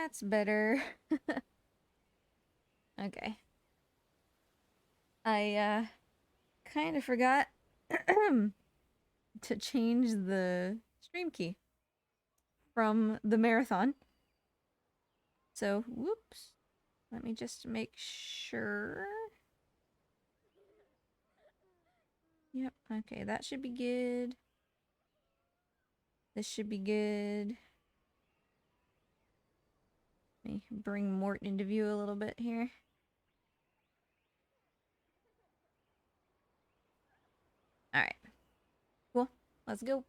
That's better. Okay. I kind of forgot to change the stream key from the marathon. So, whoops. Let me just make sure. Yep, okay, that should be good. This should be good. Let me bring Mort into view a little bit here. Alright. Cool. Let's go.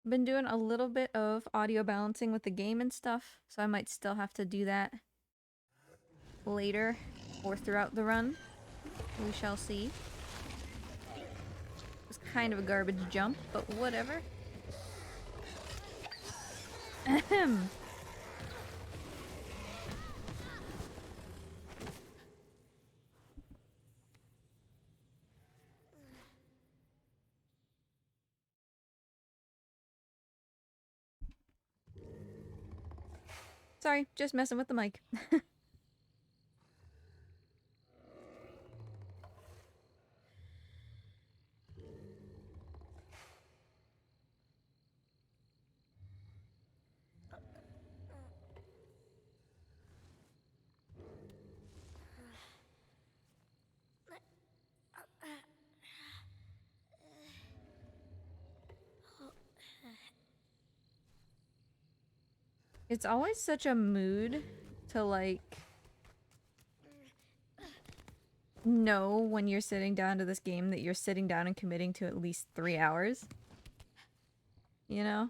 Been doing a little bit of audio balancing with the game and stuff, so I might still have to do that later or throughout the run. We shall see. It was kind of a garbage jump, but whatever. Ahem. Sorry, just messing with the mic. It's always such a mood to, like, know when you're sitting down to this game that you're sitting down and committing to at least 3 hours. You know?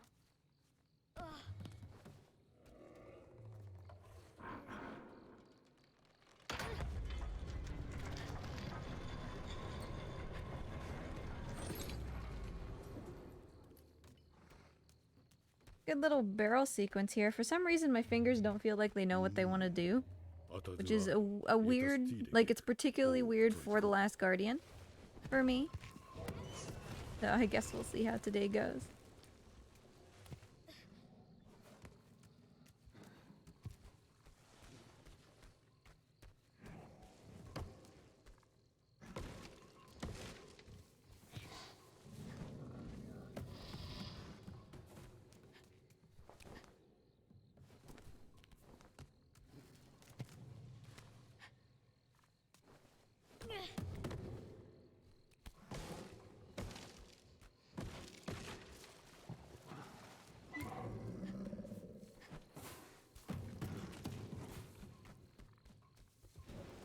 Good little barrel sequence here. For some reason, my fingers don't feel like they know what they want to do. Which is a weird... Like, it's particularly weird for The Last Guardian. For me. So I guess we'll see how today goes.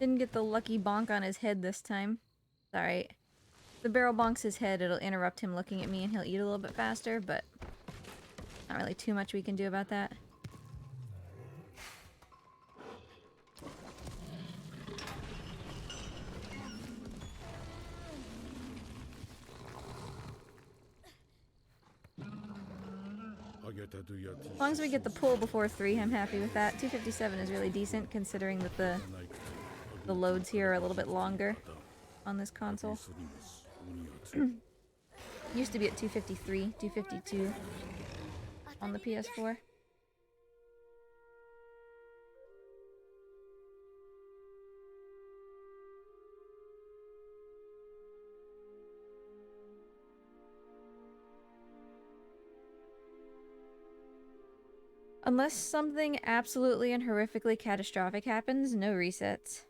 Didn't get the lucky bonk on his head this time. It's alright. The barrel bonks his head, it'll interrupt him looking at me and he'll eat a little bit faster, but not really too much we can do about that. As long as we get the pull before 3, I'm happy with that. 257 is really decent considering that the loads here are a little bit longer on this console. Used to be at 253, 252 on the PS4. Unless something absolutely and horrifically catastrophic happens, no resets.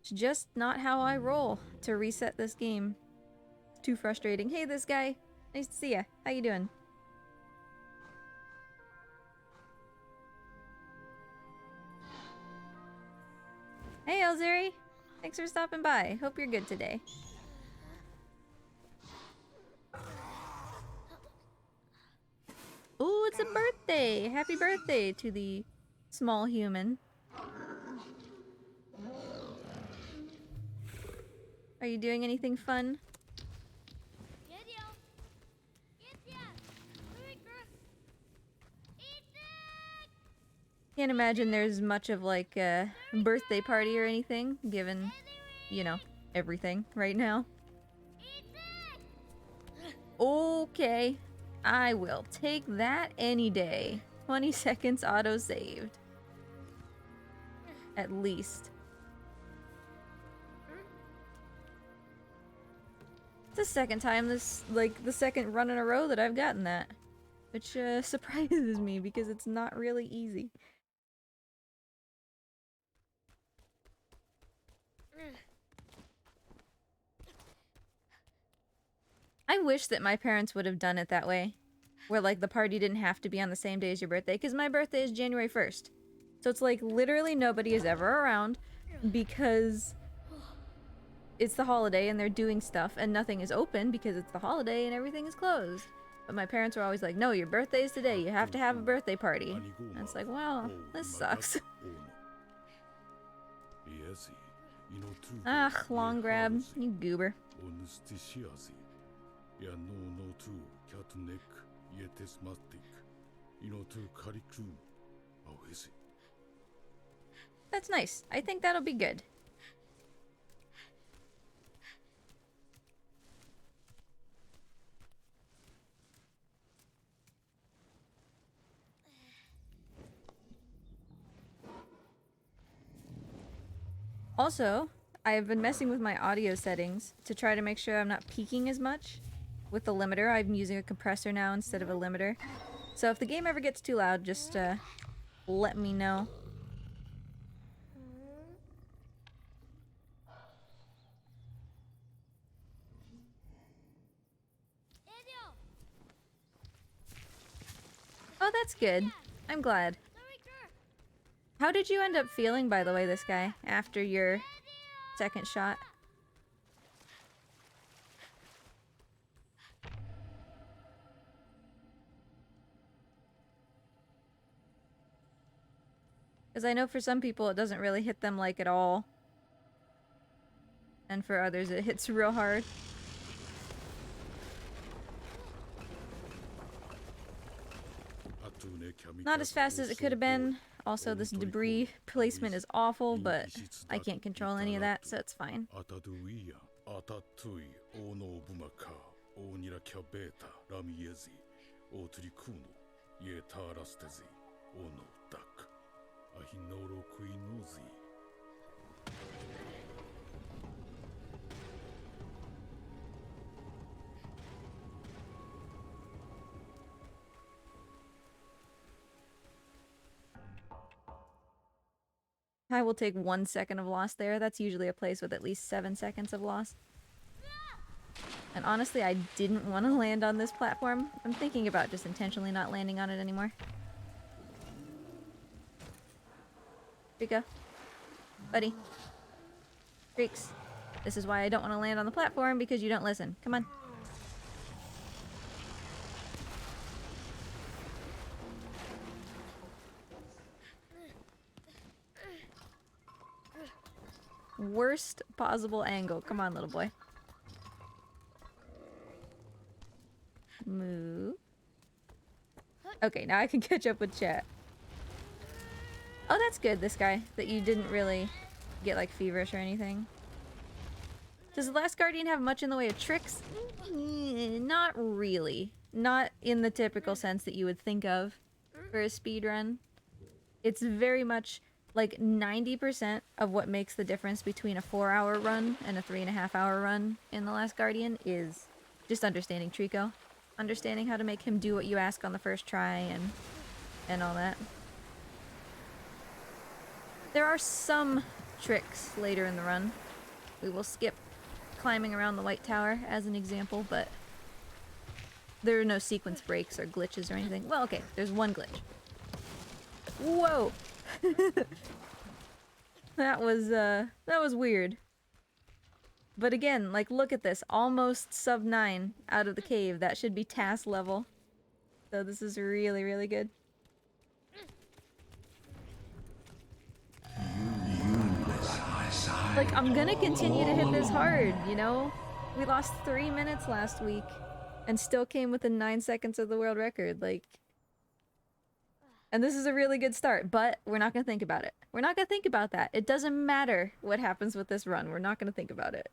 It's just not how I roll to reset this game. It's too frustrating. Hey, this guy. Nice to see ya. How you doing? Hey, Elzeri. Thanks for stopping by. Hope you're good today. Ooh, it's a birthday! Happy birthday to the small human. Are you doing anything fun? Can't imagine there's much of like a birthday party or anything, given, you know, everything right now. Okay, I will take that any day. 20 seconds auto-saved. At least. It's the second time this, like, the second run in a row that I've gotten that. Which, surprises me because it's not really easy. I wish that my parents would have done it that way. Where, like, the party didn't have to be on the same day as your birthday. Because my birthday is January 1st. So it's like, literally nobody is ever around. Because it's the holiday and they're doing stuff. And nothing is open because it's the holiday and everything is closed. But my parents were always like, no, your birthday is today. You have to have a birthday party. And it's like, well, this sucks. Ah, long grab. You goober. That's nice. I think that'll be good. Also, I've been messing with my audio settings to try to make sure I'm not peaking as much with the limiter. I'm using a compressor now instead of a limiter. So if the game ever gets too loud, just let me know. Oh, that's good. I'm glad. How did you end up feeling, by the way, this guy, after your second shot? Because I know for some people it doesn't really hit them like at all. And for others it hits real hard. Not as fast as it could have been. Also, this debris placement is awful, but I can't control any of that, so it's fine. I will take 1 second of loss there. That's usually a place with at least 7 seconds of loss. And honestly, I didn't want to land on this platform. I'm thinking about just intentionally not landing on it anymore. Here we go. Buddy. Freaks. This is why I don't want to land on the platform, because you don't listen. Come on. Worst possible angle. Come on, little boy. Move. Okay, now I can catch up with chat. Oh, that's good, this guy. That you didn't really get, like, feverish or anything. Does the last Guardian have much in the way of tricks? Not really. Not in the typical sense that you would think of for a speedrun. It's very much... like 90% of what makes the difference between a 4-hour run and a 3.5-hour run in The Last Guardian is just understanding Trico. Understanding how to make him do what you ask on the first try and all that. There are some tricks later in the run. We will skip climbing around the White Tower as an example, but there are no sequence breaks or glitches or anything. Well, okay, there's one glitch. Whoa! That was weird. But again, like, look at this. Almost sub 9 out of the cave. That should be task level. So this is really, really good. Like, I'm gonna continue to hit this hard, you know? We lost 3 minutes last week and still came within 9 seconds of the world record. Like, And this is a really good start, but we're not gonna think about it. We're not gonna think about that. It doesn't matter what happens with this run. We're not gonna think about it.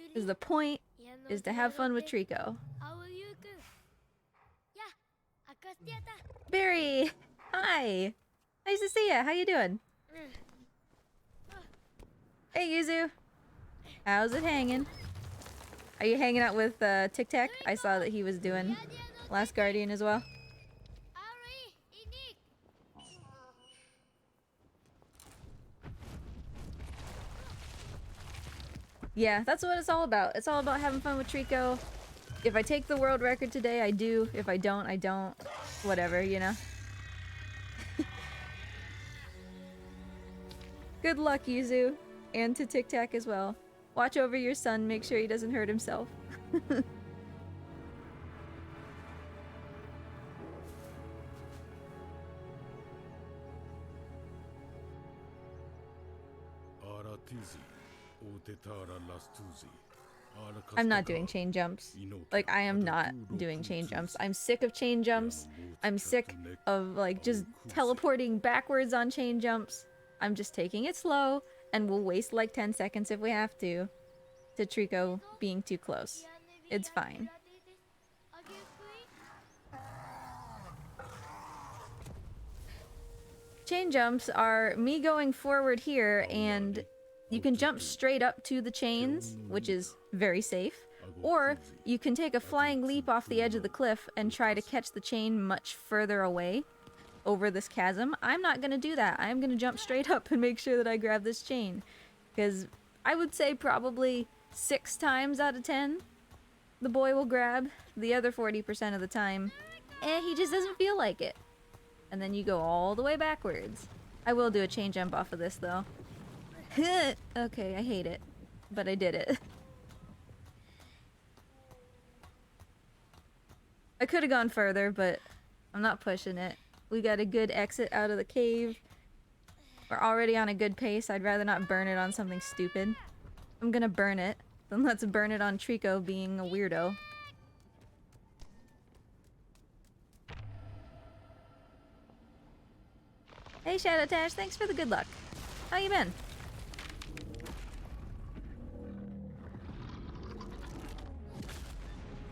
Because the point is to have fun with Trico. Barry! Hi! Nice to see ya. How you doing? Hey, Yuzu. How's it hanging? Are you hanging out with Tic Tac? I saw that he was doing Last Guardian as well. Yeah, that's what it's all about. It's all about having fun with Trico. If I take the world record today, I do. If I don't, I don't. Whatever, you know? Good luck, Yuzu. And to Tic Tac as well. Watch over your son, make sure he doesn't hurt himself. I'm not doing chain jumps. Like, I am not doing chain jumps. I'm sick of chain jumps. I'm sick of, like, just teleporting backwards on chain jumps. I'm just taking it slow, and we'll waste, like, 10 seconds if we have to Trico being too close. It's fine. Chain jumps are me going forward here, and you can jump straight up to the chains, which is very safe, or you can take a flying leap off the edge of the cliff and try to catch the chain much further away over this chasm. I'm not gonna do that. I'm gonna jump straight up and make sure that I grab this chain, because I would say probably 6 times out of 10 the boy will grab. The other 40% of the time, he just doesn't feel like it. And then you go all the way backwards. I will do a chain jump off of this, though. Okay, I hate it. But I did it. I could have gone further, but I'm not pushing it. We got a good exit out of the cave. We're already on a good pace. I'd rather not burn it on something stupid. I'm gonna burn it. Then let's burn it on Trico being a weirdo. Hey Shadow Tash, thanks for the good luck. How you been?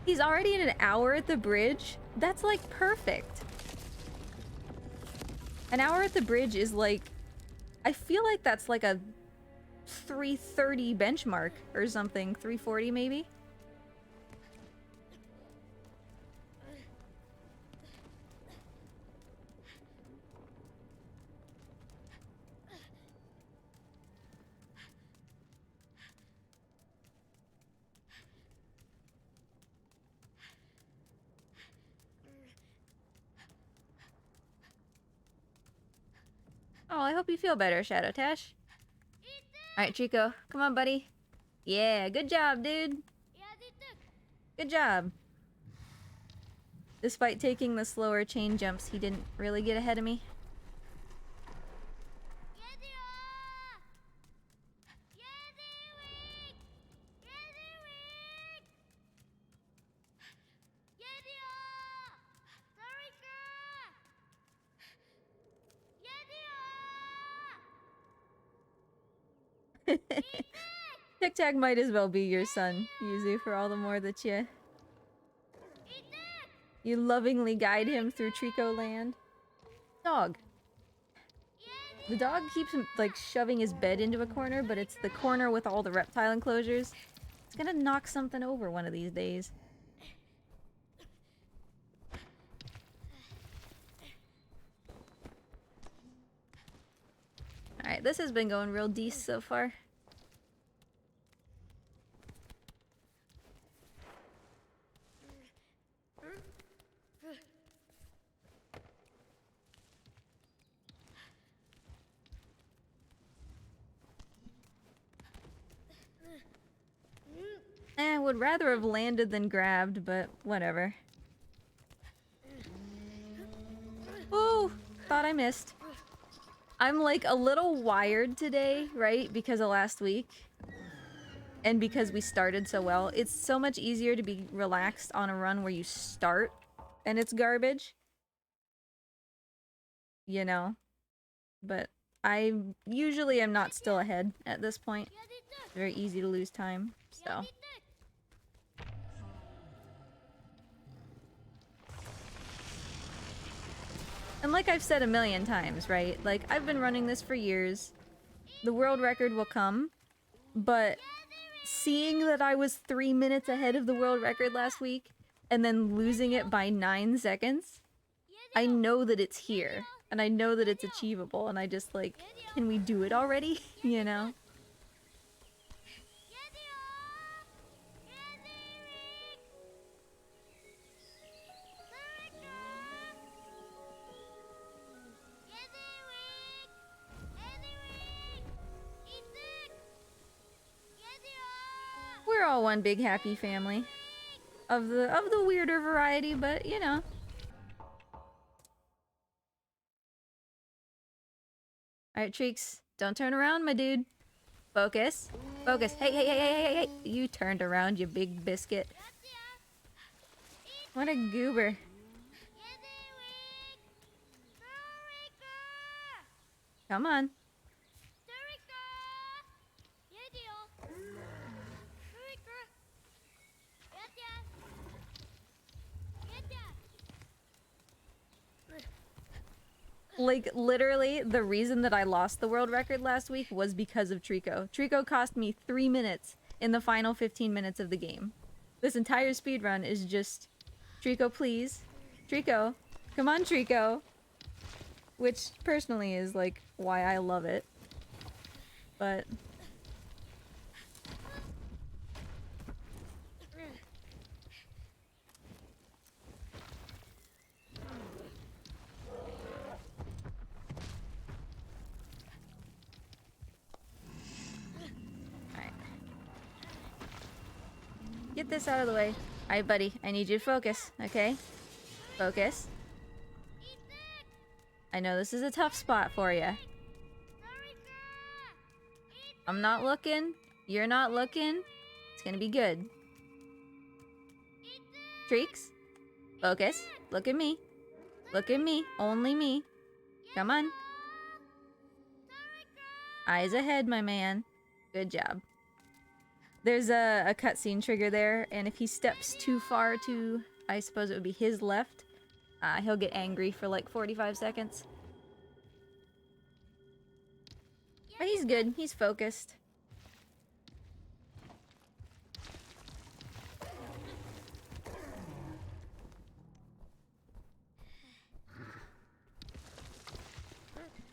He's already in an hour at the bridge? That's like perfect. An hour at the bridge is like... I feel like that's like a 3:30 benchmark or something. 3:40 maybe? Oh, I hope you feel better, Shadow Tash. Alright, Trico. Come on, buddy. Yeah, good job, dude. Good job. Despite taking the slower chain jumps, he didn't really get ahead of me. Tic Tac might as well be your son, Yuzu, for all the more that you lovingly guide him through Trico land. Dog. The dog keeps him, like, shoving his bed into a corner, but it's the corner with all the reptile enclosures. It's gonna knock something over one of these days. Alright, this has been going real decent so far. Would rather have landed than grabbed, but whatever. Ooh, thought I missed. I'm like a little wired today, right? Because of last week. and because we started so well, it's so much easier to be relaxed on a run where you start and it's garbage. You know? But I usually am not still ahead at this point. It's very easy to lose time, so. And like I've said a million times, right? Like, I've been running this for years. The world record will come, but seeing that I was 3 minutes ahead of the world record last week and then losing it by 9 seconds, I know that it's here. And I know that it's achievable, and I just like, can we do it already? You know? We're all one big happy family. Of the weirder variety, but you know. Alright, Treeks, don't turn around, my dude. Focus. Focus. Hey, hey, hey, hey, hey, hey! You turned around, you big biscuit. What a goober. Come on. Like, literally, the reason that I lost the world record last week was because of Trico. Trico cost me 3 minutes in the final 15 minutes of the game. This entire speedrun is just, Trico, please. Trico. Come on, Trico. Which, personally, is, like, why I love it. But... get this out of the way. Alright, buddy. I need you to focus, okay? Focus. I know this is a tough spot for you. I'm not looking. You're not looking. It's gonna be good. Treeks. Focus. Look at me. Look at me. Only me. Come on. Eyes ahead, my man. Good job. There's a cutscene trigger there, and if he steps too far to, I suppose it would be his left, he'll get angry for like 45 seconds. But he's good. He's focused.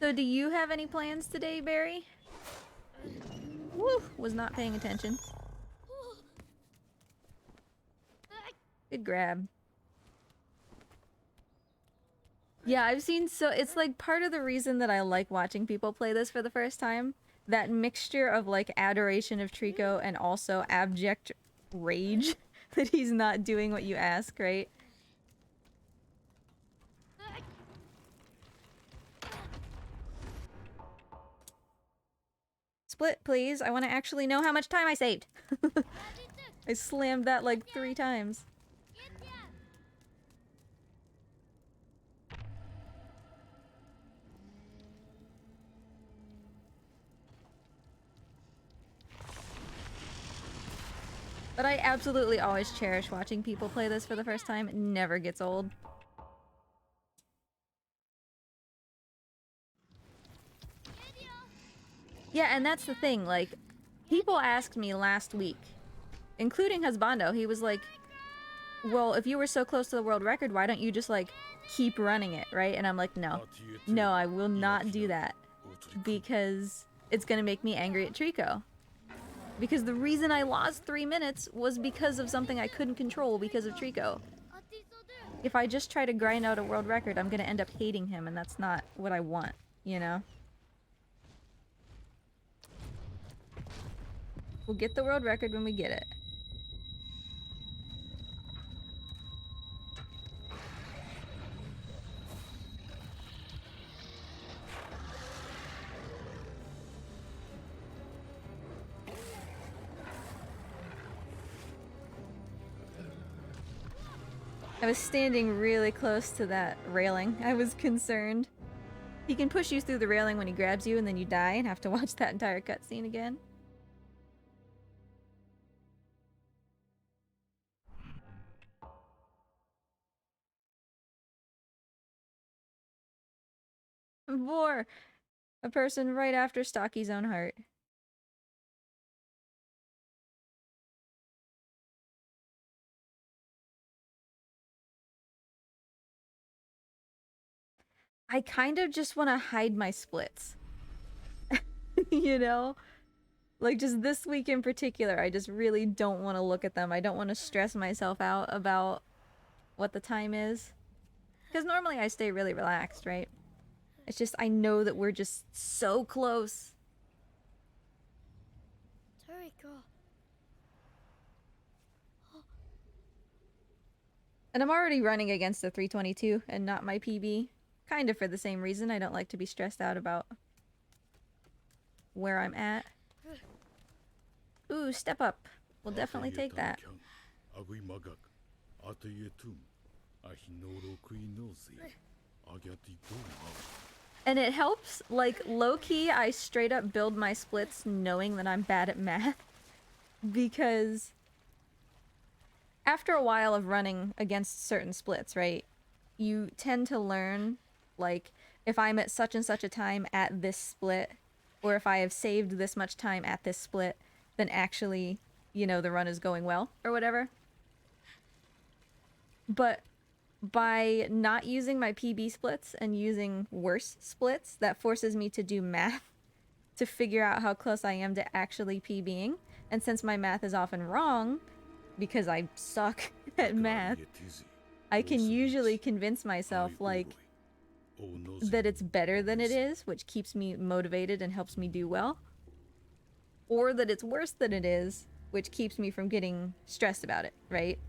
So do you have any plans today, Barry? Woo! Was not paying attention. Good grab. Yeah, I've seen so... It's like part of the reason that I like watching people play this for the first time. That mixture of like adoration of Trico and also abject rage that he's not doing what you ask, right? Split, please. I want to actually know how much time I saved. I slammed that like 3 times. But I absolutely always cherish watching people play this for the first time. It never gets old. Yeah, and that's the thing, like, people asked me last week, including Husbando, he was like, well, if you were so close to the world record, why don't you just, like, keep running it, right? And I'm like, no. No, I will not do that. Because it's gonna make me angry at Trico. Because the reason I lost 3 minutes was because of something I couldn't control because of Trico. If I just try to grind out a world record, I'm gonna end up hating him, and that's not what I want, you know? We'll get the world record when we get it. I was standing really close to that railing. I was concerned. He can push you through the railing when he grabs you and then you die and have to watch that entire cutscene again. Vor! A person right after Stocky's own heart. I kind of just want to hide my splits. You know? Like, just this week in particular, I just really don't want to look at them. I don't want to stress myself out about what the time is. Because normally I stay really relaxed, right? It's just, I know that we're just so close. And I'm already running against the 322 and not my PB. Kind of for the same reason. I don't like to be stressed out about where I'm at. Ooh, step up. We'll definitely take that. And it helps, like, low-key, I straight up build my splits knowing that I'm bad at math. Because after a while of running against certain splits, right, you tend to learn, like, if I'm at such and such a time at this split, or if I have saved this much time at this split, then actually, you know, the run is going well, or whatever. But by not using my PB splits and using worse splits, that forces me to do math to figure out how close I am to actually PBing. And since my math is often wrong, because I suck at math, I can usually convince myself, like, that it's better than it is, which keeps me motivated and helps me do well. Or that it's worse than it is, which keeps me from getting stressed about it, right?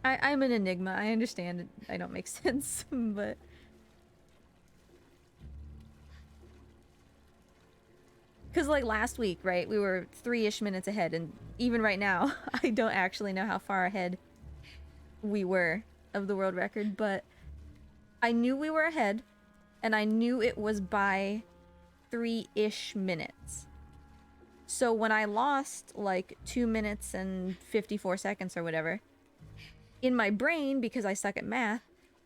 I'm an enigma. I understand I don't make sense, but... Because, like, last week, right, we were 3-ish minutes ahead, and even right now, I don't actually know how far ahead we were of the world record, but I knew we were ahead, and I knew it was by 3-ish minutes. So when I lost, like, 2 minutes and 54 seconds or whatever, in my brain, because I suck at math,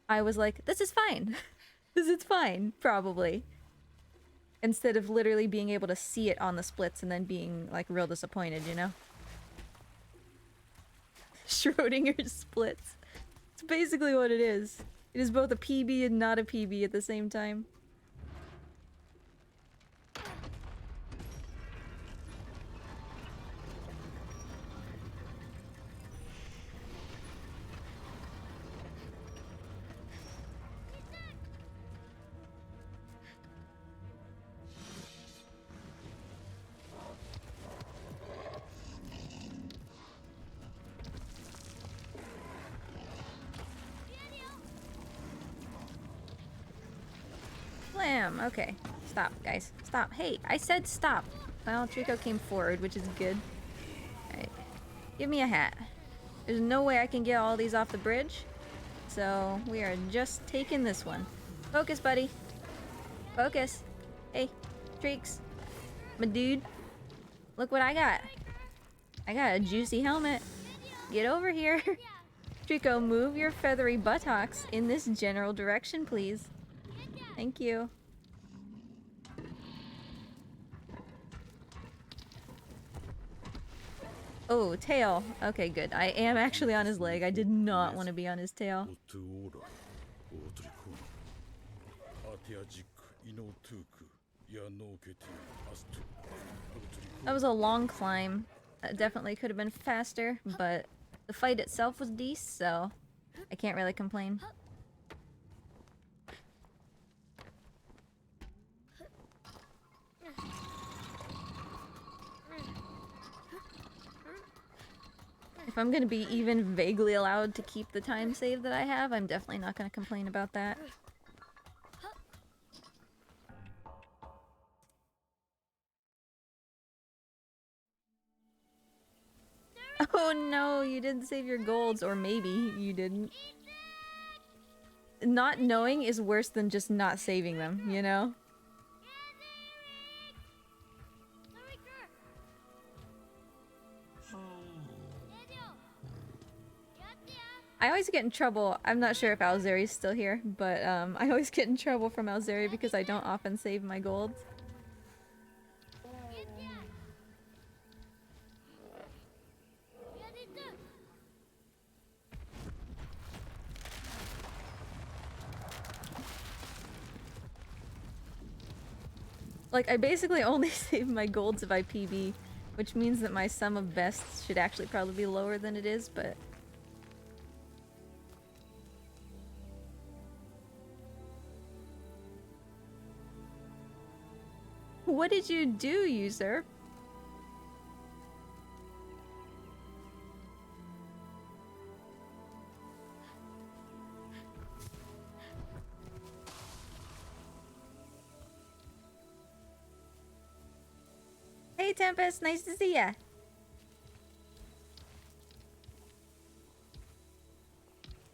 I was like, this is fine. This is fine, probably. Instead of literally being able to see it on the splits and then being, like, real disappointed, you know? Schrodinger's splits. It's basically what it is. It is both a PB and not a PB at the same time. Blam! Okay. Stop, guys. Stop. Hey, I said stop! Well, Trico came forward, which is good. Alright. Give me a hat. There's no way I can get all these off the bridge. So, we are just taking this one. Focus, buddy. Focus. Hey, Treeks. My dude. Look what I got. I got a juicy helmet. Get over here. Trico, move your feathery buttocks in this general direction, please. Thank you. Oh, tail. Okay, good. I am actually on his leg. I did not want to be on his tail. That was a long climb. That definitely could have been faster, but the fight itself was decent, so I can't really complain. If I'm gonna be even vaguely allowed to keep the time save that I have, I'm definitely not gonna complain about that. Oh no, you didn't save your golds, or maybe you didn't. Not knowing is worse than just not saving them, you know? I always get in trouble. I'm not sure if Alzeri's still here, but I always get in trouble from Alzeri because I don't often save my golds. Like, I basically only save my golds if I PB, which means that my sum of bests should actually probably be lower than it is, but... What did you do, user? Hey Tempest, nice to see ya!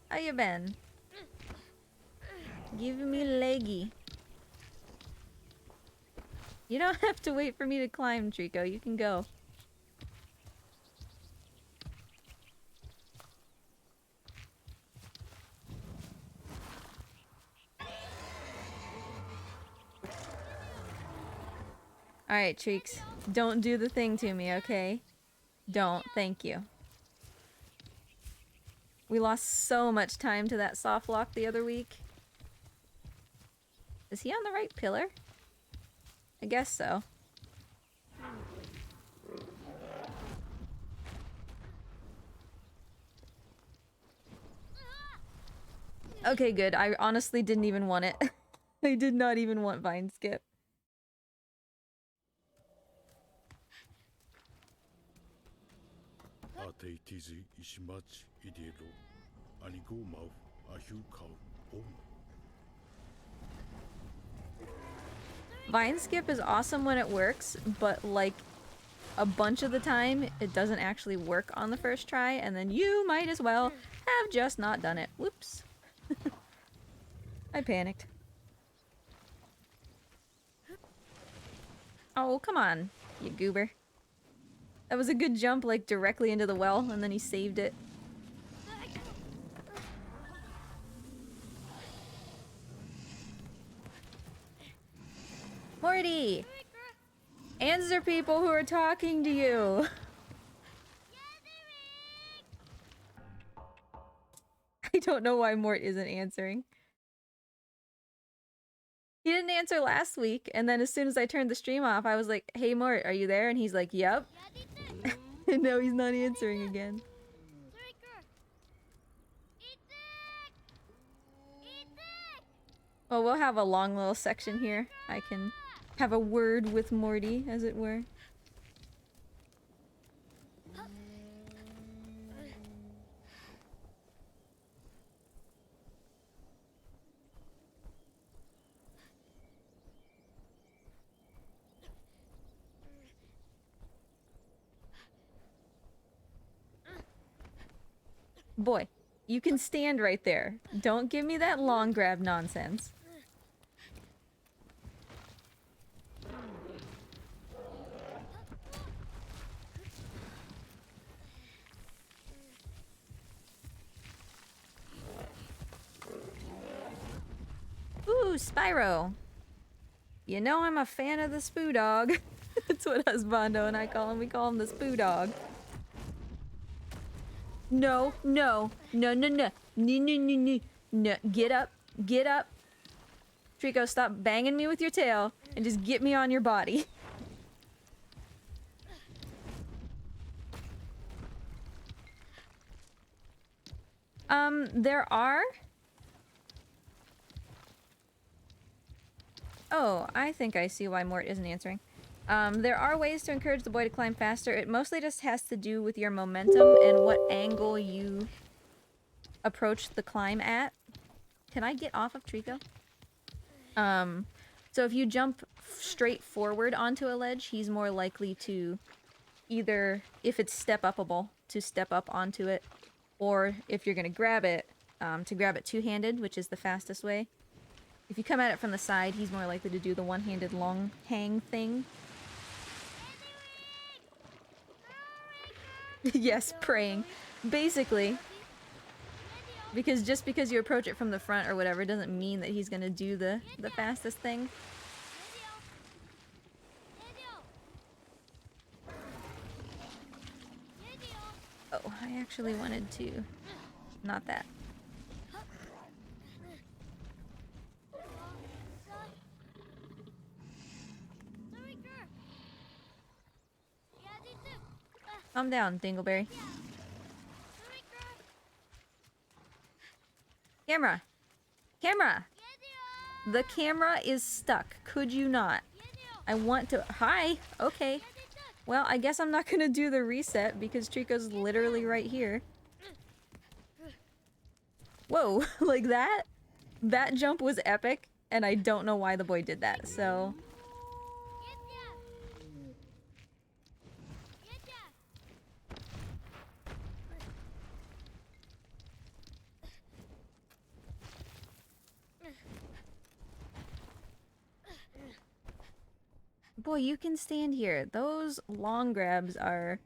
How you been? Give me leggy. You don't have to wait for me to climb, Trico. You can go. Alright, Treeks. Don't do the thing to me, okay? Don't. Thank you. We lost so much time to that soft lock the other week. Is he on the right pillar? I guess so. Okay, good. I honestly didn't even want it. I did not even want Vine Skip. Vine Skip is awesome when it works, but like a bunch of the time it doesn't actually work on the first try, and then you might as well have just not done it. Whoops. I panicked. Oh, come on, you goober. That was a good jump, like directly into the well, and then he saved it. Morty! Answer people who are talking to you! I don't know why Mort isn't answering. He didn't answer last week, and then as soon as I turned the stream off, I was like, hey Mort, are you there? And he's like, yep. And now he's not answering again. Well, we'll have a long little section here. I can have a word with Morty, as it were. Boy, you can stand right there. Don't give me that long grab nonsense. Ooh, Spyro. You know I'm a fan of the Spoo Dog. That's what Husbando and I call him. We call him the Spoo Dog. No, no, no, no, no, no, no, no, no, no. Get up, get up. Trico, stop banging me with your tail and just get me on your body. There are... Oh, I think I see why Mort isn't answering. There are ways to encourage the boy to climb faster. It mostly just has to do with your momentum and what angle you approach the climb at. Can I get off of Trico? So if you jump straight forward onto a ledge, he's more likely to either, if it's step-upable, to step up onto it. Or if you're gonna grab it, to grab it two-handed, which is the fastest way. If you come at it from the side, he's more likely to do the one-handed long hang thing. Yes, praying. Basically. Because just because you approach it from the front or whatever doesn't mean that he's gonna do the fastest thing. Oh, I actually wanted to... Not that. Calm down, Dingleberry. Camera! Camera! The camera is stuck. Could you not? I want to... Hi! Okay. Well, I guess I'm not gonna do the reset because Trico's literally right here. Whoa, like that? That jump was epic, and I don't know why the boy did that, so... Boy, you can stand here. Those long grabs are...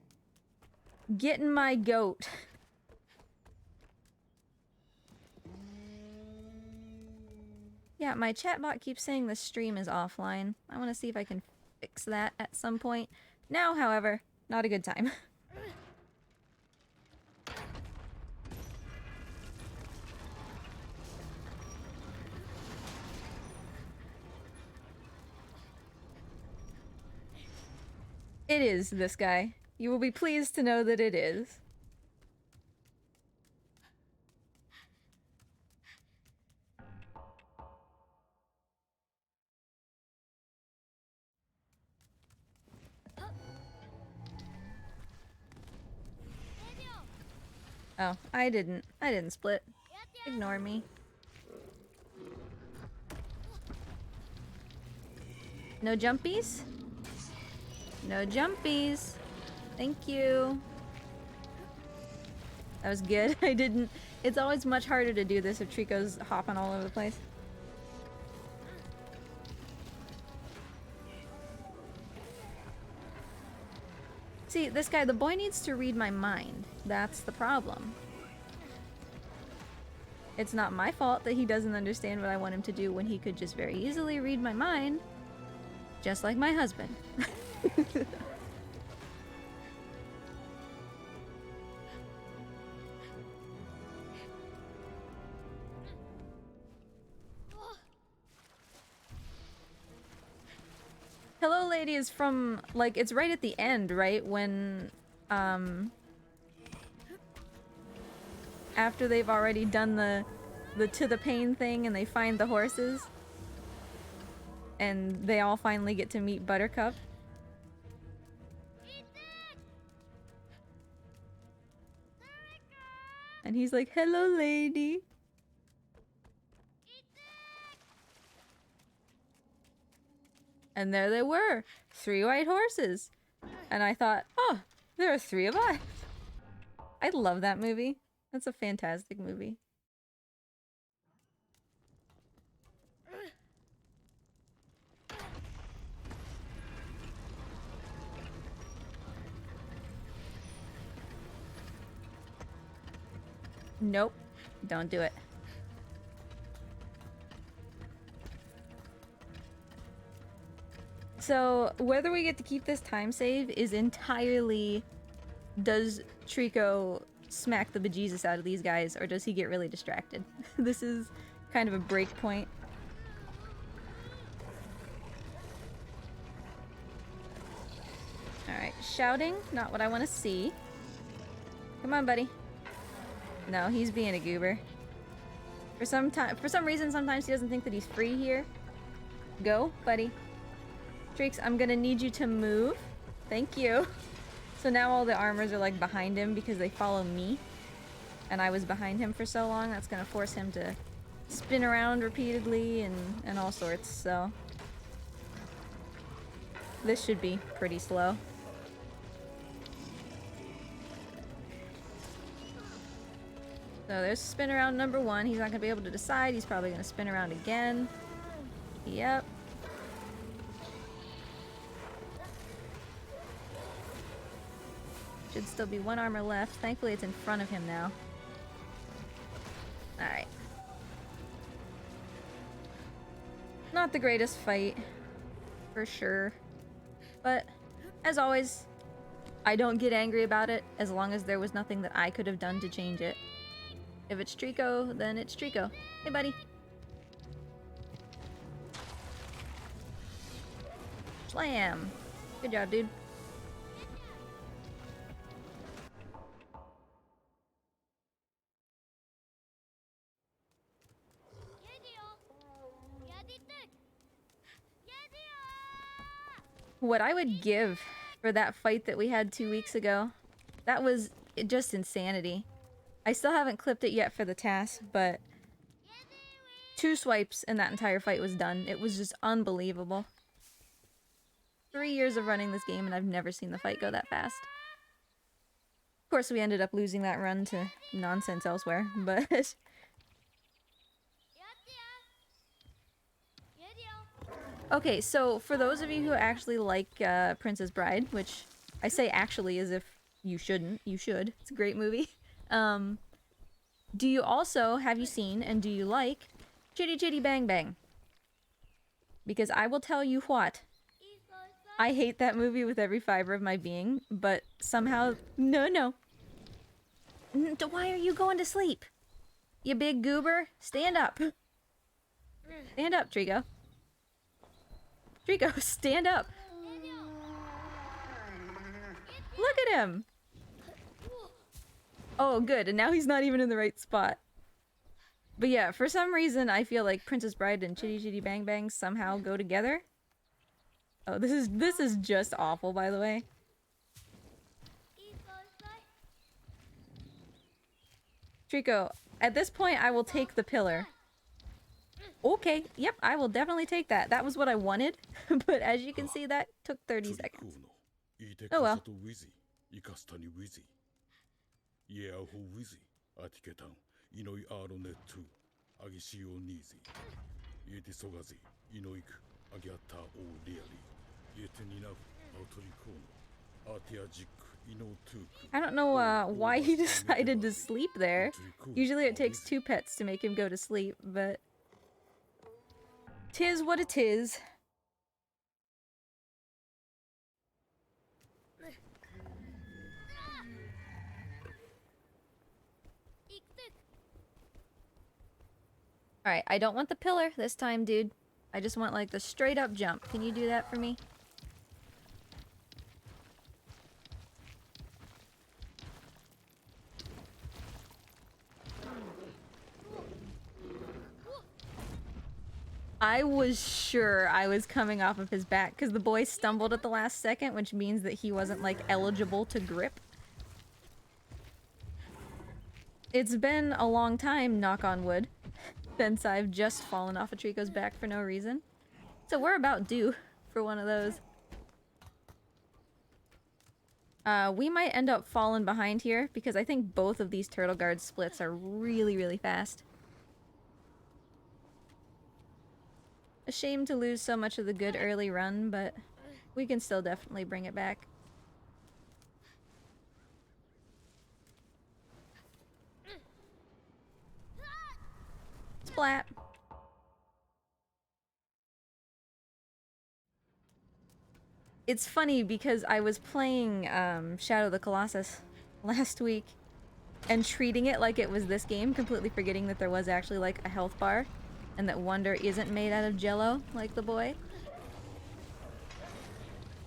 getting my goat. Yeah, my chatbot keeps saying the stream is offline. I want to see if I can fix that at some point. Now, however, not a good time. It is this guy. You will be pleased to know that it is. Oh, I didn't split. Ignore me. No jumpies? No jumpies. Thank you. That was good. I didn't... It's always much harder to do this if Trico's hopping all over the place. See, this guy, the boy needs to read my mind. That's the problem. It's not my fault that he doesn't understand what I want him to do when he could just very easily read my mind. Just like my husband. Hello Lady is from, like, it's right at the end, right? When, after they've already done the to the pain thing and they find the horses. And they all finally get to meet Buttercup. And he's like, hello lady. And there they were, 3 white horses. And I thought, oh, there are 3 of us. I love that movie. That's a fantastic movie. Nope. Don't do it. So, whether we get to keep this time save is entirely... Does Trico smack the bejesus out of these guys, or does he get really distracted? This is kind of a break point. Alright, shouting, not what I want to see. Come on, buddy. No, he's being a goober. For some reason, sometimes he doesn't think that he's free here. Go, buddy. Treeks, I'm gonna need you to move. Thank you. So now all the armors are like behind him because they follow me. And I was behind him for so long, that's gonna force him to spin around repeatedly and all sorts, so. This should be pretty slow. So there's spin around number 1. He's not gonna be able to decide. He's probably gonna spin around again. Yep. Should still be 1 armor left. Thankfully it's in front of him now. Alright. Not the greatest fight, for sure. But, as always, I don't get angry about it as long as there was nothing that I could have done to change it. If it's Trico, then it's Trico. Hey, buddy. Slam. Good job, dude. What I would give for that fight that we had 2 weeks ago, that was just insanity. I still haven't clipped it yet for the task, but 2 swipes and that entire fight was done. It was just unbelievable. 3 years of running this game and I've never seen the fight go that fast. Of course, we ended up losing that run to nonsense elsewhere, but... Okay, so for those of you who actually like Princess Bride, which I say actually as if you shouldn't, you should. It's a great movie. Do you also, have you seen, and do you like Chitty Chitty Bang Bang? Because I will tell you what, I hate that movie with every fiber of my being, but somehow... No. Why are you going to sleep? You big goober? Stand up. Stand up, Trico. Trico, stand up. Look at him. Oh, good. And now he's not even in the right spot. But yeah, for some reason, I feel like Princess Bride and Chitty Chitty Bang Bang somehow go together. Oh, this is just awful, by the way. Trico, at this point, I will take the pillar. Okay, yep, I will definitely take that. That was what I wanted, but as you can see, that took 30 seconds. Oh well. I don't know why he decided to sleep there. Usually it takes 2 pets to make him go to sleep, but... 'Tis what it is. Alright, I don't want the pillar this time, dude. I just want, like, the straight-up jump. Can you do that for me? I was sure I was coming off of his back, because the boy stumbled at the last second, which means that he wasn't, like, eligible to grip. It's been a long time, knock on wood, since I've just fallen off of Trico's back for no reason. So we're about due for one of those. We might end up falling behind here, because I think both of these turtle guard splits are really, really fast. A shame to lose so much of the good early run, but we can still definitely bring it back. Splat! It's funny because I was playing Shadow of the Colossus last week and treating it like it was this game, completely forgetting that there was actually like a health bar and that Wonder isn't made out of jello like the boy.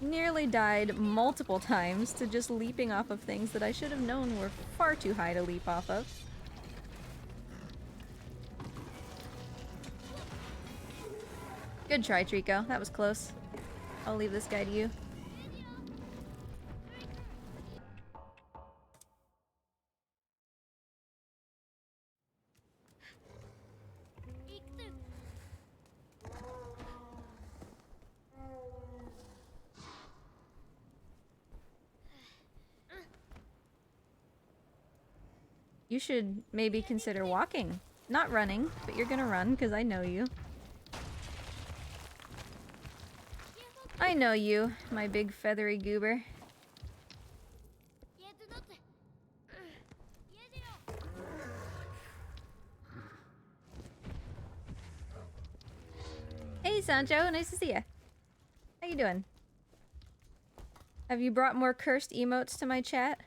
Nearly died multiple times to just leaping off of things that I should have known were far too high to leap off of. Good try, Trico. That was close. I'll leave this guy to you. You should maybe consider walking. Not running, but you're gonna run because I know you. I know you, my big feathery goober. Hey Sancho, nice to see ya. How you doing? Have you brought more cursed emotes to my chat?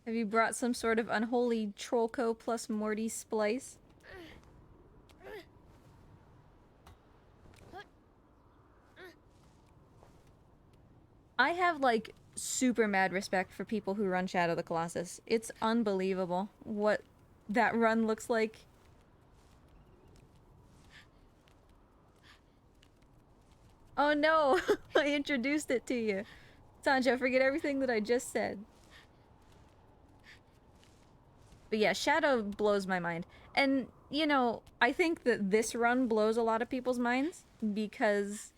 Have you brought some sort of unholy Trollco plus Morty splice? I have, like, super mad respect for people who run Shadow of the Colossus. It's unbelievable what that run looks like. Oh no! I introduced it to you. Sancho, forget everything that I just said. But yeah, Shadow blows my mind. And, you know, I think that this run blows a lot of people's minds because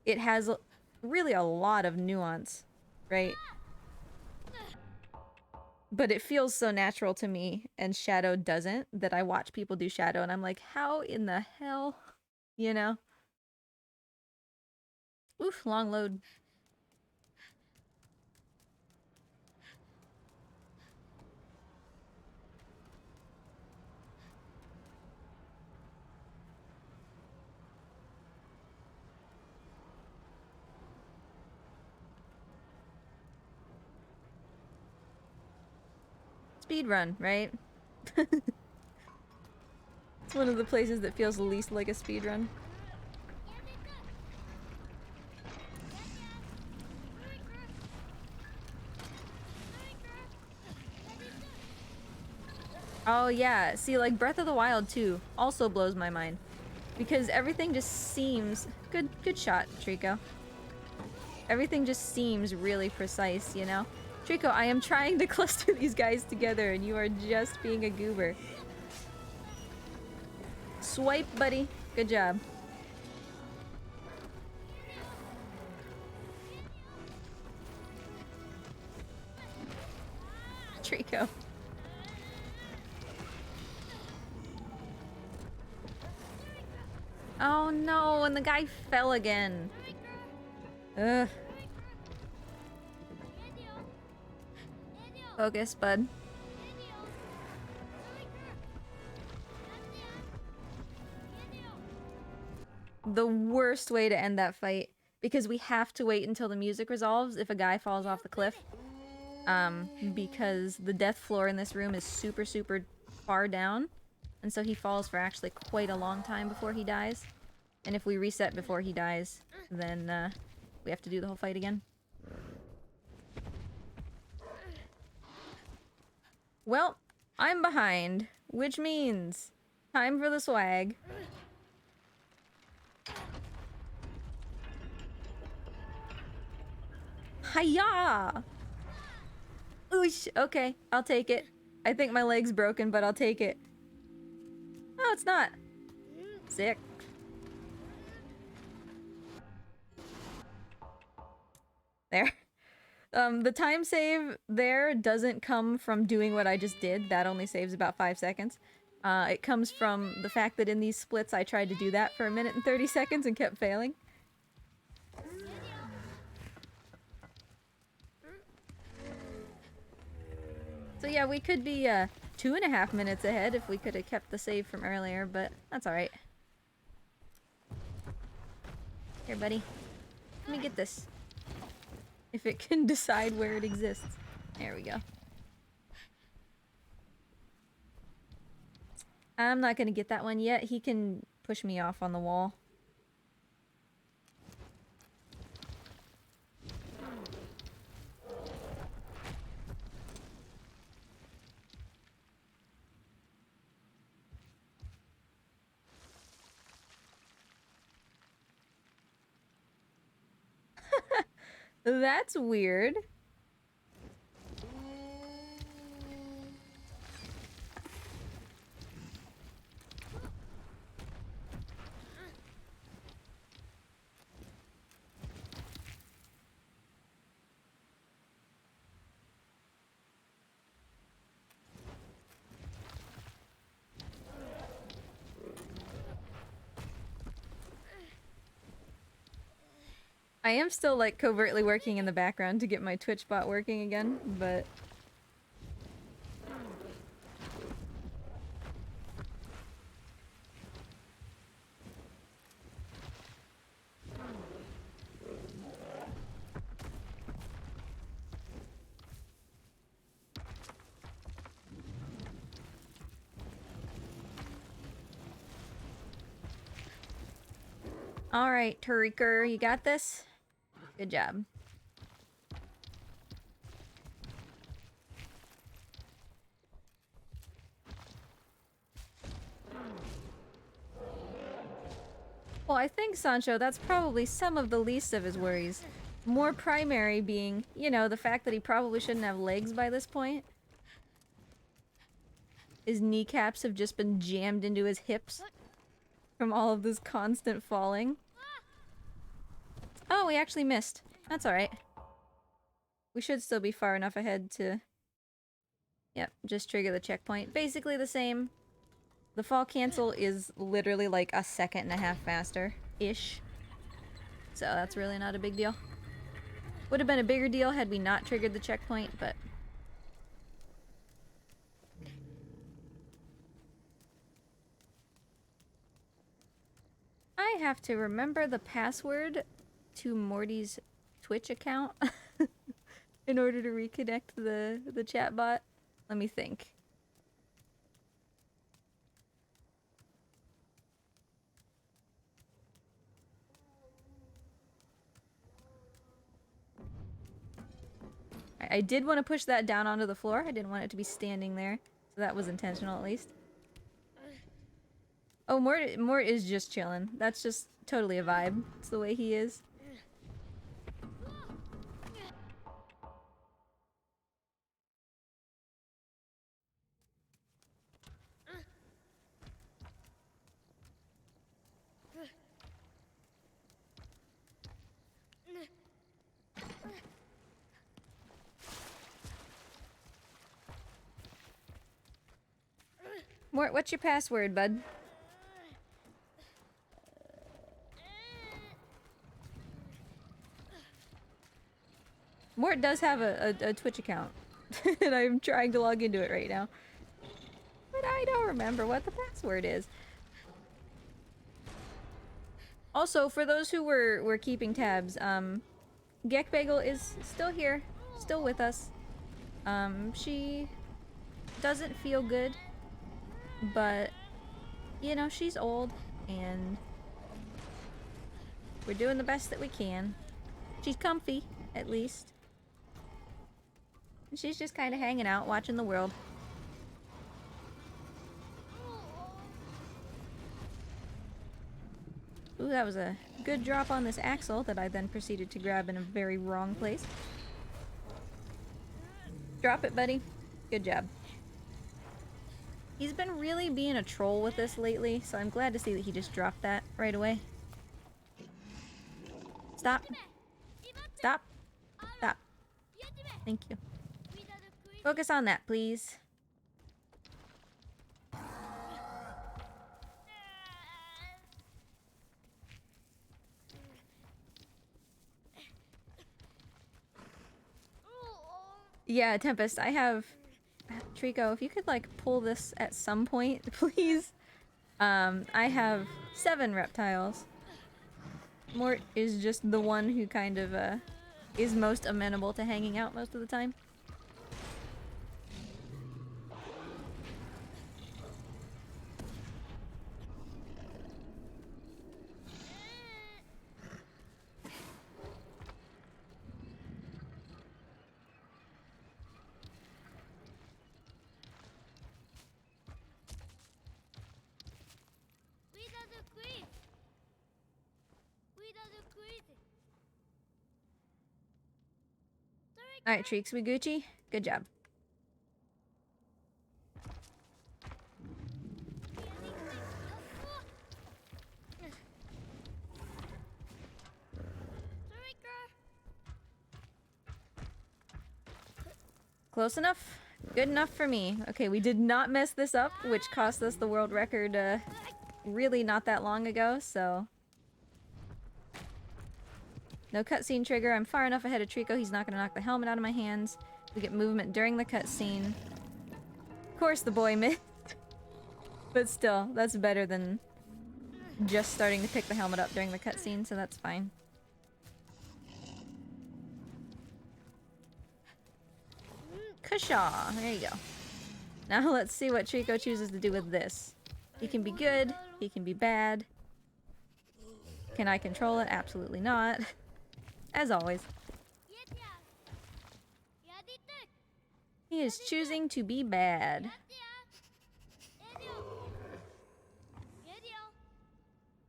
it has really a lot of nuance, right? But it feels so natural to me, and Shadow doesn't, that I watch people do Shadow and I'm like, how in the hell? You know? Oof, long load. Speed run, right? It's one of the places that feels the least like a speed run. Oh yeah, see, like Breath of the Wild 2 also blows my mind. Because everything just seems... Good shot, Trico. Everything just seems really precise, you know? Trico, I am trying to cluster these guys together and you are just being a goober. Swipe, buddy. Good job. Trico. Oh no, and the guy fell again. Ugh. Focus, bud. The worst way to end that fight. Because we have to wait until the music resolves if a guy falls off the cliff. Because the death floor in this room is super, super far down. And so he falls for actually quite a long time before he dies. And if we reset before he dies, then we have to do the whole fight again. Well, I'm behind, which means time for the swag. Hiya! Oosh, okay, I'll take it. I think my leg's broken, but I'll take it. Oh, it's not. Sick. There. The time save there doesn't come from doing what I just did. That only saves about 5 seconds. It comes from the fact that in these splits I tried to do that for 1 minute and 30 seconds and kept failing. So yeah, we could be 2.5 minutes ahead if we could have kept the save from earlier, but that's alright. Here, buddy. Let me get this. If it can decide where it exists. There we go. I'm not gonna get that one yet. He can push me off on the wall. That's weird. I am still like covertly working in the background to get my Twitch bot working again, but alright, Tariker, you got this? Good job. Well, I think, Sancho, that's probably some of the least of his worries. More primary being, you know, the fact that he probably shouldn't have legs by this point. His kneecaps have just been jammed into his hips from all of this constant falling. Oh, we actually missed. That's alright. We should still be far enough ahead to... Yep, just trigger the checkpoint. Basically the same. The fall cancel is literally like a second and a half faster-ish. So that's really not a big deal. Would have been a bigger deal had we not triggered the checkpoint, but... I have to remember the password to Morty's Twitch account in order to reconnect the chatbot. Let me think. I did want to push that down onto the floor. I didn't want it to be standing there. So that was intentional, at least. Oh, Mort is just chilling. That's just totally a vibe. It's the way he is. Mort, what's your password, bud? Mort does have a Twitch account. And I'm trying to log into it right now. But I don't remember what the password is. Also, for those who were keeping tabs, Gekbagel is still here. Still with us. She doesn't feel good. But, you know, she's old. And we're doing the best that we can. She's comfy, at least. She's just kind of hanging out, watching the world. Ooh, that was a good drop on this axle that I then proceeded to grab in a very wrong place. Drop it, buddy. Good job. He's been really being a troll with this lately, so I'm glad to see that he just dropped that right away. Stop. Stop. Stop. Thank you. Focus on that, please. Yeah, Tempest, I have... Trico, if you could, like, pull this at some point, please. I have 7 reptiles. Mort is just the one who kind of, is most amenable to hanging out most of the time. Alright, Treeks, we Gucci? Good job. Close enough? Good enough for me. Okay, we did not mess this up, which cost us the world record, really not that long ago, so... No cutscene trigger. I'm far enough ahead of Trico. He's not gonna knock the helmet out of my hands. We get movement during the cutscene. Of course the boy missed. But still, that's better than just starting to pick the helmet up during the cutscene, so that's fine. Kashaw! There you go. Now let's see what Trico chooses to do with this. He can be good, he can be bad. Can I control it? Absolutely not. As always. He is choosing to be bad.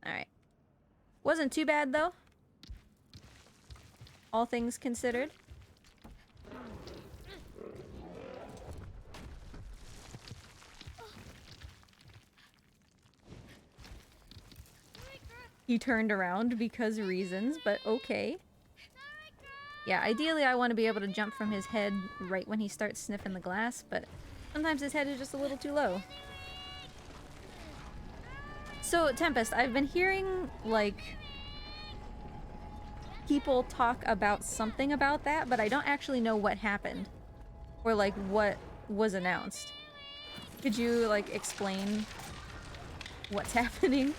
Alright. Wasn't too bad, though. All things considered. He turned around because reasons, but okay. Yeah, ideally I want to be able to jump from his head right when he starts sniffing the glass, but sometimes his head is just a little too low. So, Tempest, I've been hearing, like, people talk about something about that, but I don't actually know what happened. Or, like, what was announced. Could you, like, explain what's happening?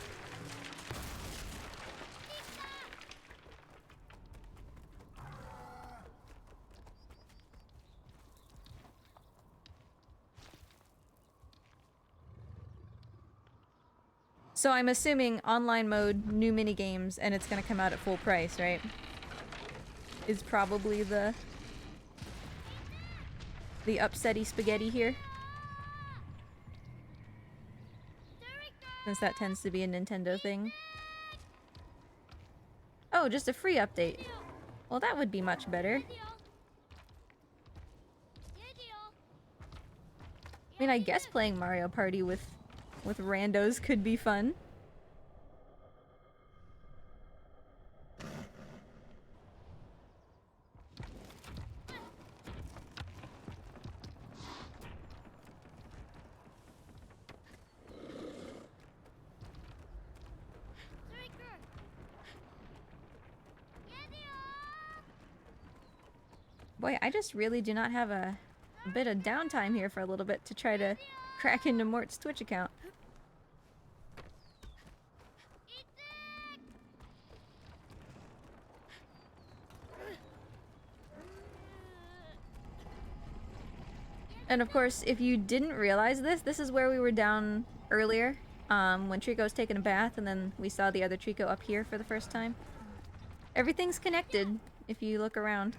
So I'm assuming online mode, new minigames, and it's gonna come out at full price, right? Is probably the upsetty spaghetti here. Since that tends to be a Nintendo thing. Oh, just a free update. Well, that would be much better. I mean, I guess playing Mario Party with randos could be fun. Boy, I just really do not have a bit of downtime here for a little bit to try to crack into Mort's Twitch account. And of course, if you didn't realize this, this is where we were down earlier, when Trico was taking a bath, and then we saw the other Trico up here for the first time. Everything's connected, if you look around.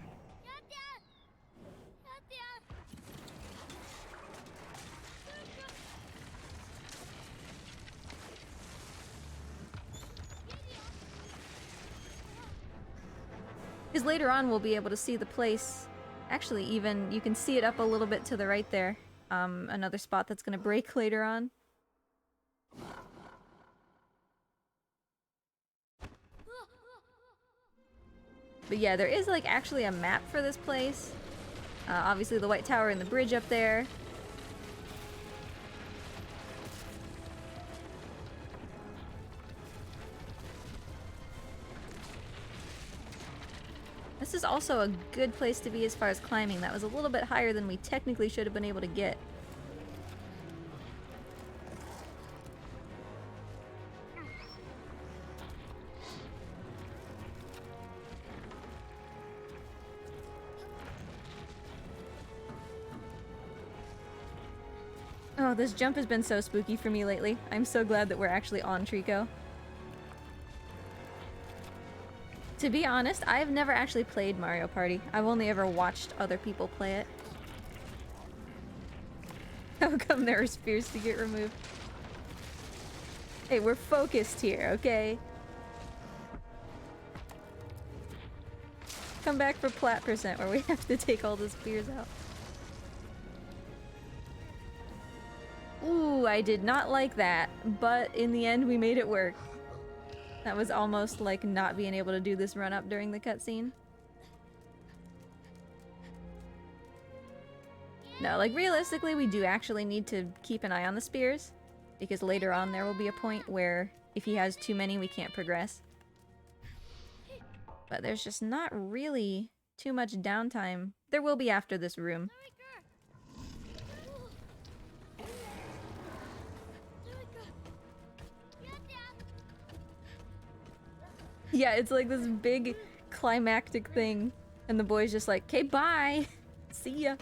Because later on we'll be able to see the place. Actually, even, you can see it up a little bit to the right there. Another spot that's gonna break later on. But yeah, there is, like, actually a map for this place. Obviously the White Tower and the bridge up there. This is also a good place to be as far as climbing. That was a little bit higher than we technically should have been able to get. Oh, this jump has been so spooky for me lately. I'm so glad that we're actually on Trico. To be honest, I've never actually played Mario Party. I've only ever watched other people play it. How come there are spears to get removed? Hey, we're focused here, okay? Come back for plat percent where we have to take all the spears out. Ooh, I did not like that, but in the end we made it work. That was almost like not being able to do this run up during the cutscene. No, like realistically we do actually need to keep an eye on the spears, because later on there will be a point where if he has too many we can't progress. But there's just not really too much downtime. There will be after this room. Yeah, it's like this big climactic thing. And the boy's just like, okay, bye. See ya.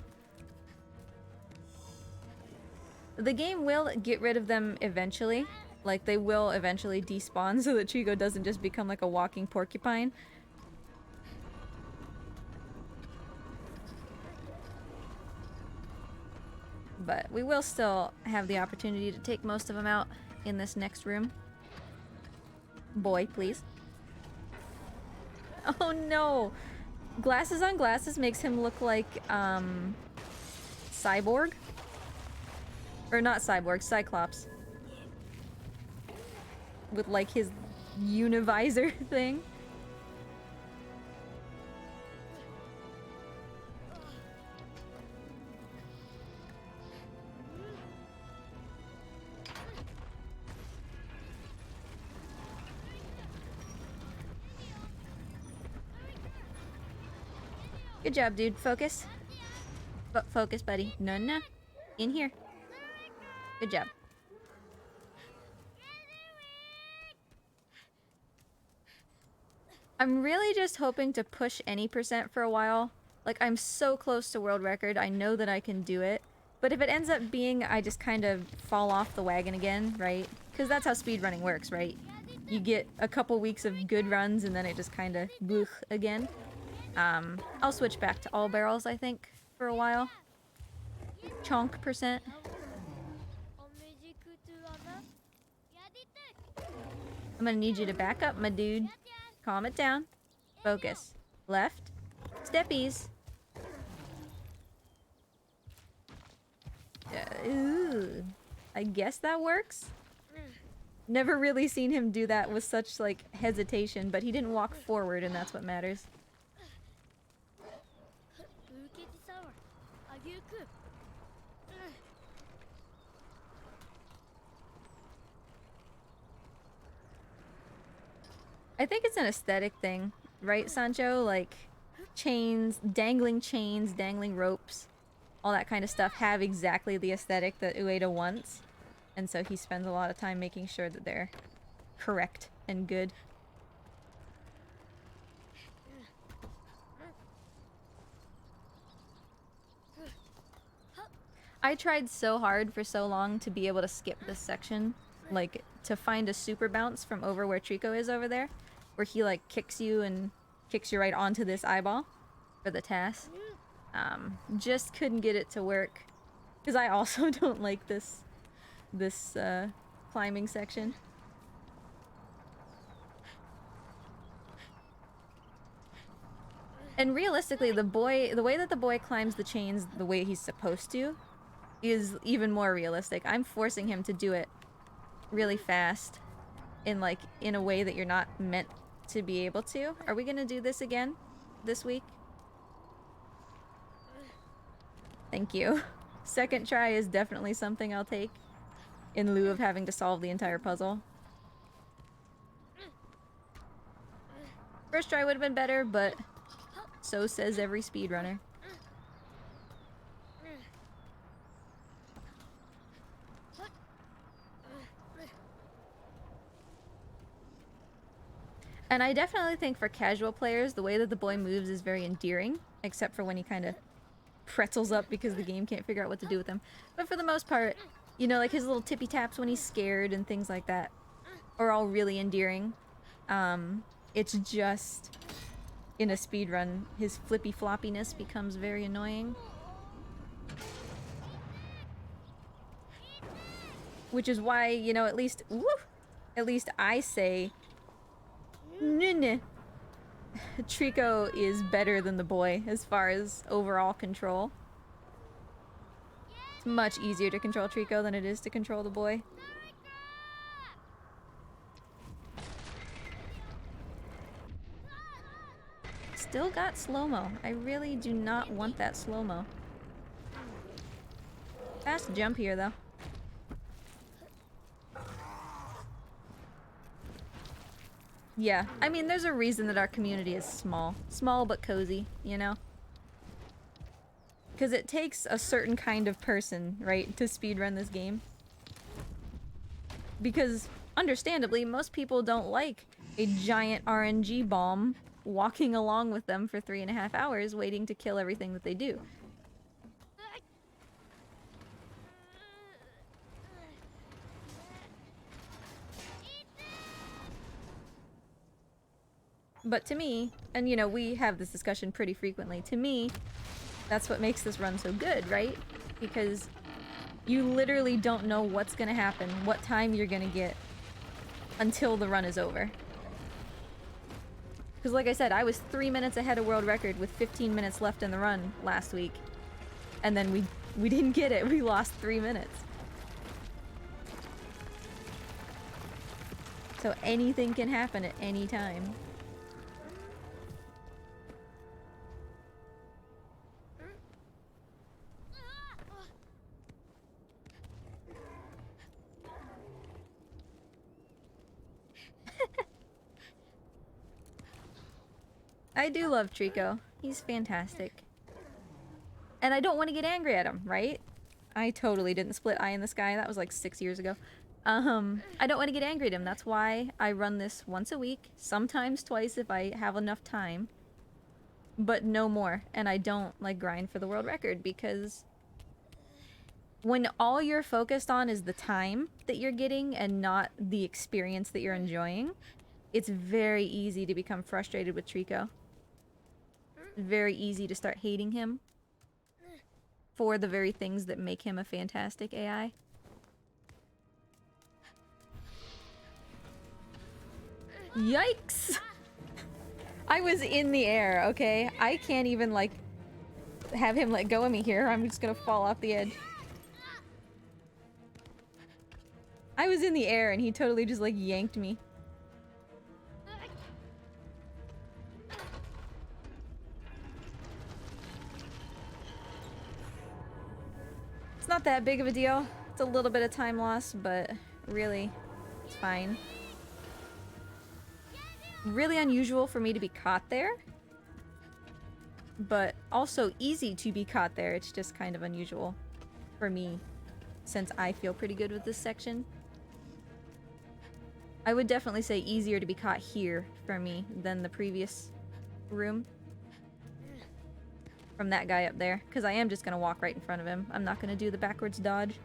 The game will get rid of them eventually. Like, they will eventually despawn so that Trico doesn't just become like a walking porcupine. But we will still have the opportunity to take most of them out in this next room. Boy, please. Oh no! Glasses on glasses makes him look like, Cyborg? Or not Cyborg, Cyclops. With like his univisor thing. Good job, dude. Focus. Focus, buddy. No, no. In here. Good job. I'm really just hoping to push any percent for a while. Like, I'm so close to world record. I know that I can do it. But if it ends up being I just kind of fall off the wagon again, right? Because that's how speedrunning works, right? You get a couple weeks of good runs and then it just kind of blech again. I'll switch back to all barrels, I think, for a while. Chonk percent. I'm gonna need you to back up, my dude. Calm it down. Focus. Left. Steppies. Ooh. I guess that works. Never really seen him do that with such, like, hesitation, but he didn't walk forward, and that's what matters. I think it's an aesthetic thing, right, Sancho? Like, chains, dangling ropes, all that kind of stuff have exactly the aesthetic that Ueda wants. And so he spends a lot of time making sure that they're correct and good. I tried so hard for so long to be able to skip this section. Like, to find a super bounce from over where Trico is over there. Where he, like, kicks you and kicks you right onto this eyeball for the task. Just couldn't get it to work. Because I also don't like this climbing section. And realistically, the way that the boy climbs the chains the way he's supposed to is even more realistic. I'm forcing him to do it really fast in a way that you're not meant to be able to. Are we gonna do this again this week? Thank you. Second try is definitely something I'll take in lieu of having to solve the entire puzzle. First try would have been better, but so says every speedrunner. And I definitely think for casual players, the way that the boy moves is very endearing, except for when he kind of pretzels up because the game can't figure out what to do with him. But for the most part, you know, like his little tippy taps when he's scared and things like that are all really endearing. It's just in a speedrun, his flippy floppiness becomes very annoying. Which is why, you know, at least I say Trico is better than the boy as far as overall control. It's much easier to control Trico than it is to control the boy. Still got slow-mo. I really do not want that slow-mo. Fast jump here, though. Yeah, I mean, there's a reason that our community is small. Small but cozy, you know? Because it takes a certain kind of person, right, to speedrun this game. Because, understandably, most people don't like a giant RNG bomb walking along with them for 3.5 hours waiting to kill everything that they do. But to me, and you know, we have this discussion pretty frequently, to me, that's what makes this run so good, right? Because you literally don't know what's gonna happen, what time you're gonna get, until the run is over. Because like I said, I was 3 minutes ahead of world record with 15 minutes left in the run last week. And then we didn't get it, we lost 3 minutes. So anything can happen at any time. I do love Trico. He's fantastic. And I don't want to get angry at him, right? I totally didn't split Eye in the Sky. That was like 6 years ago. I don't want to get angry at him. That's why I run this once a week, sometimes twice if I have enough time. But no more. And I don't like grind for the world record because when all you're focused on is the time that you're getting and not the experience that you're enjoying, it's very easy to become frustrated with Trico. Very easy to start hating him for the very things that make him a fantastic AI. Yikes! I was in the air, okay? I can't even, like, have him let go of me here. I'm just gonna fall off the edge. I was in the air and he totally just, like, yanked me. It's not that big of a deal. It's a little bit of time loss, but really, it's fine. Really unusual for me to be caught there, but also easy to be caught there. It's just kind of unusual for me, since I feel pretty good with this section. I would definitely say easier to be caught here for me than the previous room. From that guy up there, because I am just gonna walk right in front of him. I'm not gonna do the backwards dodge.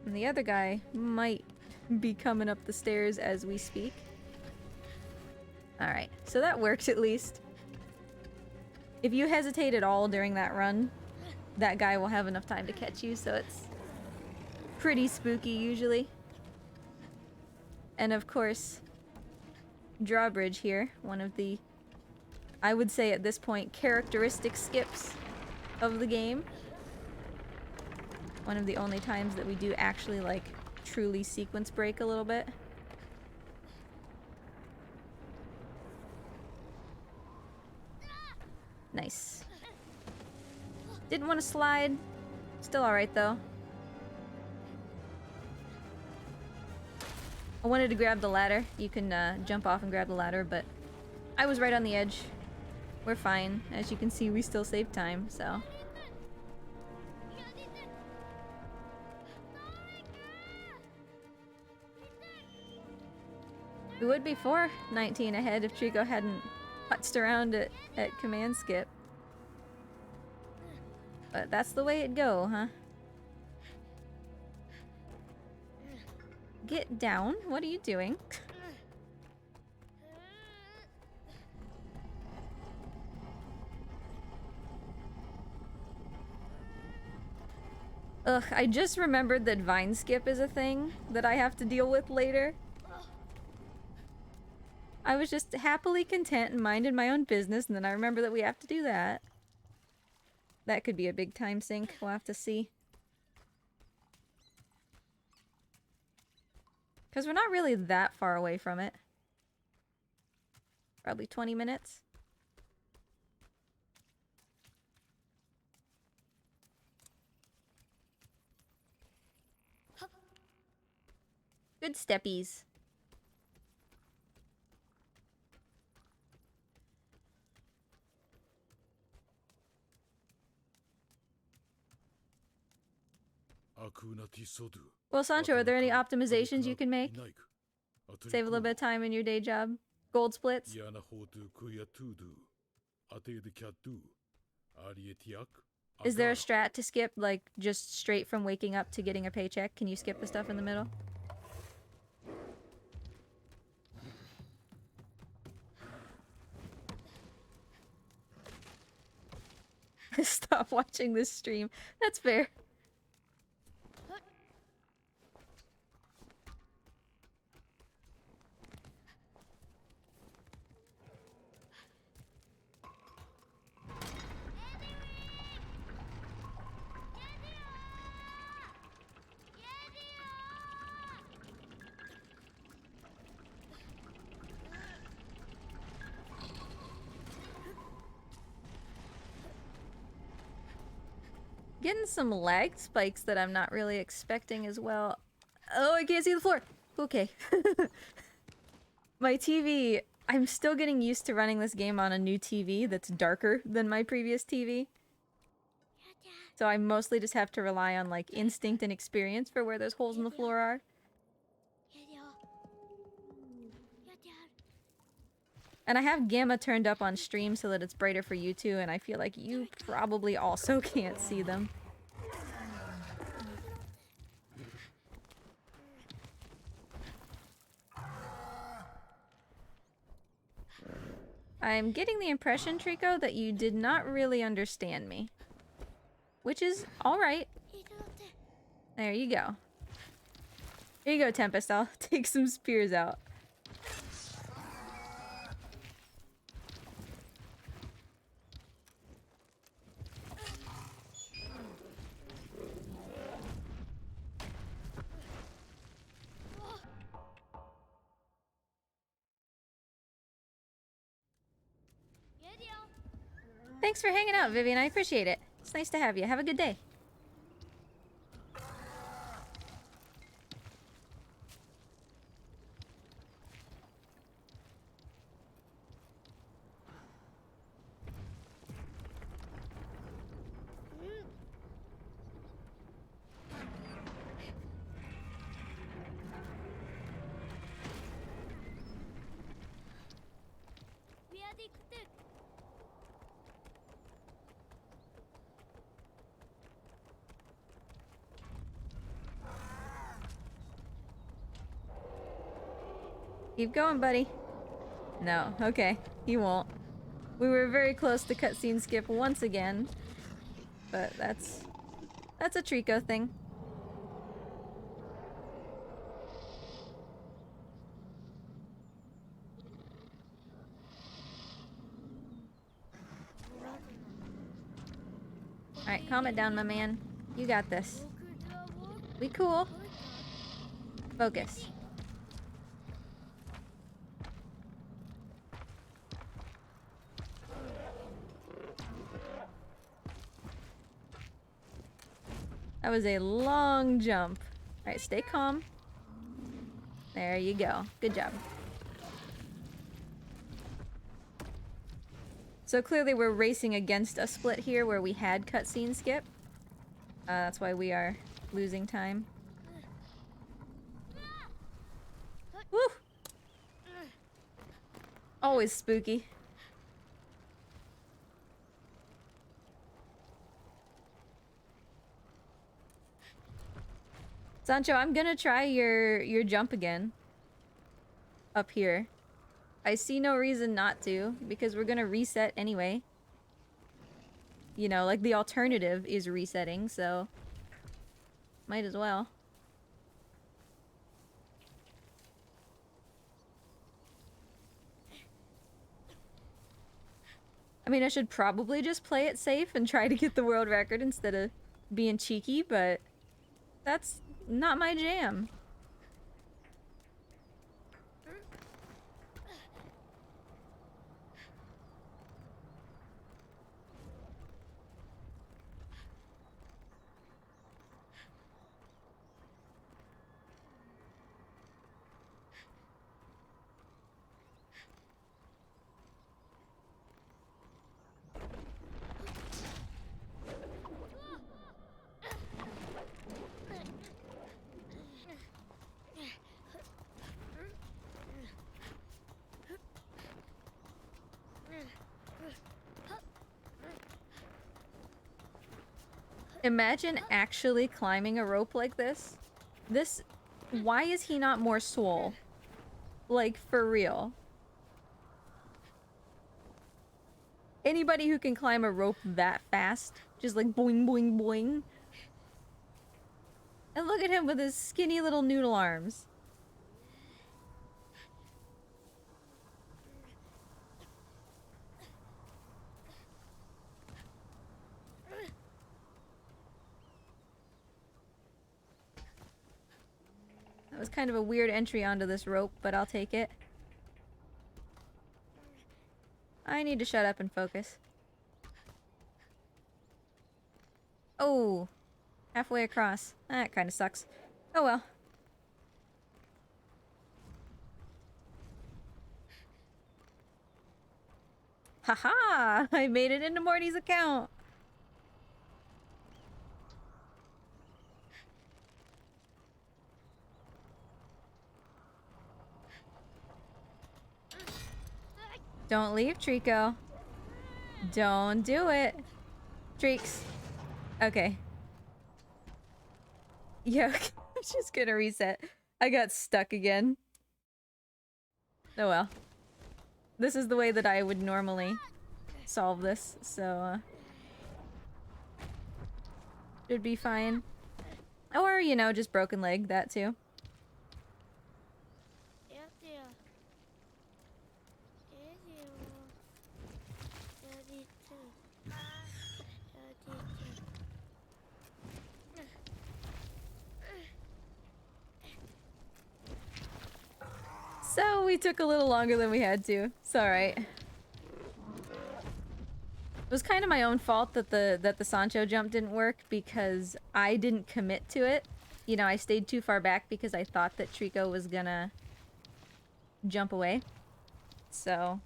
And the other guy might be coming up the stairs as we speak. Alright, so that works at least. If you hesitate at all during that run, that guy will have enough time to catch you, so it's pretty spooky usually. And of course, drawbridge here, one of the, I would say at this point, characteristic skips of the game. One of the only times that we do actually, like, truly sequence break a little bit. Nice. Didn't want to slide. Still alright though. I wanted to grab the ladder. You can jump off and grab the ladder, but I was right on the edge. We're fine. As you can see, we still save time, so. We would be 4:19 ahead if Trico hadn't putzed around at command skip. But that's the way it go, huh? Get down. What are you doing? Ugh, I just remembered that vine skip is a thing that I have to deal with later. I was just happily content and minded my own business, and then I remember that we have to do that. That could be a big time sink. We'll have to see. Because we're not really that far away from it. Probably 20 minutes. Good steppies. Well, Sancho, are there any optimizations you can make? Save a little bit of time in your day job. Gold splits. Is there a strat to skip, like, just straight from waking up to getting a paycheck? Can you skip the stuff in the middle? Stop watching this stream. That's fair. Getting some lag spikes that I'm not really expecting as well. Oh, I can't see the floor. Okay. My TV, I'm still getting used to running this game on a new TV that's darker than my previous TV. So I mostly just have to rely on like instinct and experience for where those holes in the floor are. And I have gamma turned up on stream so that it's brighter for you too, and I feel like you probably also can't see them. I'm getting the impression, Trico, that you did not really understand me. Which is alright. There you go. Here you go, Tempest. I'll take some spears out. Thanks for hanging out, Vivian. I appreciate it. It's nice to have you. Have a good day. Keep going, buddy. No, okay. He won't. We were very close to cutscene skip once again. But that's a Trico thing. Alright, calm it down, my man. You got this. We cool. Focus. That was a long jump. Alright, stay calm. There you go. Good job. So clearly we're racing against a split here where we had cutscene skip. That's why we are losing time. Woo! Always spooky. Sancho, I'm gonna try your jump again. Up here. I see no reason not to, because we're gonna reset anyway. You know, like the alternative is resetting, so... might as well. I mean, I should probably just play it safe and try to get the world record instead of being cheeky, but... that's not my jam. Imagine actually climbing a rope like this. Why is he not more swole? Like, for real. Anybody who can climb a rope that fast, just like boing, boing, boing. And look at him with his skinny little noodle arms. That was kind of a weird entry onto this rope, but I'll take it. I need to shut up and focus. Oh, halfway across. That kind of sucks. Oh well. Haha! I made it into Morty's account! Don't leave, Trico. Don't do it. Treeks. Okay. Yeah, I'm just gonna reset. I got stuck again. Oh well. This is the way that I would normally solve this, so should be fine. Or, you know, just broken leg, that too. So we took a little longer than we had to. It's alright. It was kind of my own fault that the Sancho jump didn't work because I didn't commit to it. You know, I stayed too far back because I thought that Trico was gonna jump away. So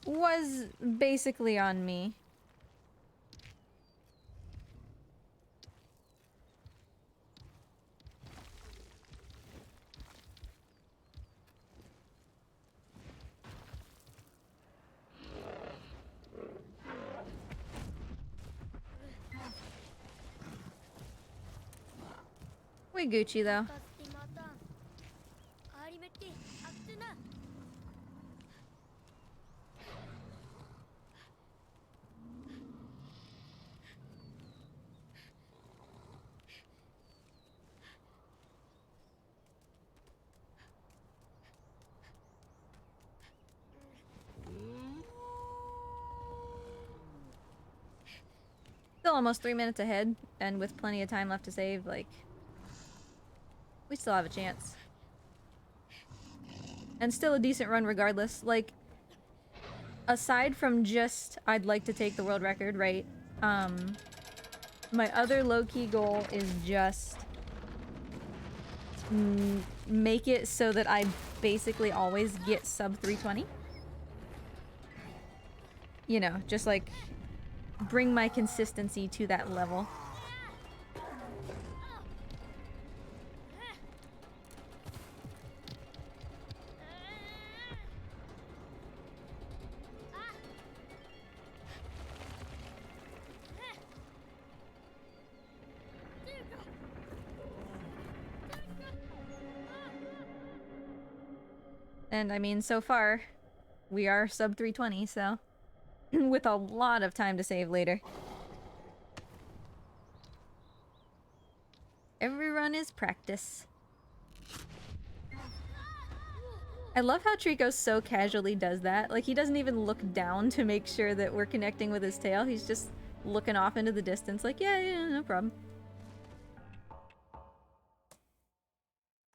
was basically on me. We Gucci though. Still almost 3 minutes ahead, and with plenty of time left to save, like, we still have a chance. And still a decent run regardless. Like, aside from just, I'd like to take the world record, right? My other low-key goal is just make it so that I basically always get sub 320. You know, just like bring my consistency to that level. And I mean, so far, we are sub 320, so with a lot of time to save later. Every run is practice. I love how Trico so casually does that. Like, he doesn't even look down to make sure that we're connecting with his tail. He's just looking off into the distance like, yeah, no problem.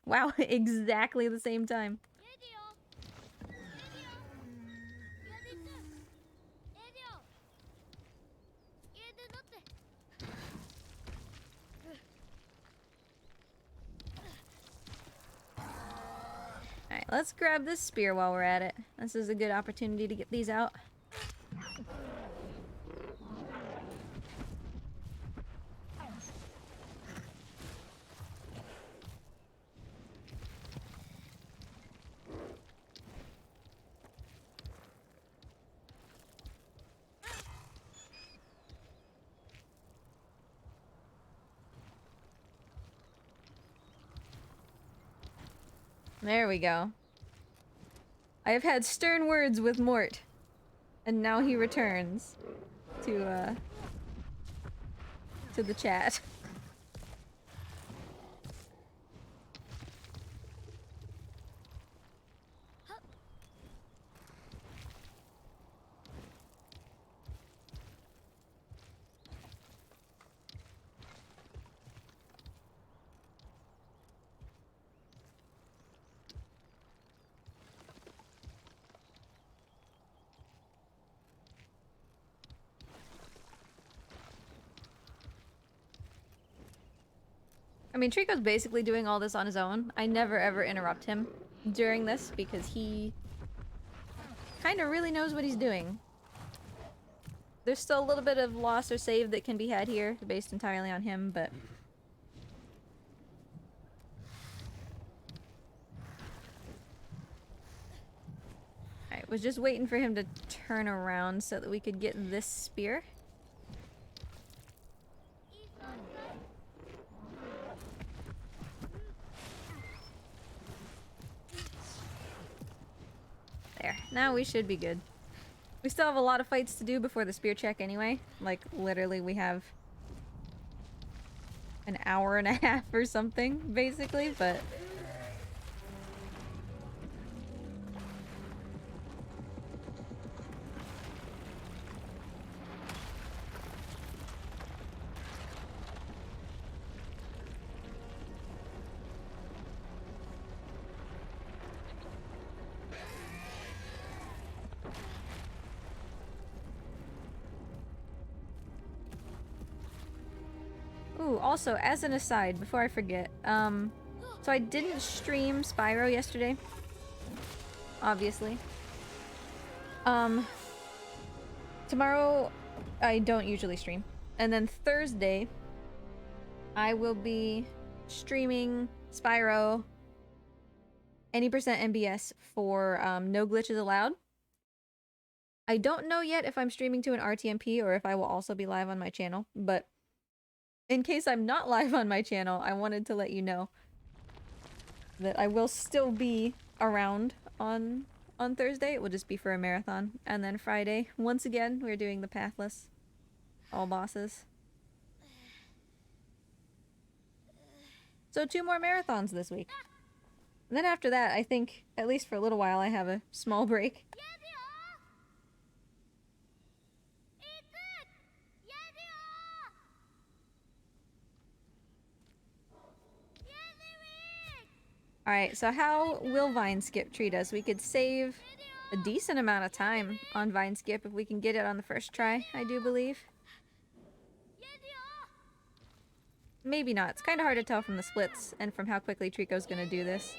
Wow, exactly the same time. Alright, let's grab this spear while we're at it. This is a good opportunity to get these out. There we go. I have had stern words with Mort, and now he returns to the chat. I mean, Trico's basically doing all this on his own. I never ever interrupt him during this because he kind of really knows what he's doing. There's still a little bit of loss or save that can be had here, based entirely on him, but... Alright, was just waiting for him to turn around so that we could get this spear. There. Now we should be good. We still have a lot of fights to do before the spear check anyway. Like, literally we have an hour and a half or something, basically, but... Ooh, also, as an aside, before I forget, so I didn't stream Spyro yesterday. Obviously. Tomorrow, I don't usually stream. And then Thursday, I will be streaming Spyro any percent MBS for no glitches allowed. I don't know yet if I'm streaming to an RTMP or if I will also be live on my channel, but in case I'm not live on my channel, I wanted to let you know that I will still be around on Thursday. It will just be for a marathon. And then Friday, once again, we're doing the Pathless. All bosses. So 2 more marathons this week. And then after that, I think, at least for a little while, I have a small break. Alright, so how will Vine Skip treat us? We could save a decent amount of time on Vine Skip if we can get it on the first try, I do believe. Maybe not. It's kind of hard to tell from the splits and from how quickly Trico's gonna do this.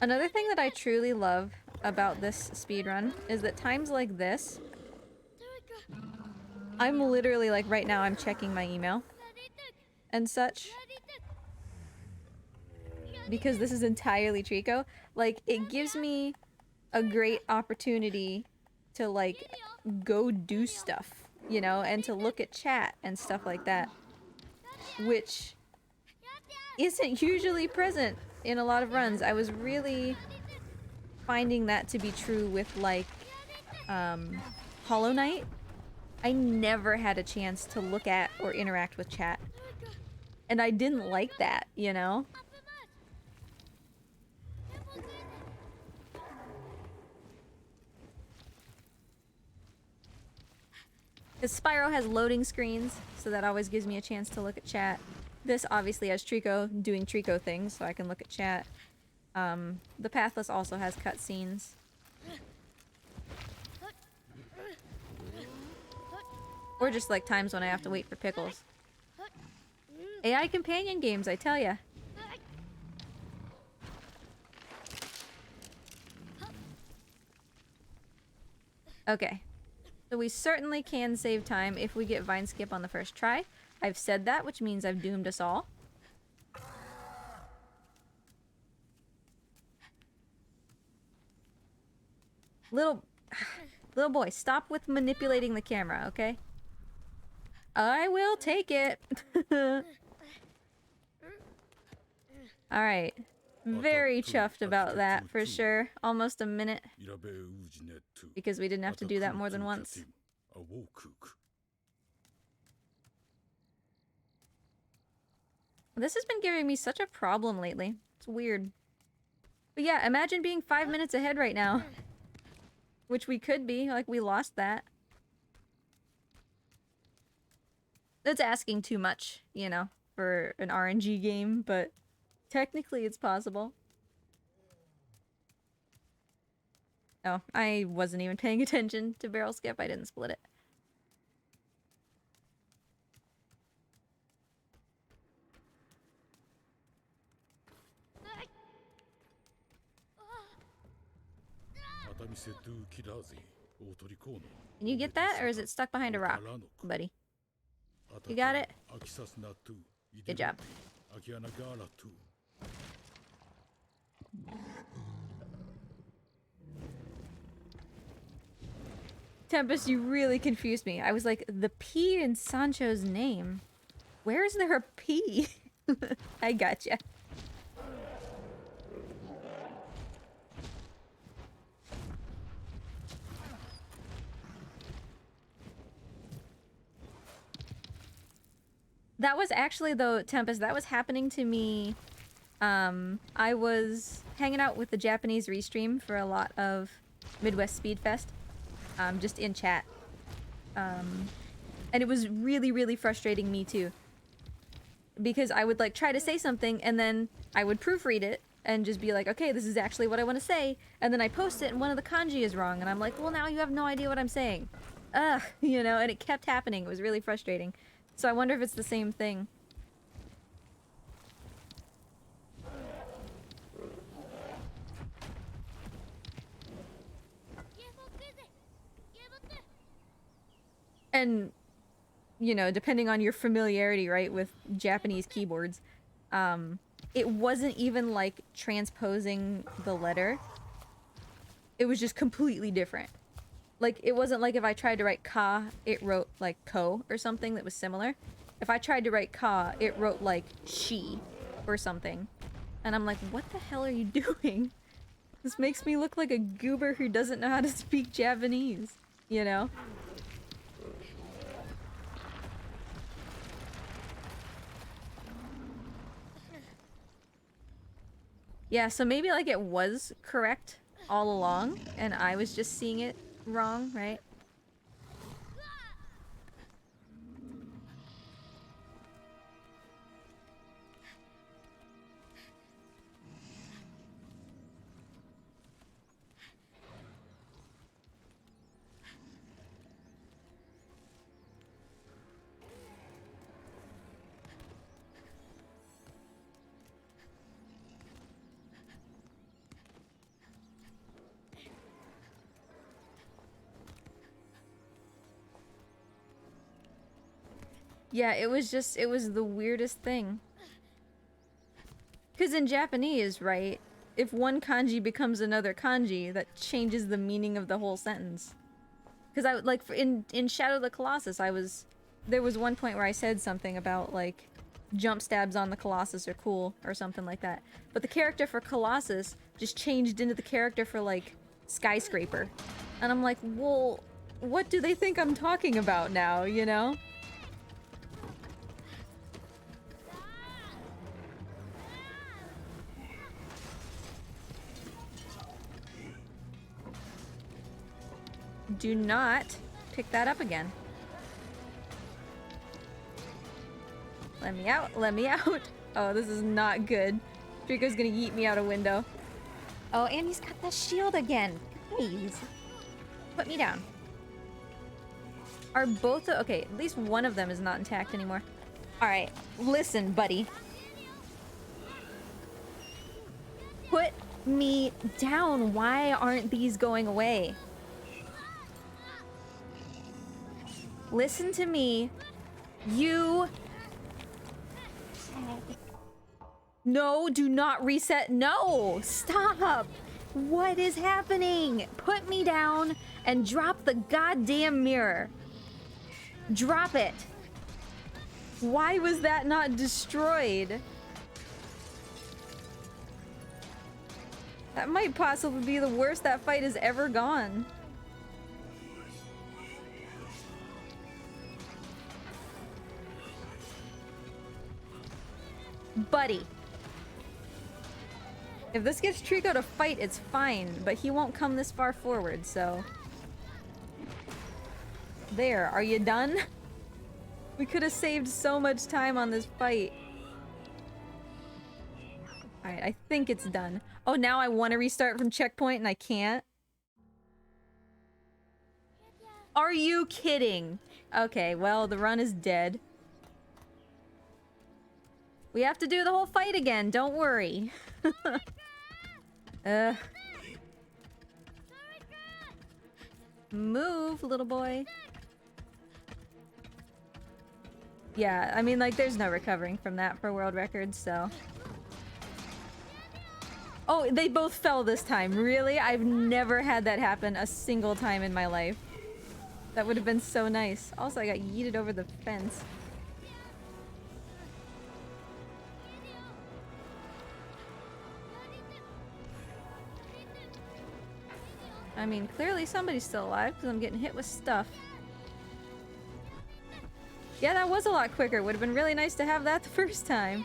Another thing that I truly love about this speedrun is that times like this, I'm literally, like, right now I'm checking my email and such. Because this is entirely Trico. Like, it gives me a great opportunity to, like, go do stuff, you know, and to look at chat and stuff like that. Which isn't usually present in a lot of runs. I was really finding that to be true with, like, Hollow Knight. I never had a chance to look at or interact with chat. And I didn't like that, you know? Because Spyro has loading screens, so that always gives me a chance to look at chat. This obviously has Trico doing Trico things, so I can look at chat. The Pathless also has cutscenes. Or just like times when I have to wait for pickles. AI companion games, I tell ya. Okay. So we certainly can save time if we get Vine Skip on the first try. I've said that, which means I've doomed us all. Little boy, stop with manipulating the camera, okay? I will take it. Alright. Very chuffed about that, for sure. Almost a minute. Because we didn't have to do that more than once. This has been giving me such a problem lately. It's weird. But yeah, imagine being 5 minutes ahead right now. Which we could be, like we lost that. That's asking too much, you know, for an RNG game, but technically it's possible. Oh, I wasn't even paying attention to barrel skip. I didn't split it. Can you get that, or is it stuck behind a rock, buddy? You got it? Good job. Tempest, you really confused me. I was like, the P in Sancho's name. Where is there a P? I gotcha. That was actually, though, Tempest, that was happening to me. I was hanging out with the Japanese restream for a lot of Midwest Speed Fest. Just in chat. And it was really, really frustrating me too. Because I would like try to say something and then I would proofread it and just be like, okay, this is actually what I want to say. And then I post it and one of the kanji is wrong. And I'm like, well, now you have no idea what I'm saying. Ugh, you know, and it kept happening. It was really frustrating. So I wonder if it's the same thing. And, you know, depending on your familiarity, right, with Japanese keyboards, it wasn't even like transposing the letter. It was just completely different. Like, it wasn't like if I tried to write ka, it wrote like ko or something that was similar. If I tried to write ka, it wrote like she or something. And I'm like, what the hell are you doing? This makes me look like a goober who doesn't know how to speak Japanese, you know? Yeah, so maybe like it was correct all along and I was just seeing it wrong, right? Yeah, it was the weirdest thing. Because in Japanese, right, if one kanji becomes another kanji, that changes the meaning of the whole sentence. Because I, like, in Shadow of the Colossus, there was one point where I said something about, like, jump stabs on the Colossus are cool, or something like that. But the character for Colossus just changed into the character for, like, skyscraper. And I'm like, well, what do they think I'm talking about now, you know? Do not pick that up again. Let me out, let me out. Oh, this is not good. Draco's gonna yeet me out a window. Oh, and he's got the shield again. Please. Put me down. Are both okay, at least one of them is not intact anymore. Alright, listen, buddy. Put me down. Why aren't these going away? Listen to me. You... No, do not reset. No! Stop! What is happening? Put me down and drop the goddamn mirror. Drop it. Why was that not destroyed? That might possibly be the worst that fight has ever gone. Buddy. If this gets Trico to fight, it's fine, but he won't come this far forward, so... There, are you done? We could have saved so much time on this fight. Alright, I think it's done. Oh, now I want to restart from checkpoint and I can't? Are you kidding? Okay, well, the run is dead. We have to do the whole fight again, don't worry. Move, little boy. Yeah, I mean, like, there's no recovering from that for world records, so... Oh, they both fell this time. Really? I've never had that happen a single time in my life. That would have been so nice. Also, I got yeeted over the fence. I mean, clearly somebody's still alive because I'm getting hit with stuff. Yeah, that was a lot quicker. Would have been really nice to have that the first time.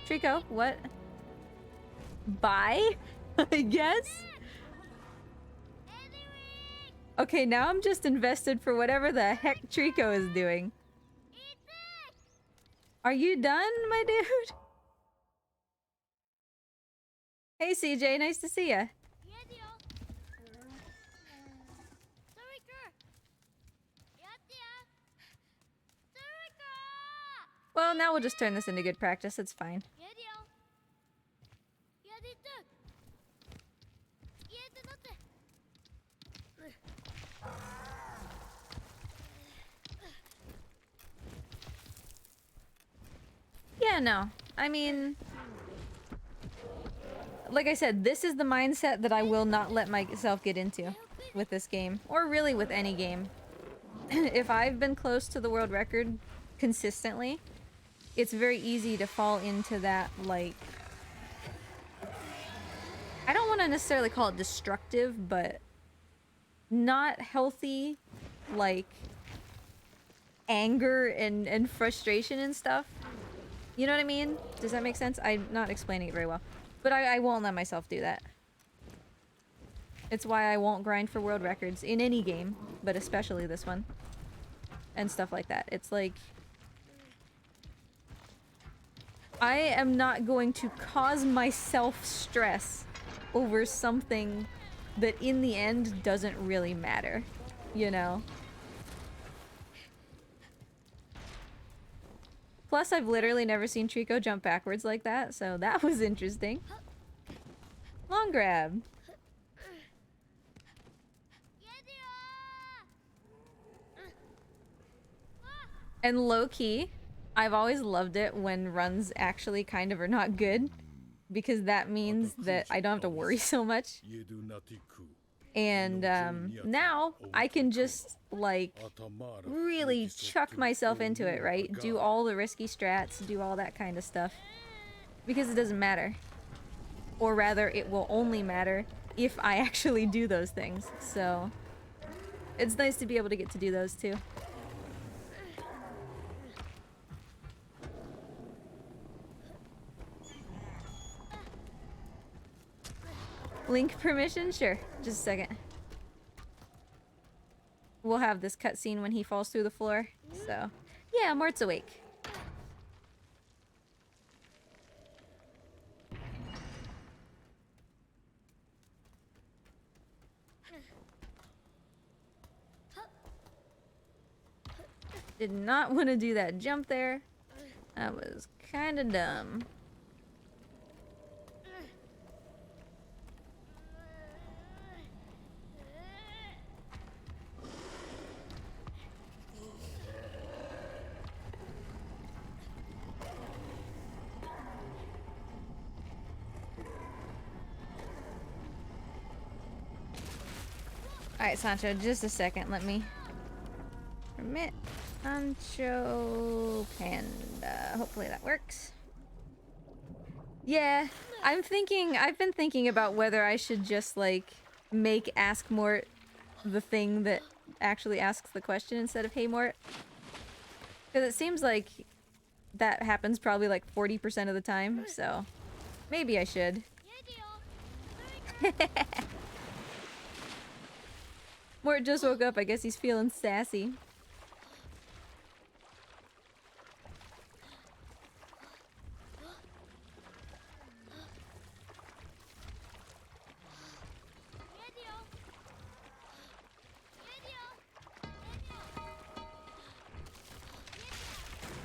Trico, what? Bye? I guess? Okay, now I'm just invested for whatever the heck Trico is doing. Are you done, my dude? Hey CJ, nice to see ya. Well, now we'll just turn this into good practice, it's fine. Yeah, no. I mean... Like I said, this is the mindset that I will not let myself get into with this game. Or really with any game. If I've been close to the world record consistently, it's very easy to fall into that, like... I don't want to necessarily call it destructive, but... not healthy, like... anger and frustration and stuff. You know what I mean? Does that make sense? I'm not explaining it very well. But I won't let myself do that. It's why I won't grind for world records in any game, but especially this one. And stuff like that. It's like... I am not going to cause myself stress over something that in the end doesn't really matter. You know? Plus, I've literally never seen Trico jump backwards like that, so that was interesting. Long grab. And low-key, I've always loved it when runs actually kind of are not good, because that means that I don't have to worry so much. And now I can just, like, really chuck myself into it, right? Do all the risky strats, do all that kind of stuff. Because it doesn't matter. Or rather, it will only matter if I actually do those things. So, it's nice to be able to get to do those too. Link permission? Sure. Just a second. We'll have this cutscene when he falls through the floor. So, yeah, Mort's awake. Did not want to do that jump there. That was kind of dumb. Alright, Sancho, just a second. Let me... Permit Sancho Panda. Hopefully that works. Yeah, I've been thinking about whether I should just, like, make Ask Mort the thing that actually asks the question instead of Hey Mort. Because it seems like that happens probably like 40% of the time, so maybe I should. Mort just woke up, I guess he's feeling sassy.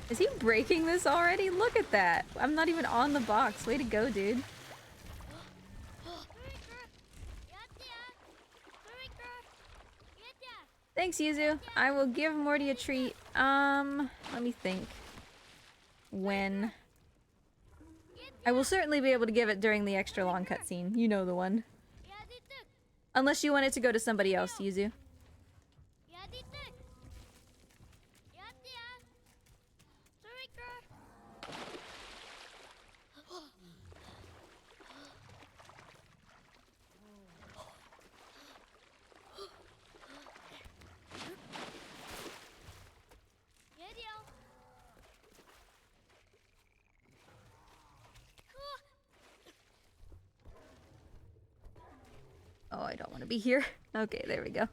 Is he breaking this already? Look at that! I'm not even on the box. Way to go, dude. Thanks, Yuzu. I will give Morty a treat. Let me think. When? I will certainly be able to give it during the extra long cutscene. You know the one. Unless you want it to go to somebody else, Yuzu. Oh, I don't want to be here. Okay, there we go.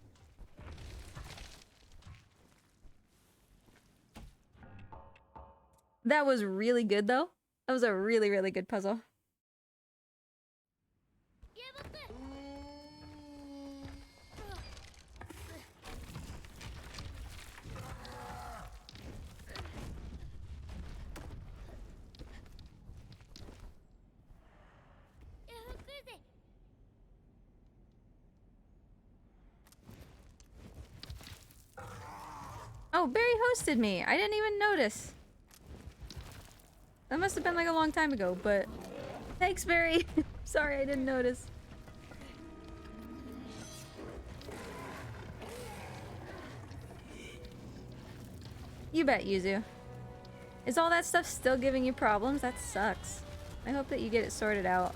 That was really good, though. That was a really, really good puzzle. Oh, Barry hosted me. I didn't even notice. That must have been like a long time ago, but... Thanks, Barry. Sorry, I didn't notice. You bet, Yuzu. Is all that stuff still giving you problems? That sucks. I hope that you get it sorted out.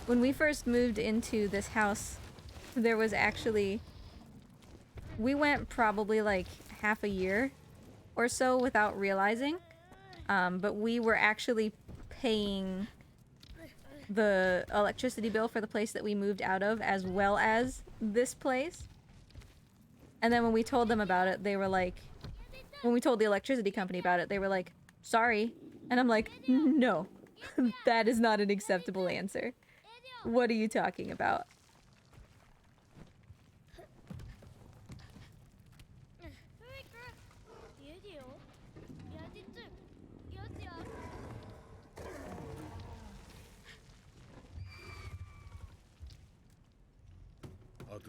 When we first moved into this house, there was actually... We went probably like half a year or so without realizing. But we were actually paying the electricity bill for the place that we moved out of as well as this place. And then when we told them about it, they were like... When we told the electricity company about it, they were like, sorry. And I'm like, no, that is not an acceptable answer. What are you talking about?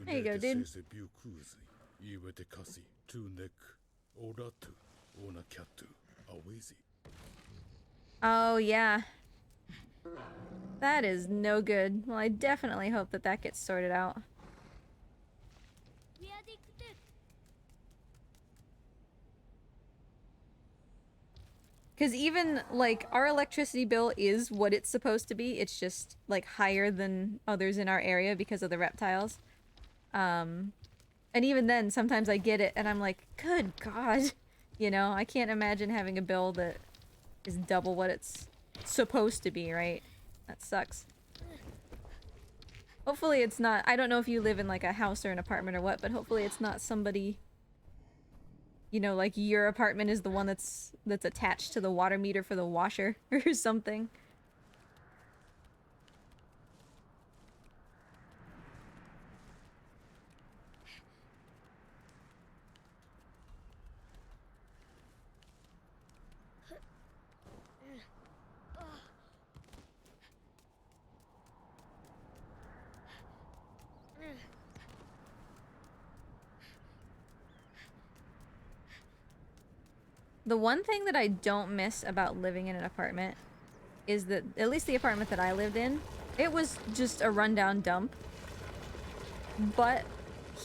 There you go, dude. Oh, yeah. That is no good. Well, I definitely hope that that gets sorted out. Because even, like, our electricity bill is what it's supposed to be. It's just, like, higher than others in our area because of the reptiles. And even then, sometimes I get it and I'm like, good God. You know, I can't imagine having a bill that is double what it's supposed to be, right? That sucks. Hopefully it's not... I don't know if you live in, like, a house or an apartment or what, but hopefully it's not somebody... You know, like, your apartment is the one that's attached to the water meter for the washer or something. The one thing that I don't miss about living in an apartment is that at least the apartment that I lived in, it was just a rundown dump, but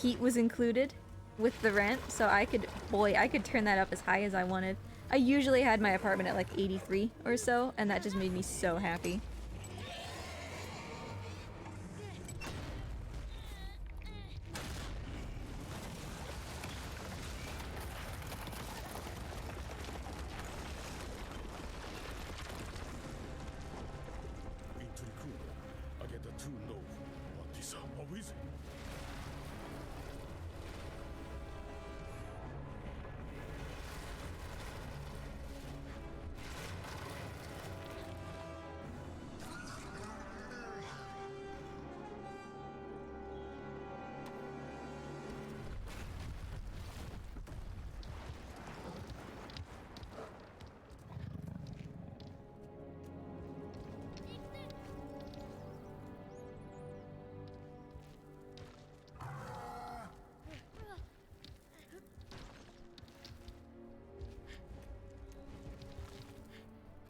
heat was included with the rent, so I could turn that up as high as I wanted. I usually had my apartment at like 83 or so, and that just made me so happy.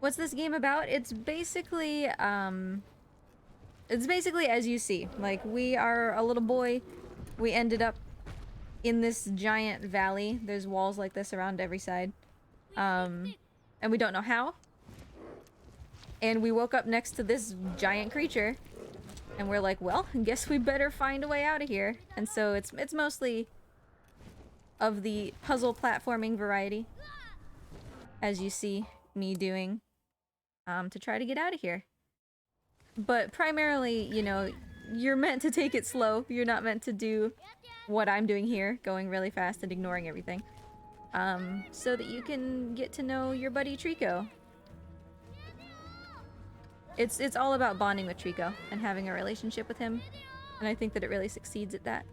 What's this game about? It's basically as you see. Like, we are a little boy. We ended up in this giant valley. There's walls like this around every side. And we don't know how. And we woke up next to this giant creature. And we're like, well, I guess we better find a way out of here. And so it's mostly of the puzzle platforming variety, as you see me doing, to try to get out of here. But primarily, you know, you're meant to take it slow. You're not meant to do what I'm doing here, going really fast and ignoring everything. So that you can get to know your buddy Trico. It's all about bonding with Trico and having a relationship with him. And I think that it really succeeds at that.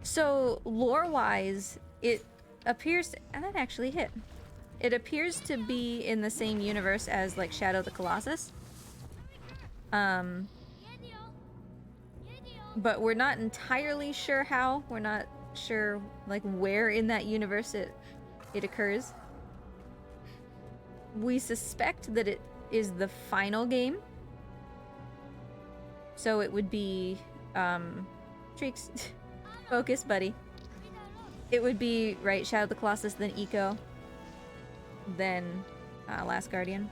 So, lore-wise, it appears... and that actually hit. It appears to be in the same universe as, like, Shadow the Colossus. But we're not entirely sure how. We're not sure, like, where in that universe it occurs. We suspect that it is the final game. So it would be, Treeks, focus, buddy. It would be, right, Shadow the Colossus, then Eco, then Last Guardian.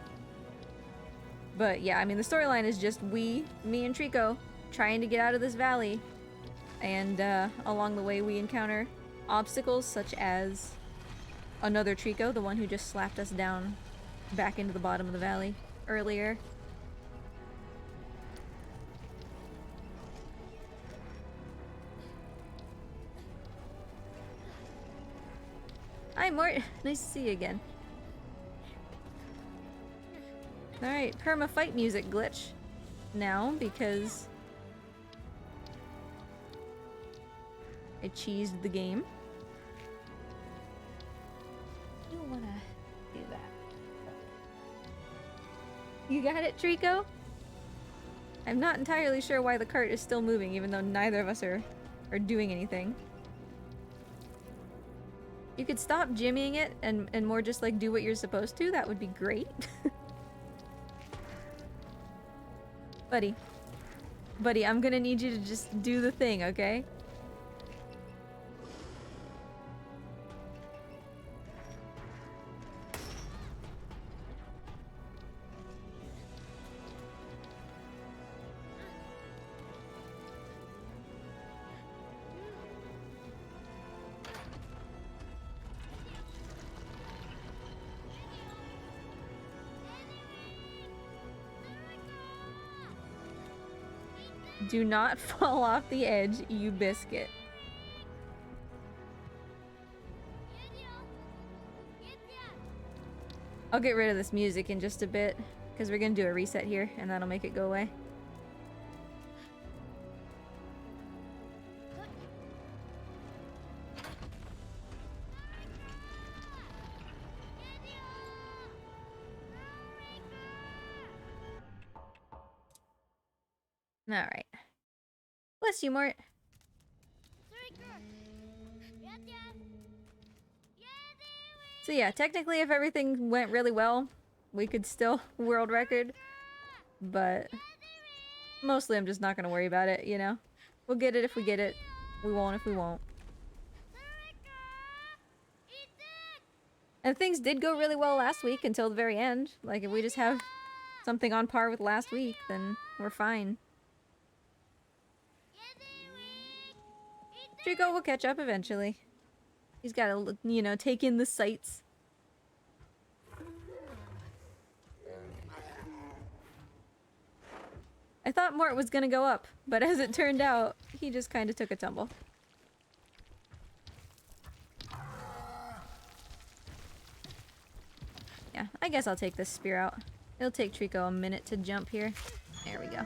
But yeah, I mean, the storyline is just me and Trico, trying to get out of this valley. And along the way we encounter obstacles such as another Trico, the one who just slapped us down back into the bottom of the valley earlier. Hi, Mort. Nice to see you again. Alright, perma fight music glitch now because I cheesed the game. I don't wanna do that. You got it, Trico? I'm not entirely sure why the cart is still moving, even though neither of us are doing anything. You could stop jimmying it and more just like do what you're supposed to. That would be great. Buddy. Buddy, I'm gonna need you to just do the thing, okay? Do not fall off the edge, you biscuit. I'll get rid of this music in just a bit, because we're gonna do a reset here, and that'll make it go away. Alright. Bless you, Mort. So yeah, technically if everything went really well, we could still world record. But mostly I'm just not gonna worry about it, you know? We'll get it if we get it. We won't if we won't. And things did go really well last week until the very end. Like, if we just have something on par with last week, then we're fine. Trico will catch up eventually. He's gotta, you know, take in the sights. I thought Mort was gonna go up, but as it turned out, he just kind of took a tumble. Yeah, I guess I'll take this spear out. It'll take Trico a minute to jump here. There we go.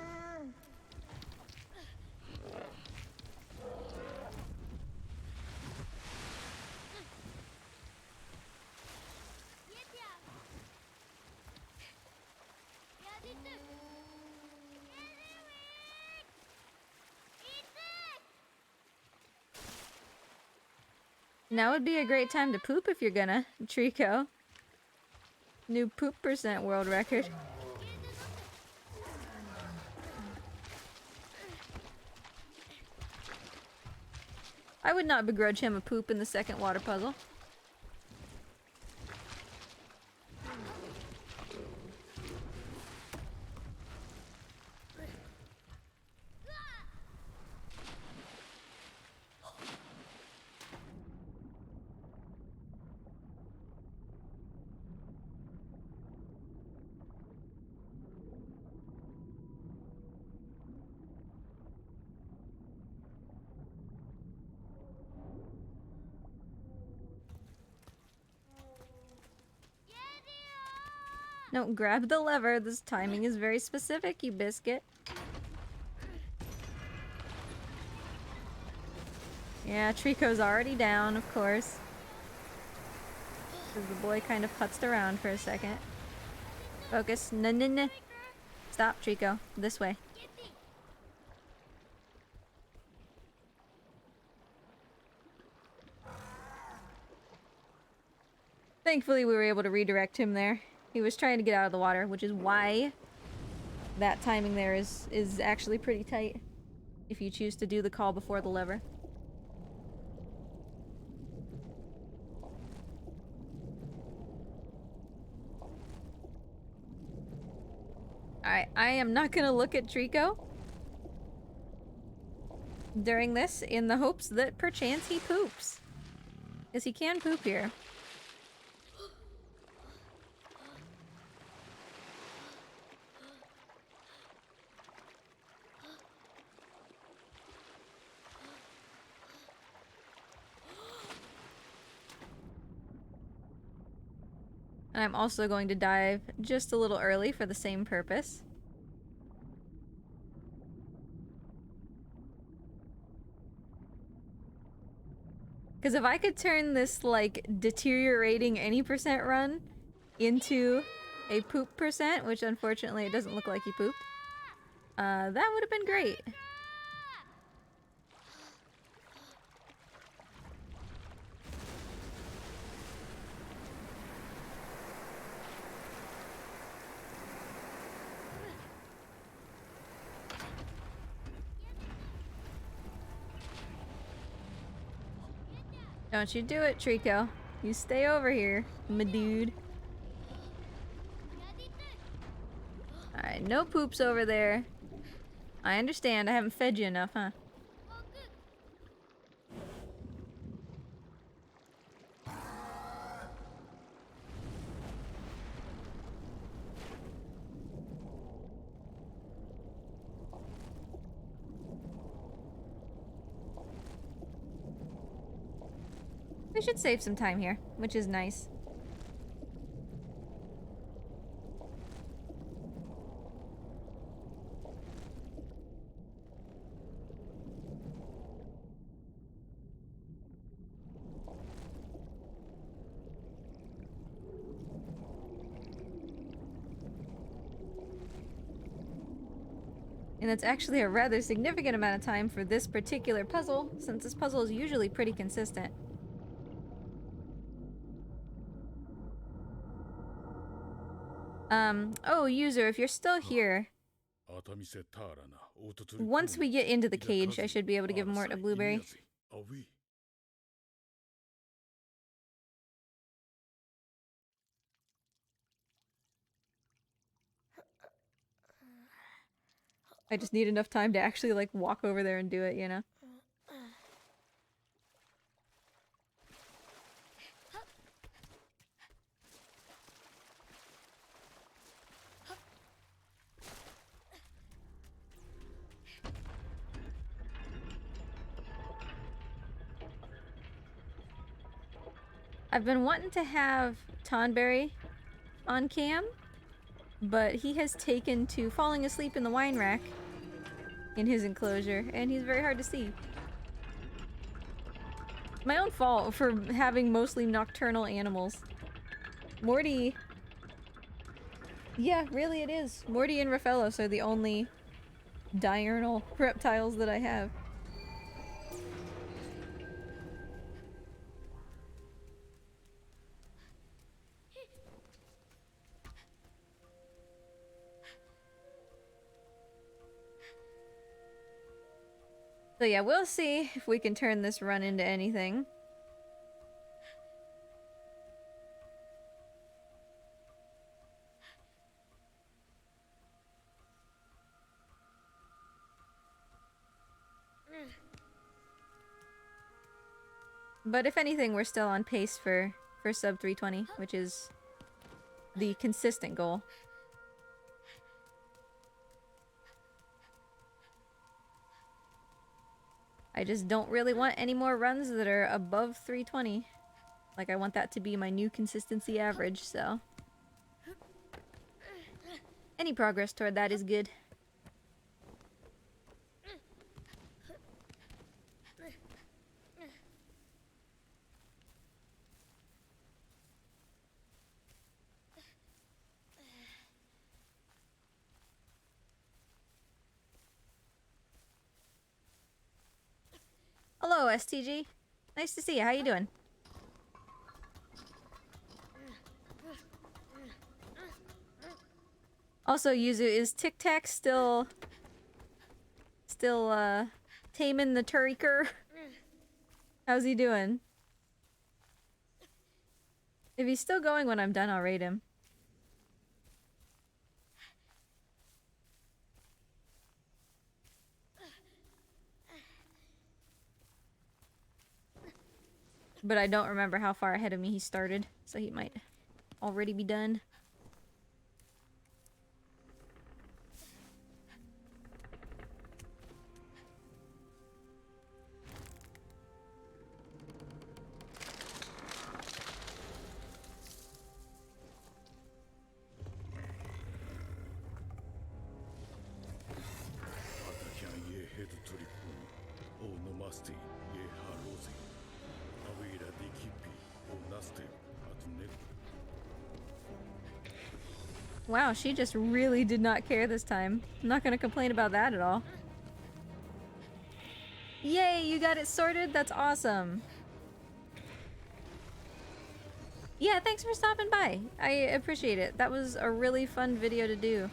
Now would be a great time to poop if you're gonna, Trico. New poop % world record. I would not begrudge him a poop in the second water puzzle. No, grab the lever. This timing is very specific, you biscuit. Yeah, Trico's already down, of course. Because the boy kind of putzed around for a second. Focus. No. Stop, Trico. This way. Thankfully, we were able to redirect him there. He was trying to get out of the water, which is why that timing there is actually pretty tight. If you choose to do the call before the lever. Alright, I am not gonna look at Trico during this in the hopes that perchance he poops. Because he can poop here. And I'm also going to dive just a little early for the same purpose. Because if I could turn this, like, deteriorating any % run into a poop %, which unfortunately it doesn't look like he pooped, that would have been great. Don't you do it, Trico. You stay over here, my dude. Alright, no poops over there. I understand, I haven't fed you enough, huh? We should save some time here, which is nice. And it's actually a rather significant amount of time for this particular puzzle, since this puzzle is usually pretty consistent. Oh, user, if you're still here, once we get into the cage, I should be able to give Mort a blueberry. I just need enough time to actually, like, walk over there and do it, you know? I've been wanting to have Tonberry on cam, but he has taken to falling asleep in the wine rack in his enclosure, and he's very hard to see. My own fault for having mostly nocturnal animals. Morty... Yeah, really it is. Morty and Raphaelos are the only diurnal reptiles that I have. So yeah, we'll see if we can turn this run into anything. But if anything, we're still on pace for sub 320, which is the consistent goal. I just don't really want any more runs that are above 320. Like, I want that to be my new consistency average, so... Any progress toward that is good. Hello, STG. Nice to see you. How you doing? Also, Yuzu, is Tic Tac still taming the Turiker? How's he doing? If he's still going when I'm done, I'll raid him. But I don't remember how far ahead of me he started, so he might already be done. Wow, she just really did not care this time. I'm not gonna complain about that at all. Yay, you got it sorted? That's awesome. Yeah, thanks for stopping by. I appreciate it. That was a really fun video to do.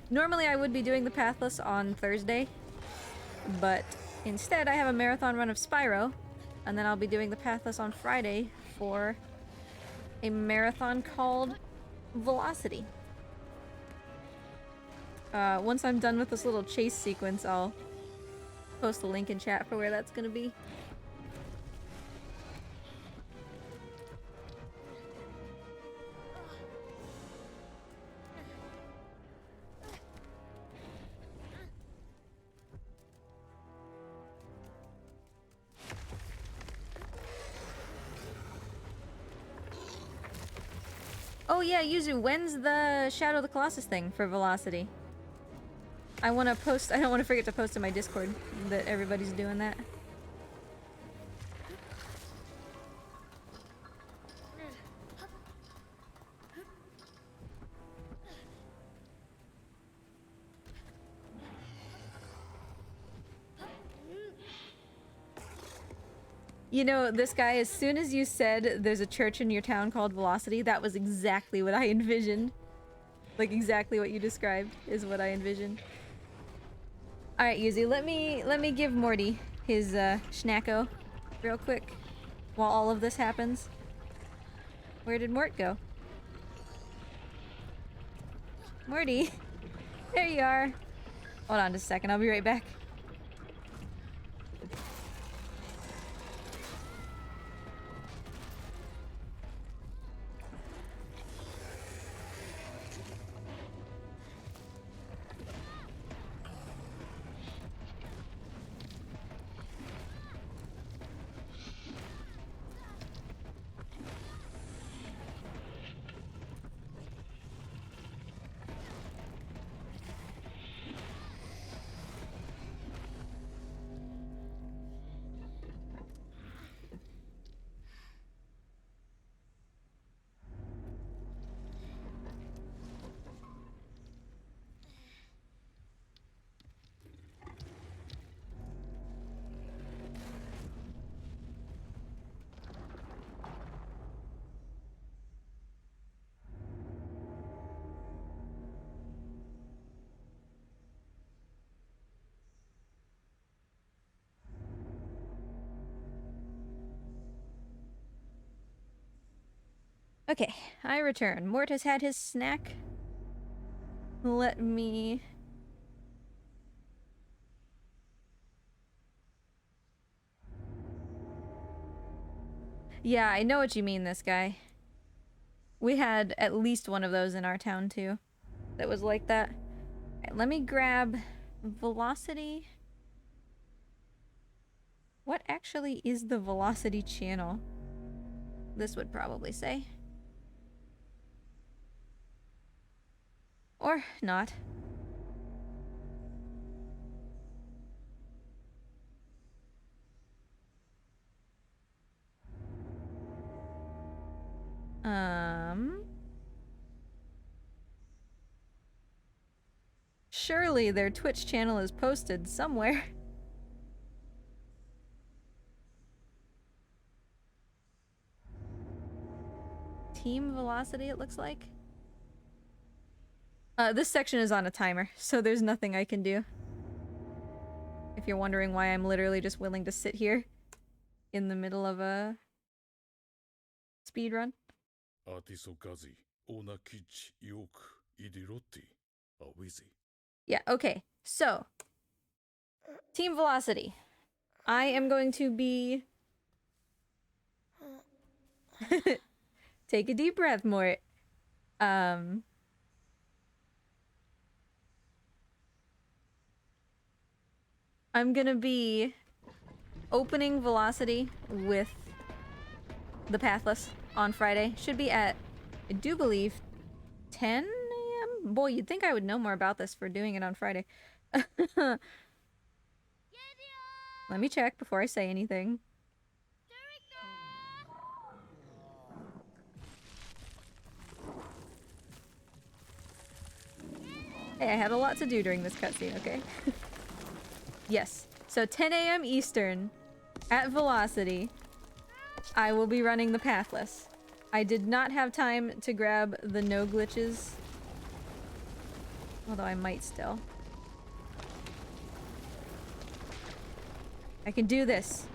Normally I would be doing the Pathless on Thursday, but instead I have a marathon run of Spyro, and then I'll be doing the Pathless on Friday for a marathon called Velocity. Once I'm done with this little chase sequence, I'll post a link in chat for where that's gonna be. Oh yeah, Yuzu, when's the Shadow of the Colossus thing for Velocity? I don't want to forget to post in my Discord that everybody's doing that. You know, this guy, as soon as you said there's a church in your town called Velocity, that was exactly what I envisioned. Like, exactly what you described is what I envisioned. Alright, Yuzi, let me give Morty his, schnacko real quick while all of this happens. Where did Mort go? Morty! There you are! Hold on just a second, I'll be right back. Okay, I return. Mort has had his snack. Let me... Yeah, I know what you mean, this guy. We had at least one of those in our town, too. That was like that. Right, let me grab Velocity. What actually is the Velocity channel? This would probably say. Or not. Surely their Twitch channel is posted somewhere. Team Velocity, it looks like. This section is on a timer, so there's nothing I can do. If you're wondering why I'm literally just willing to sit here in the middle of a speed run. Yeah, okay. So, Team Velocity. I am going to be... Take a deep breath, Mort. I'm gonna be opening Velocity with the Pathless on Friday. Should be at, I do believe, 10 a.m.? Boy, you'd think I would know more about this for doing it on Friday. Let me check before I say anything. Hey, I had a lot to do during this cutscene, okay? Yes. So 10 a.m. Eastern at Velocity, I will be running the Pathless. I did not have time to grab the no glitches. Although I might still. I can do this.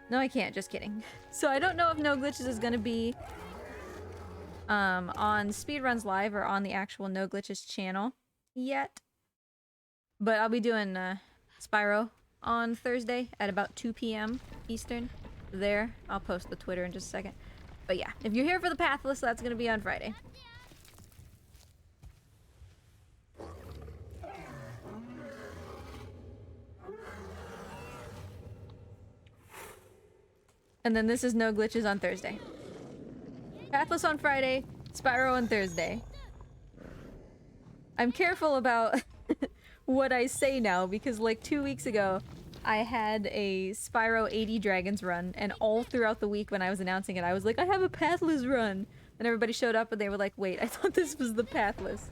No, I can't. Just kidding. So I don't know if No Glitches is gonna be on Speedruns Live or on the actual No Glitches channel yet. But I'll be doing Spyro on Thursday at about 2 p.m. Eastern. There. I'll post the Twitter in just a second. But yeah, if you're here for the Pathless, that's gonna be on Friday. And then this is No Glitches on Thursday. Pathless on Friday, Spyro on Thursday. I'm careful about what I say now because like 2 weeks ago, I had a Spyro 80 Dragons run, and all throughout the week when I was announcing it, I was like, I have a Pathless run! And everybody showed up and they were like, wait, I thought this was the Pathless.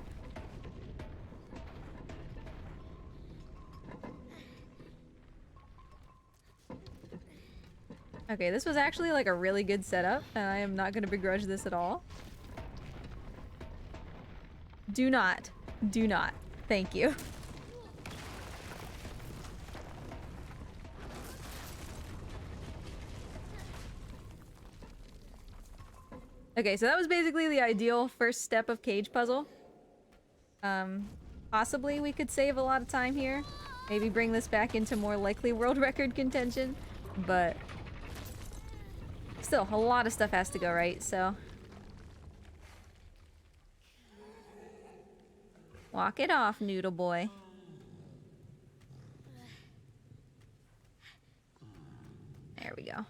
Okay, this was actually like a really good setup, and I am not gonna begrudge this at all. Do not. Do not. Thank you. Okay, so that was basically the ideal first step of cage puzzle. Possibly we could save a lot of time here. Maybe bring this back into more likely world record contention, but still, a lot of stuff has to go right, so. Walk it off, Noodle Boy. There we go.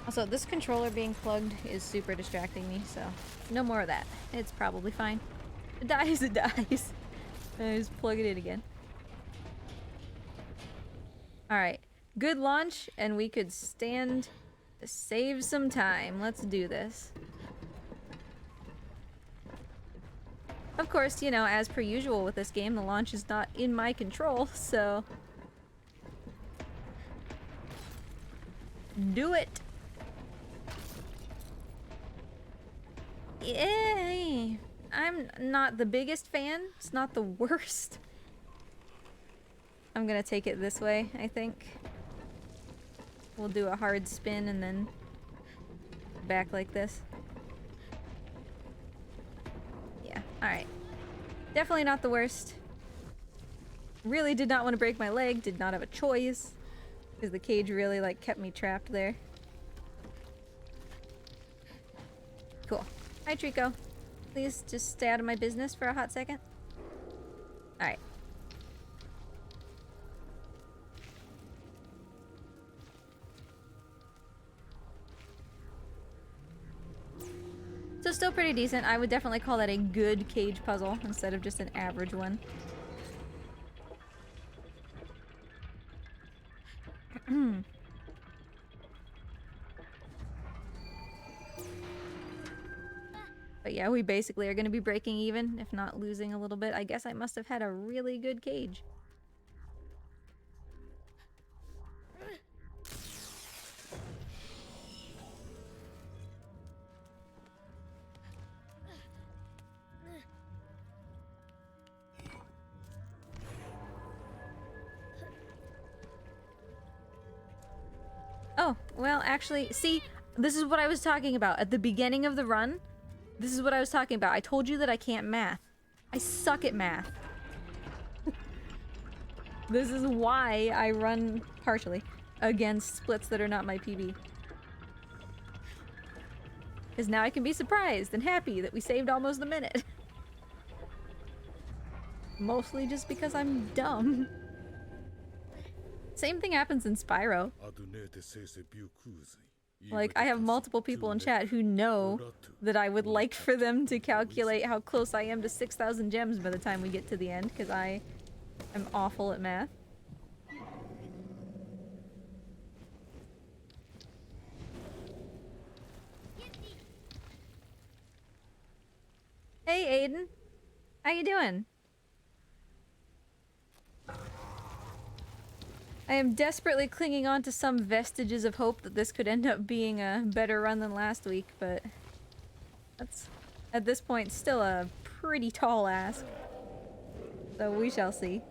Also, this controller being plugged is super distracting me, so no more of that. It's probably fine. It dies, it dies. I just plug it in again. Alright. Good launch, and we could stand to save some time. Let's do this. Of course, you know, as per usual with this game, the launch is not in my control, so... do it! Yay! I'm not the biggest fan. It's not the worst. I'm gonna take it this way, I think. We'll do a hard spin and then back like this. Yeah, alright. Definitely not the worst. Really did not want to break my leg, did not have a choice. Because the cage really, like, kept me trapped there. Cool. Hi, Trico. Please just stay out of my business for a hot second. Alright. So still pretty decent. I would definitely call that a good cage puzzle instead of just an average one. But yeah, we basically are going to be breaking even, if not losing a little bit. I guess I must have had a really good cage. Oh, well, actually, see, this is what I was talking about. At the beginning of the run, this is what I was talking about. I told you that I can't math. I suck at math. This is why I run, partially, against splits that are not my PB. Because now I can be surprised and happy that we saved almost a minute. Mostly just because I'm dumb. Same thing happens in Spyro. Like, I have multiple people in chat who know that I would like for them to calculate how close I am to 6,000 gems by the time we get to the end, because I am awful at math. Hey, Aiden. How you doing? I am desperately clinging on to some vestiges of hope that this could end up being a better run than last week, but that's, at this point, still a pretty tall ask. So we shall see.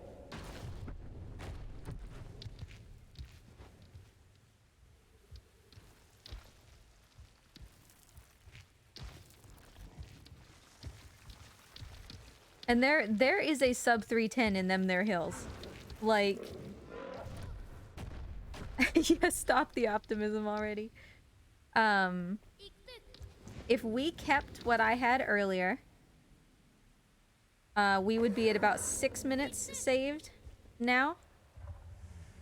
And there is a sub 310 in them there hills. Like... yeah, stop the optimism already. If we kept what I had earlier, we would be at about 6 minutes saved now.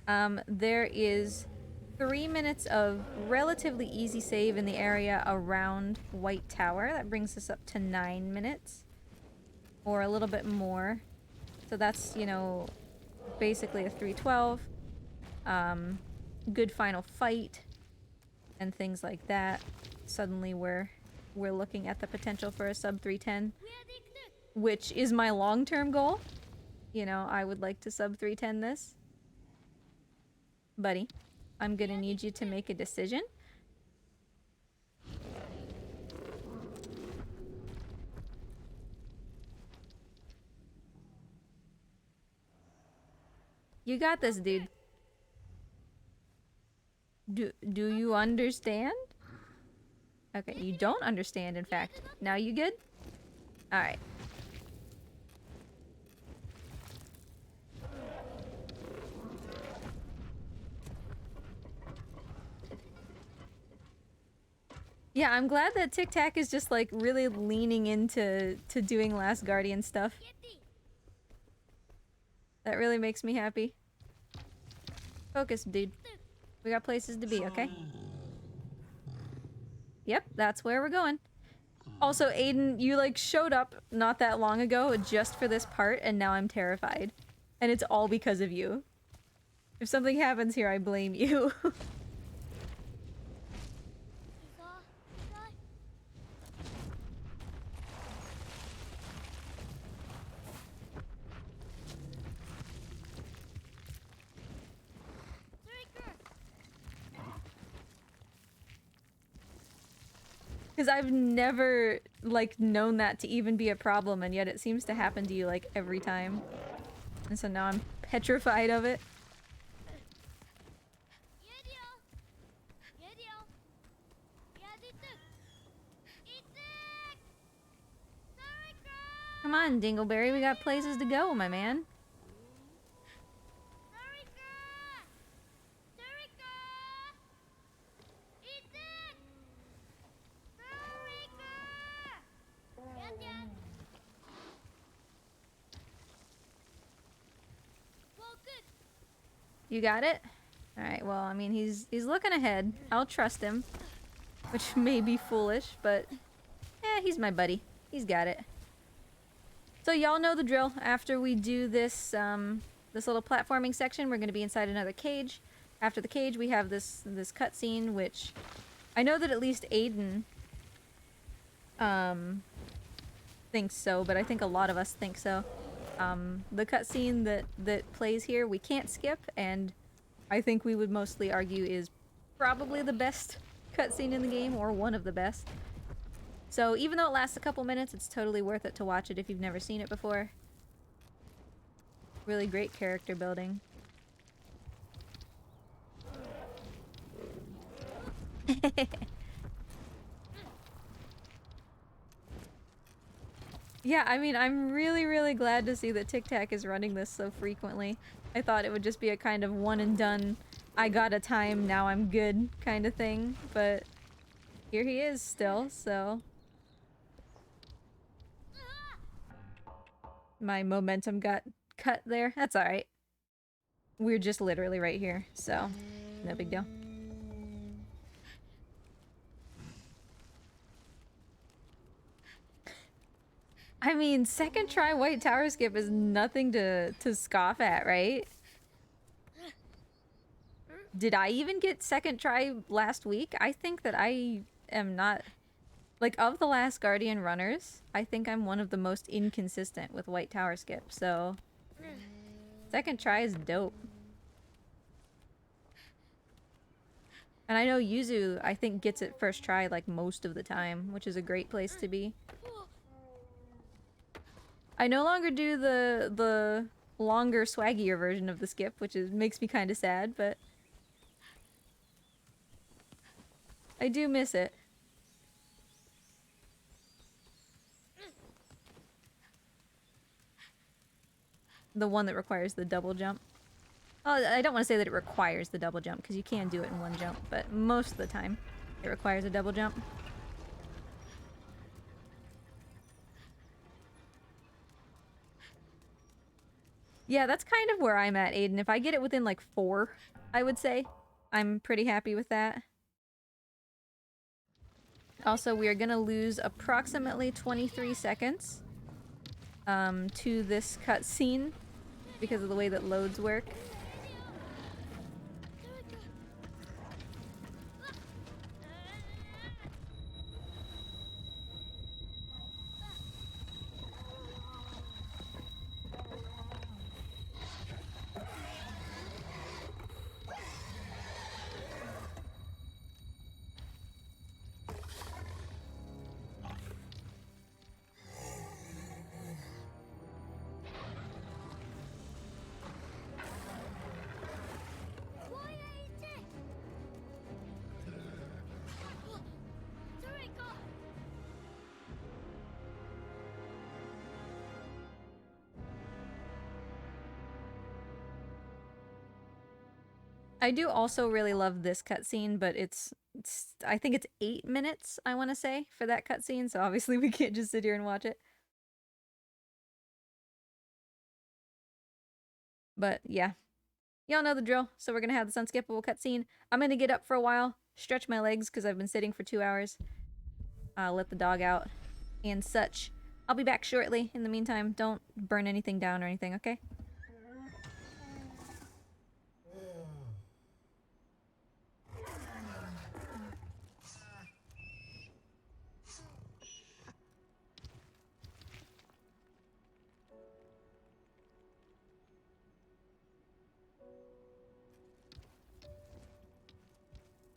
There is 3 minutes of relatively easy save in the area around White Tower. That brings us up to 9 minutes. Or a little bit more. So that's, you know, basically a 312. Good final fight. And things like that. Suddenly we're looking at the potential for a sub 310. Which is my long-term goal. You know, I would like to sub 310 this. Buddy, I'm gonna need you to make a decision. You got this, dude. Do you understand? Okay, you don't understand, in fact. Now you good? Alright. Yeah, I'm glad that Tic Tac is just like really leaning into doing Last Guardian stuff. That really makes me happy. Focus, dude. We got places to be, okay? Yep, that's where we're going. Also, Aiden, you like showed up not that long ago just for this part, and now I'm terrified. And it's all because of you. If something happens here, I blame you. Because I've never, like, known that to even be a problem, and yet it seems to happen to you, like, every time. And so now I'm petrified of it. Come on, Dingleberry, we got places to go, my man. You got it? Alright, well, I mean, he's looking ahead. I'll trust him. Which may be foolish, but... he's my buddy. He's got it. So y'all know the drill. After we do this, this little platforming section, we're gonna be inside another cage. After the cage, we have this cutscene, which... I know that at least Aiden... thinks so, but I think a lot of us think so. The cutscene that plays here, we can't skip, and I think we would mostly argue is probably the best cutscene in the game, or one of the best. So even though it lasts a couple minutes, it's totally worth it to watch it if you've never seen it before. Really great character building. Yeah, I mean, I'm really, really glad to see that Tic Tac is running this so frequently. I thought it would just be a kind of one and done, I got a time, now I'm good kind of thing, but here he is still, so... My momentum got cut there. That's alright. We're just literally right here, so no big deal. I mean, second try White Tower skip is nothing to scoff at, right? Did I even get second try last week? I think that I am not... Like, of the Last Guardian runners, I think I'm one of the most inconsistent with White Tower skip, so... Second try is dope. And I know Yuzu, I think, gets it first try, like, most of the time, which is a great place to be. I no longer do the longer, swaggier version of the skip, which makes me kind of sad, but... I do miss it. The one that requires the double jump. Oh, I don't want to say that it requires the double jump, because you can do it in one jump, but most of the time, it requires a double jump. Yeah, that's kind of where I'm at, Aiden. If I get it within like 4, I would say I'm pretty happy with that. Also, we are gonna lose approximately 23 seconds to this cutscene because of the way that loads work. I do also really love this cutscene, but it's I think it's 8 minutes, I want to say, for that cutscene, so obviously we can't just sit here and watch it. But yeah, y'all know the drill, so we're gonna have this unskippable cutscene. I'm gonna get up for a while, stretch my legs because I've been sitting for 2 hours, let the dog out, and such. I'll be back shortly. In the meantime, don't burn anything down or anything, okay?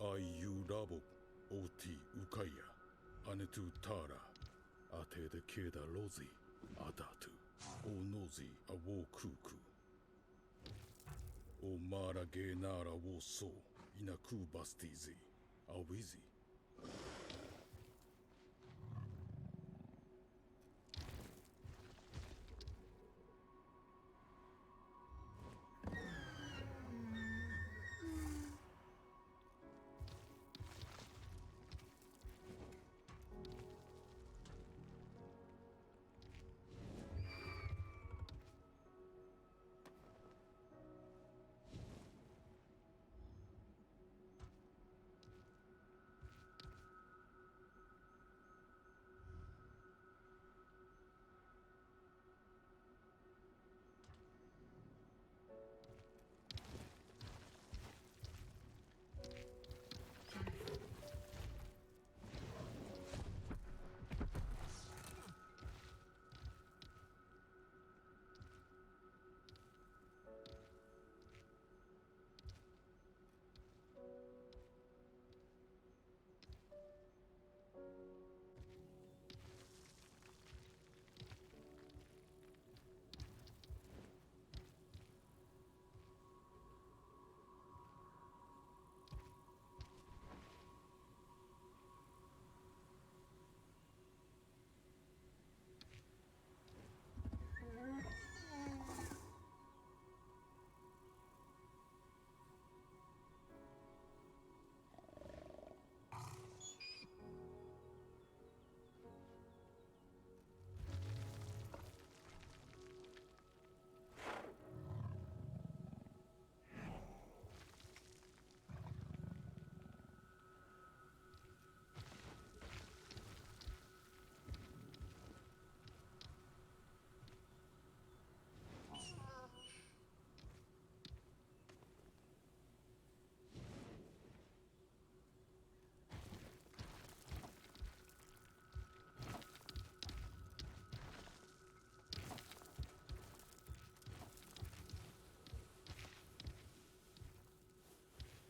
IU Rabo OT Ukaya Anetu Tara Ate de Keda Rosi Adatu O Nozi Awo Kuku O Mara Genara Wo So Inaku Bastizi Awizi.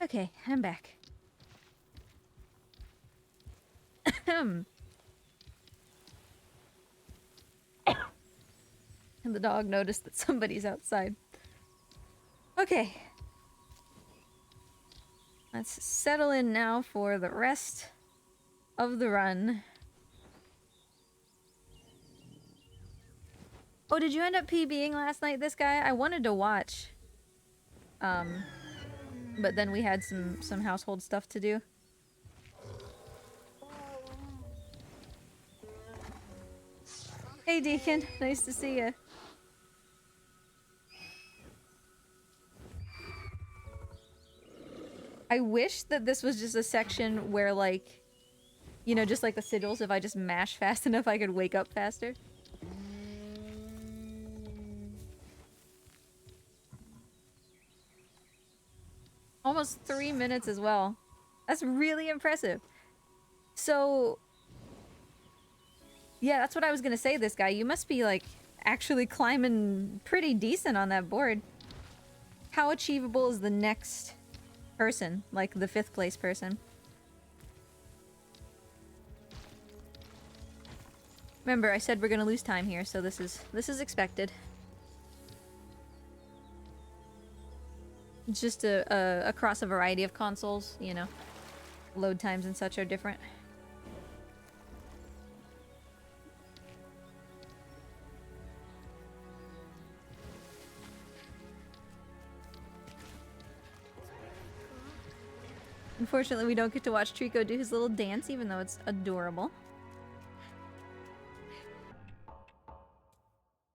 Okay, I'm back. And the dog noticed that somebody's outside. Okay. Let's settle in now for the rest of the run. Oh, did you end up PBing last night, this guy? I wanted to watch. But then we had some household stuff to do. Hey, Deacon. Nice to see you. I wish that this was just a section where, like, you know, just like the sigils, if I just mash fast enough, I could wake up faster. Almost 3 minutes as well. That's really impressive. So, yeah, that's what I was gonna say, this guy. You must be, like, actually climbing pretty decent on that board. How achievable is the next person? Like, the 5th place person? Remember, I said we're gonna lose time here, so this is expected. It's just across a variety of consoles, you know. Load times and such are different. Unfortunately, we don't get to watch Trico do his little dance, even though it's adorable.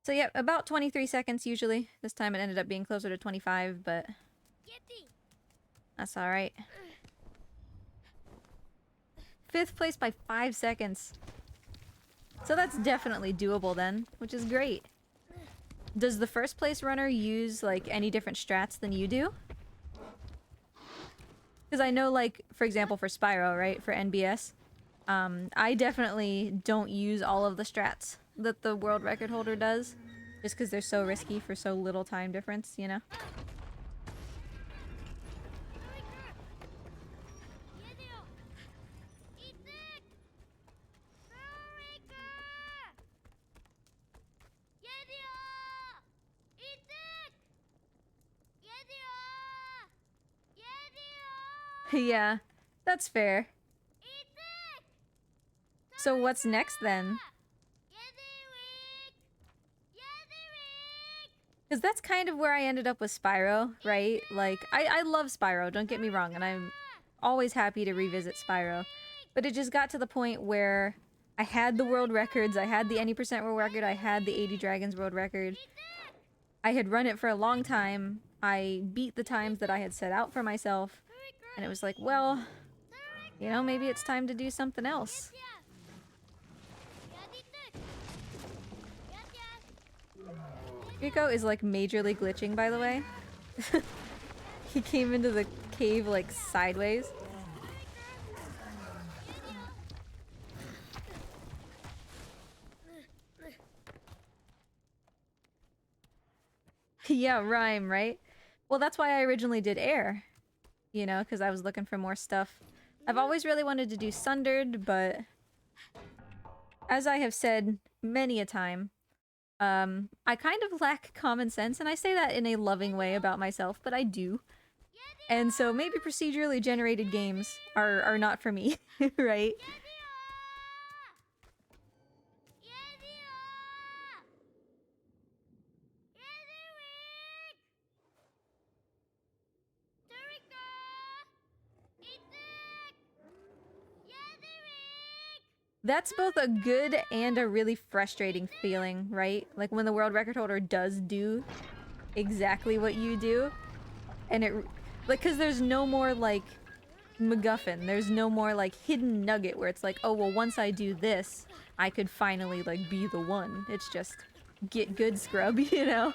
So yeah, about 23 seconds usually. This time it ended up being closer to 25, but that's alright. 5th place by 5 seconds. So that's definitely doable then, which is great. Does the 1st place runner use, like, any different strats than you do? Because I know, like, for example, for Spyro, right, for NBS, I definitely don't use all of the strats that the world record holder does, just because they're so risky for so little time difference, you know? Yeah, that's fair. So what's next then? Because that's kind of where I ended up with Spyro, right? Like, I love Spyro, don't get me wrong, and I'm always happy to revisit Spyro. But it just got to the point where I had the world records, I had the any percent world record, I had the 80 Dragons world record. I had run it for a long time, I beat the times that I had set out for myself, and it was like, well, you know, maybe it's time to do something else. Rico is, like, majorly glitching, by the way. He came into the cave, like, sideways. Yeah, rhyme, right? Well, that's why I originally did air. You know, because I was looking for more stuff. I've always really wanted to do Sundered, but as I have said many a time, I kind of lack common sense, and I say that in a loving way about myself, but I do. And so maybe procedurally generated games are not for me, right? That's both a good and a really frustrating feeling, right? Like when the world record holder does do exactly what you do, and it, like, because there's no more, like, MacGuffin. There's no more, like, hidden nugget where it's like, oh, well, once I do this, I could finally, like, be the one. It's just, get good, scrub, you know?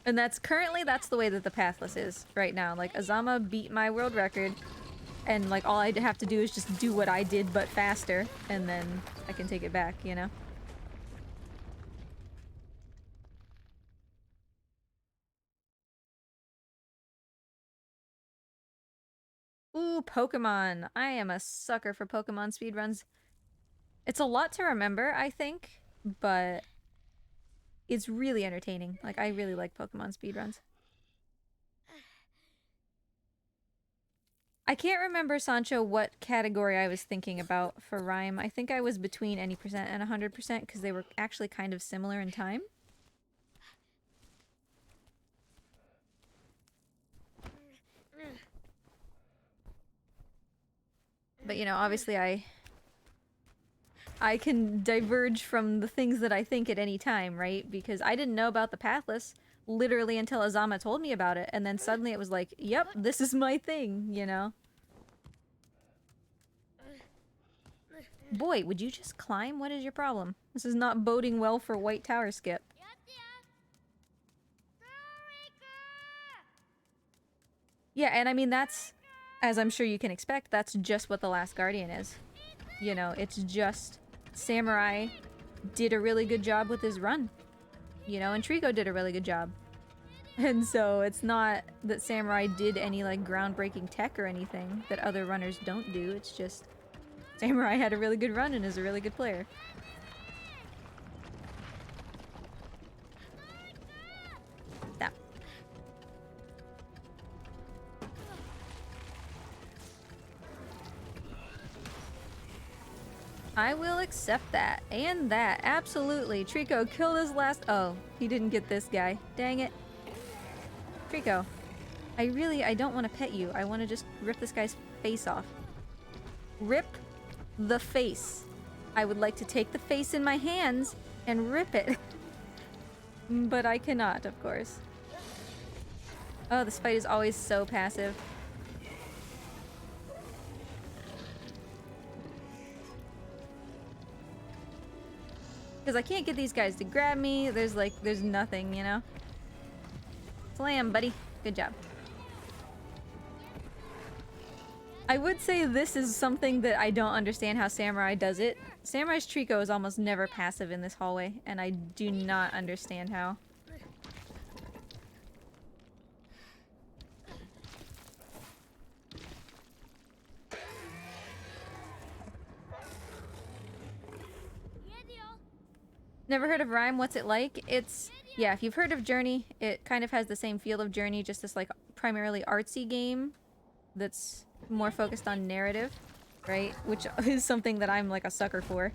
And that's the way that the Pathless is right now. Like, Azama beat my world record, and, like, all I have to do is just do what I did but faster, and then I can take it back, you know? Ooh, Pokemon. I am a sucker for Pokemon speedruns. It's a lot to remember, I think, but it's really entertaining. Like, I really like Pokemon speedruns. I can't remember, Sancho, what category I was thinking about for Rhyme. I think I was between any percent and 100% because they were actually kind of similar in time. But, you know, obviously I I can diverge from the things that I think at any time, right? Because I didn't know about the Pathless literally until Azama told me about it, and then suddenly it was like, yep, this is my thing, you know? Boy, would you just climb? What is your problem? This is not boding well for White Tower Skip. Yeah, and I mean, that's, as I'm sure you can expect, that's just what The Last Guardian is. You know, it's just Samurai did a really good job with his run. You know, and Trico did a really good job. And so it's not that Samurai did any, like, groundbreaking tech or anything that other runners don't do. It's just Samurai had a really good run and is a really good player. That. I will accept that. And that. Absolutely. Trico, kill this last— oh, he didn't get this guy. Dang it. Trico, I don't want to pet you. I want to just rip this guy's face off. Rip the face. I would like to take the face in my hands and rip it. But I cannot, of course. Oh, this fight is always so passive. Because I can't get these guys to grab me. There's nothing, you know? Slam, buddy. Good job. I would say this is something that I don't understand how Samurai does it. Samurai's Trico is almost never passive in this hallway, and I do not understand how. Never heard of Rhyme? What's it like? It's— yeah, if you've heard of Journey, it kind of has the same feel of Journey, just this like primarily artsy game that's more focused on narrative, right? Which is something that I'm like a sucker for.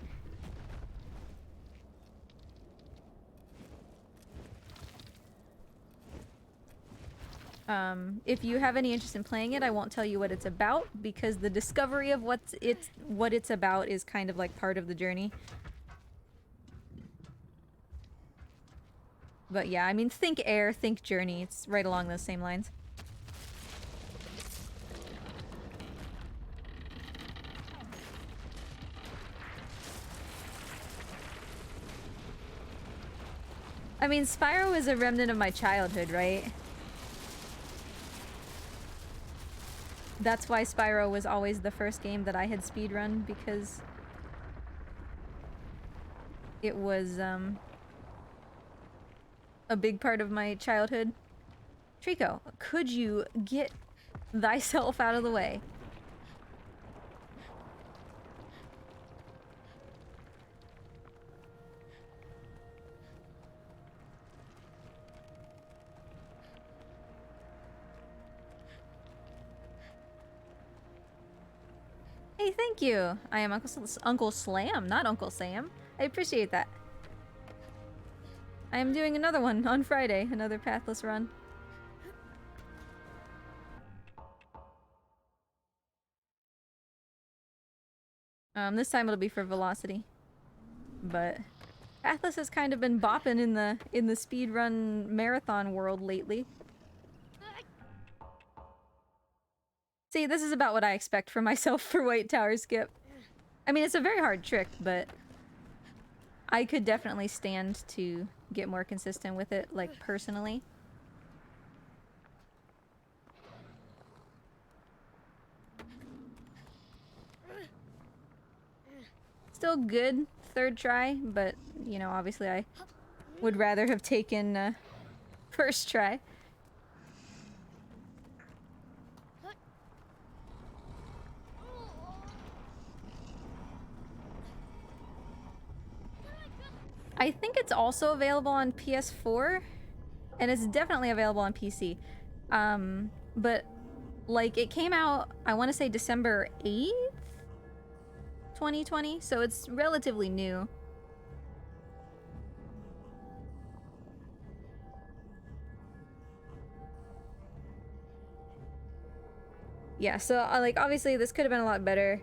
If you have any interest in playing it, I won't tell you what it's about, because the discovery of what it's about is kind of like part of the journey. But yeah, I mean, think Air, think Journey. It's right along those same lines. I mean, Spyro is a remnant of my childhood, right? That's why Spyro was always the first game that I had speedrun, because it was, a big part of my childhood. Trico, could you get thyself out of the way? Hey, thank you. I am Uncle Slam, not Uncle Sam. I appreciate that. I am doing another one on Friday, another pathless run. This time it'll be for velocity. But pathless has kind of been bopping in the speedrun marathon world lately. See, this is about what I expect for myself for White Tower Skip. I mean, it's a very hard trick, but I could definitely stand to get more consistent with it, like, personally. Still good third try, but, you know, obviously I would rather have taken first try. I think it's also available on PS4, and it's definitely available on PC. But, like, it came out, I want to say December 8th? 2020, so it's relatively new. Yeah, so, like, obviously this could have been a lot better.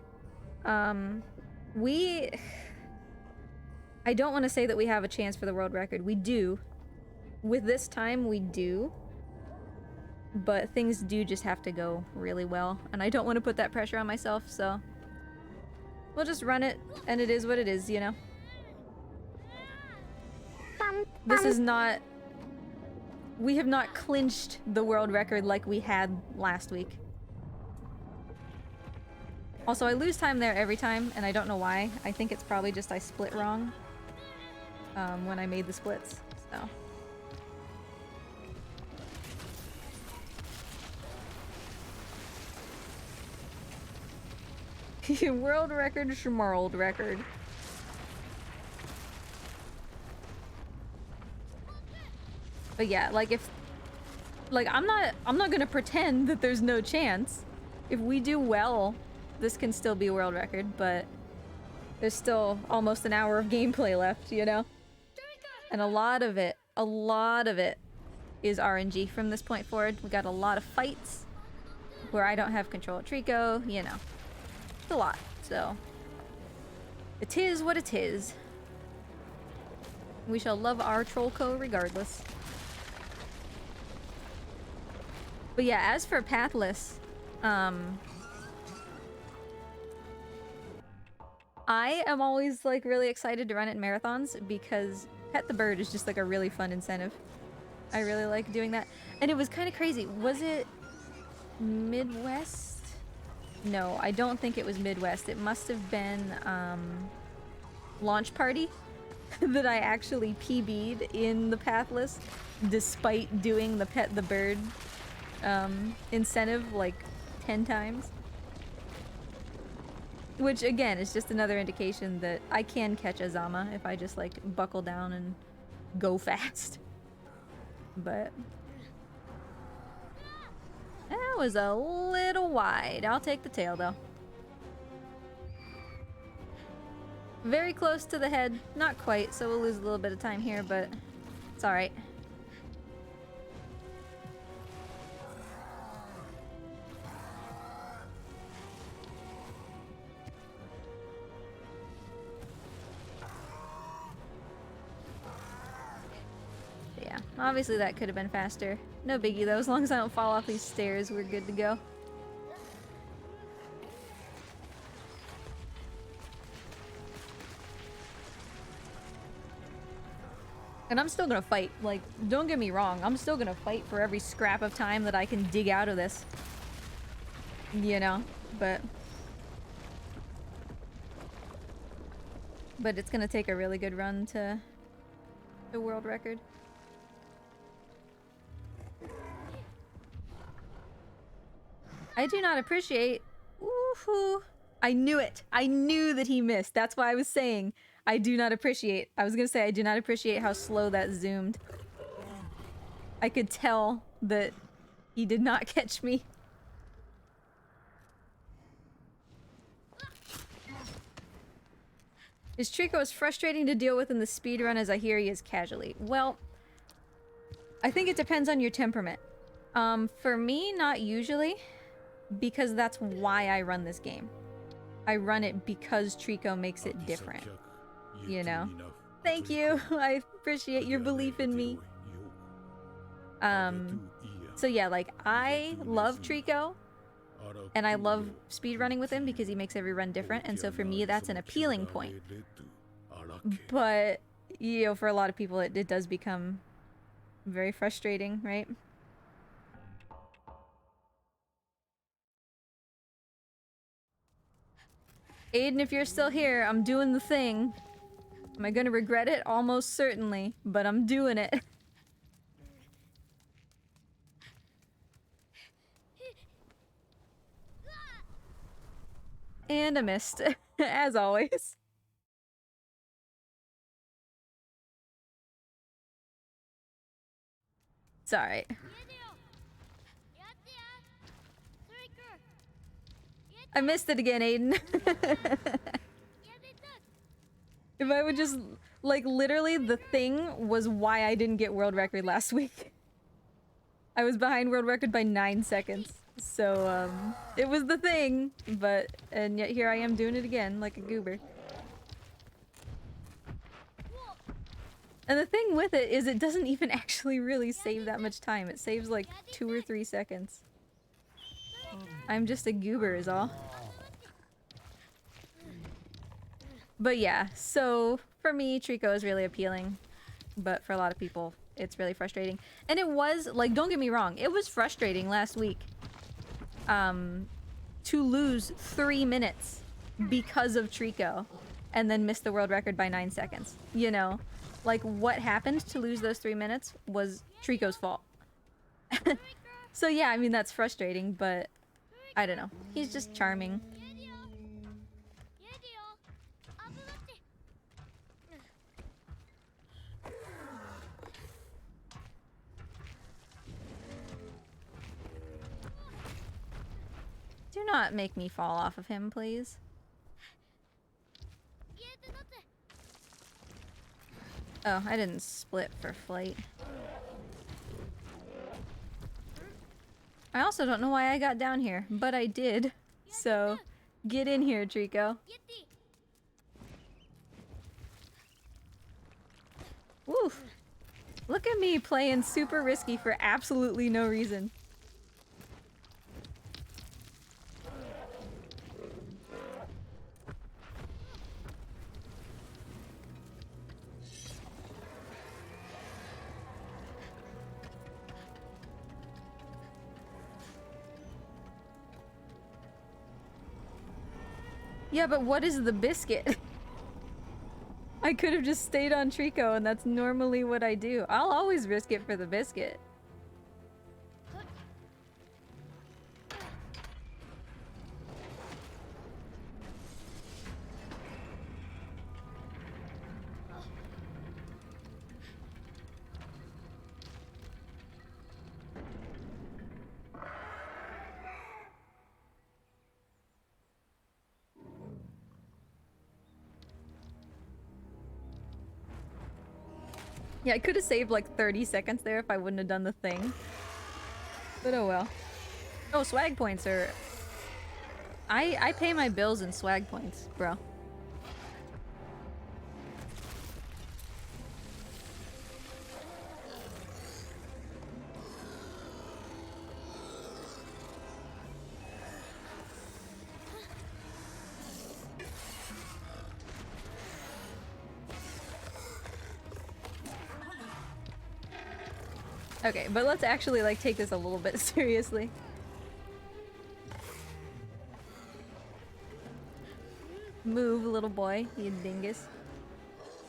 We I don't want to say that we have a chance for the world record. We do. With this time, we do. But things do just have to go really well. And I don't want to put that pressure on myself, so... we'll just run it, and it is what it is, you know? This is not... we have not clinched the world record like we had last week. Also, I lose time there every time, and I don't know why. I think it's probably just I split wrong when I made the splits, so... World record, schmurled record. But yeah, like if... like, I'm not gonna pretend that there's no chance. If we do well, this can still be a world record, but... there's still almost an hour of gameplay left, you know? And a lot of it is RNG from this point forward. We got a lot of fights where I don't have control of Trico, you know. It's a lot, so... it is what it is. We shall love our TROLLCO regardless. But yeah, as for Pathless, I am always like really excited to run it in marathons because Pet the Bird is just like a really fun incentive. I really like doing that. And it was kind of crazy. Was it Midwest? No, I don't think it was Midwest. It must have been Launch Party that I actually PB'd in the Pathless despite doing the Pet the Bird incentive like 10 times. Which again is just another indication that I can catch a Zama if I just like buckle down and go fast. But that was a little wide. I'll take the tail though. Very close to the head. Not quite, so we'll lose a little bit of time here, but it's alright. Yeah, obviously that could have been faster. No biggie though, as long as I don't fall off these stairs, we're good to go. And I'm still gonna fight. Like, don't get me wrong, I'm still gonna fight for every scrap of time that I can dig out of this. You know, but it's gonna take a really good run to the world record. I do not appreciate... Woohoo! I knew it! I knew that he missed. That's why I was saying I do not appreciate... I was gonna say I do not appreciate how slow that zoomed. I could tell that he did not catch me. Is Trico as frustrating to deal with in the speedrun as I hear he is casually? Well, I think it depends on your temperament. For me, not usually. Because that's why I run this game. I run it because Trico makes it different. You know? Thank you! I appreciate your belief in me. So yeah, like, I love Trico. And I love speedrunning with him because he makes every run different. And so for me, that's an appealing point. But, you know, for a lot of people, it does become very frustrating, right? Aiden, if you're still here, I'm doing the thing. Am I gonna regret it? Almost certainly, but I'm doing it. And I missed, as always. It's alright. I missed it again, Aiden. If I would just... like, literally, the thing was why I didn't get world record last week. I was behind world record by 9 seconds. So, it was the thing, but... and yet here I am doing it again, like a goober. And the thing with it is it doesn't even actually really save that much time. It saves like 2 or 3 seconds. I'm just a goober is all. But yeah, so for me, Trico is really appealing. But for a lot of people, it's really frustrating. And it was, like, don't get me wrong, it was frustrating last week. To lose 3 minutes because of Trico and then miss the world record by 9 seconds. You know? Like, what happened to lose those 3 minutes was Trico's fault. So yeah, I mean, that's frustrating, but I don't know. He's just charming. Do not make me fall off of him, please. Oh, I didn't split for flight. I also don't know why I got down here, but I did. So, get in here, Trico. Woof. Look at me playing super risky for absolutely no reason. Yeah, but what is the biscuit? I could have just stayed on Trico, and that's normally what I do. I'll always risk it for the biscuit. Yeah, I could have saved like 30 seconds there if I wouldn't have done the thing. But oh well. Oh, swag points are... I pay my bills in swag points, bro. Okay, but let's actually like take this a little bit seriously. Move, little boy, you dingus.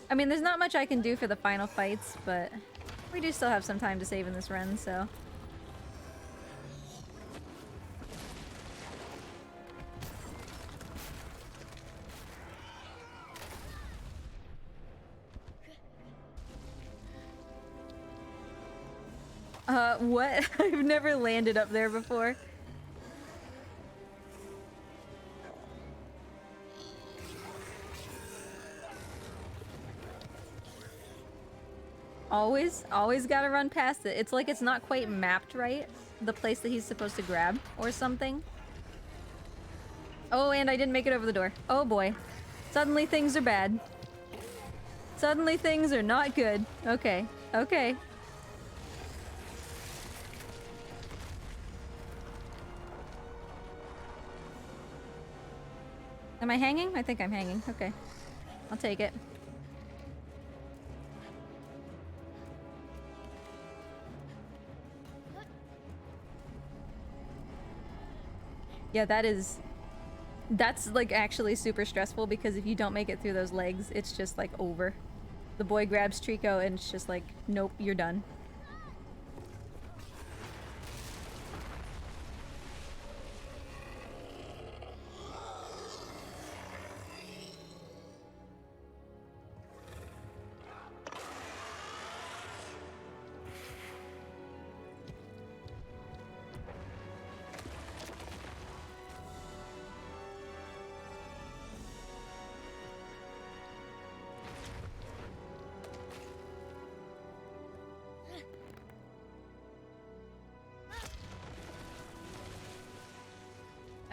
I mean, there's not much I can do for the final fights, but we do still have some time to save in this run, so... what? I've never landed up there before. Always gotta run past it. It's like it's not quite mapped right, the place that he's supposed to grab or something. Oh, and I didn't make it over the door. Oh boy. Suddenly things are bad. Suddenly things are not good. Okay, okay. Am I hanging? I think I'm hanging. Okay. I'll take it. Yeah, that's like actually super stressful because if you don't make it through those legs, it's just like over. The boy grabs Trico and it's just like, nope, you're done.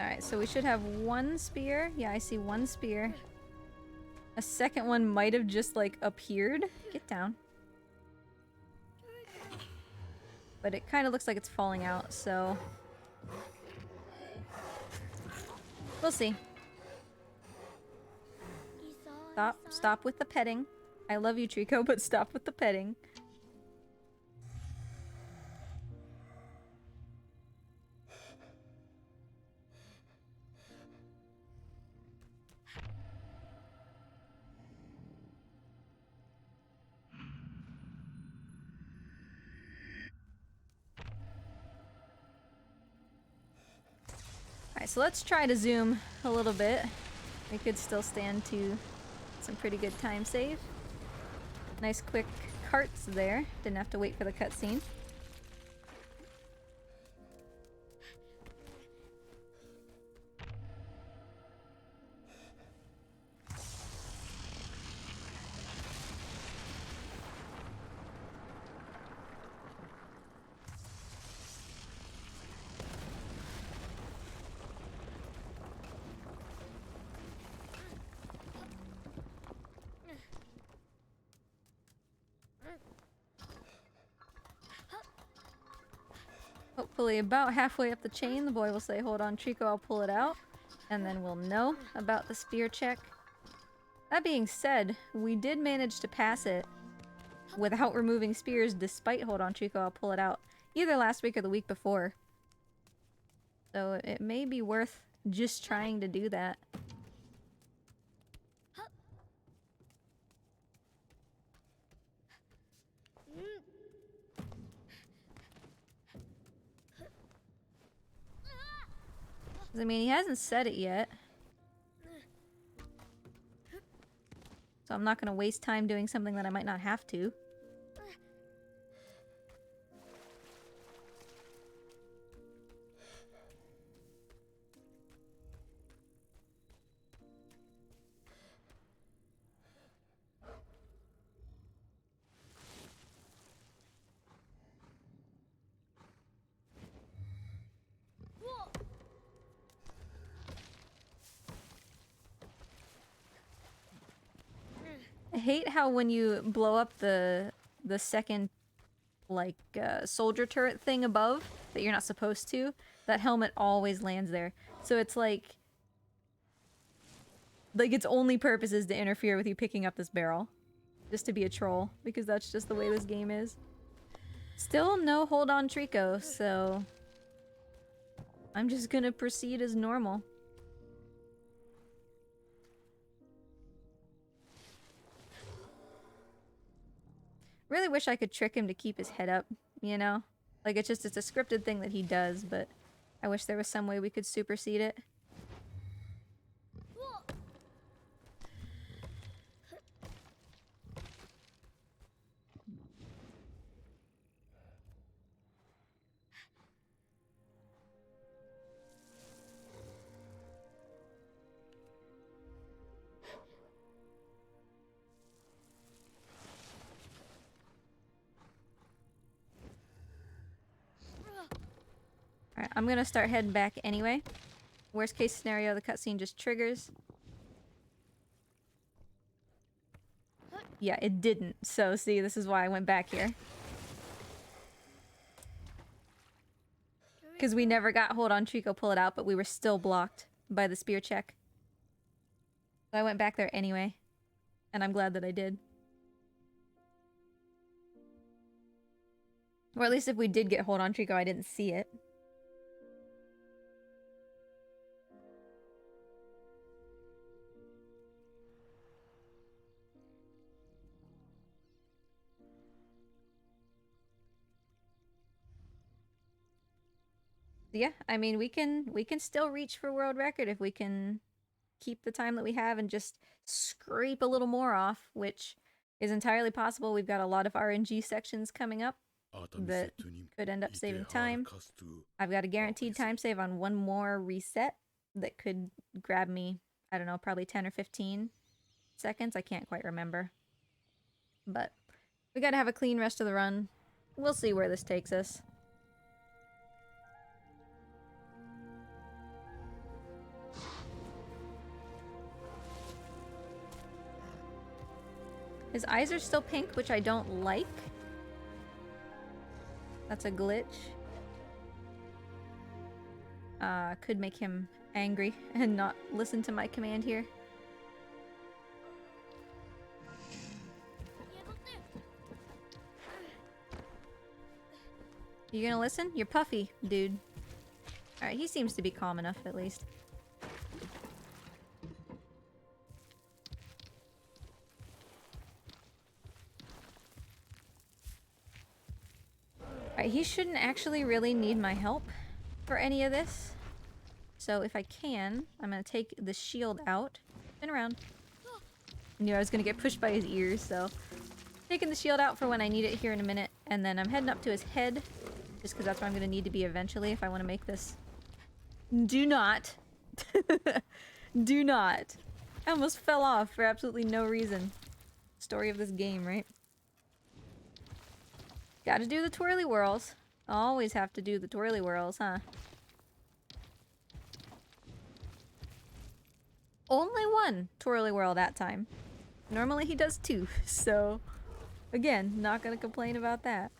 Alright, so we should have one spear. Yeah, I see one spear. A second one might have just, like, appeared. Get down. but it kind of looks like it's falling out, so we'll see. Stop with the petting. I love you, Trico, but stop with the petting. Alright, so let's try to zoom a little bit. We could still stand to some pretty good time save. Nice quick carts there. Didn't have to wait for the cutscene. Hopefully about halfway up the chain, the boy will say, "Hold on, Trico, I'll pull it out." And then we'll know about the spear check. That being said, we did manage to pass it without removing spears despite "Hold on, Trico, I'll pull it out." Either last week or the week before. So it may be worth just trying to do that. I mean, he hasn't said it yet. So I'm not going to waste time doing something that I might not have to. I hate how when you blow up the second, like, soldier turret thing above that you're not supposed to, that helmet always lands there. So it's like its only purpose is to interfere with you picking up this barrel. Just to be a troll, because that's just the way this game is. Still no hold on Trico, so I'm just gonna proceed as normal. Really wish I could trick him to keep his head up, you know? Like, it's a scripted thing that he does, but I wish there was some way we could supersede it. Alright, I'm gonna start heading back anyway. Worst case scenario, the cutscene just triggers. Yeah, it didn't. So, see, this is why I went back here. Because we never got hold on Trico, pull it out, but we were still blocked by the spear check. So I went back there anyway. And I'm glad that I did. Or at least if we did get hold on Trico, I didn't see it. Yeah, I mean, we can still reach for world record if we can keep the time that we have and just scrape a little more off, which is entirely possible. We've got a lot of RNG sections coming up that could end up saving time. I've got a guaranteed time save on one more reset that could grab me, I don't know, probably 10 or 15 seconds. I can't quite remember. But we gotta have a clean rest of the run. We'll see where this takes us. His eyes are still pink, which I don't like. That's a glitch. Could make him angry and not listen to my command here. You gonna listen? You're puffy, dude. Alright, he seems to be calm enough at least. Alright, he shouldn't actually really need my help for any of this. So if I can, I'm gonna take the shield out. Spin around. I knew I was gonna get pushed by his ears, so... Taking the shield out for when I need it here in a minute, and then I'm heading up to his head. Just because that's where I'm gonna need to be eventually if I want to make this. Do not. Do not. I almost fell off for absolutely no reason. Story of this game, right? Gotta do the twirly whirls. Always have to do the twirly whirls, huh? Only one twirly whirl that time. Normally he does two, so... Again, not gonna complain about that.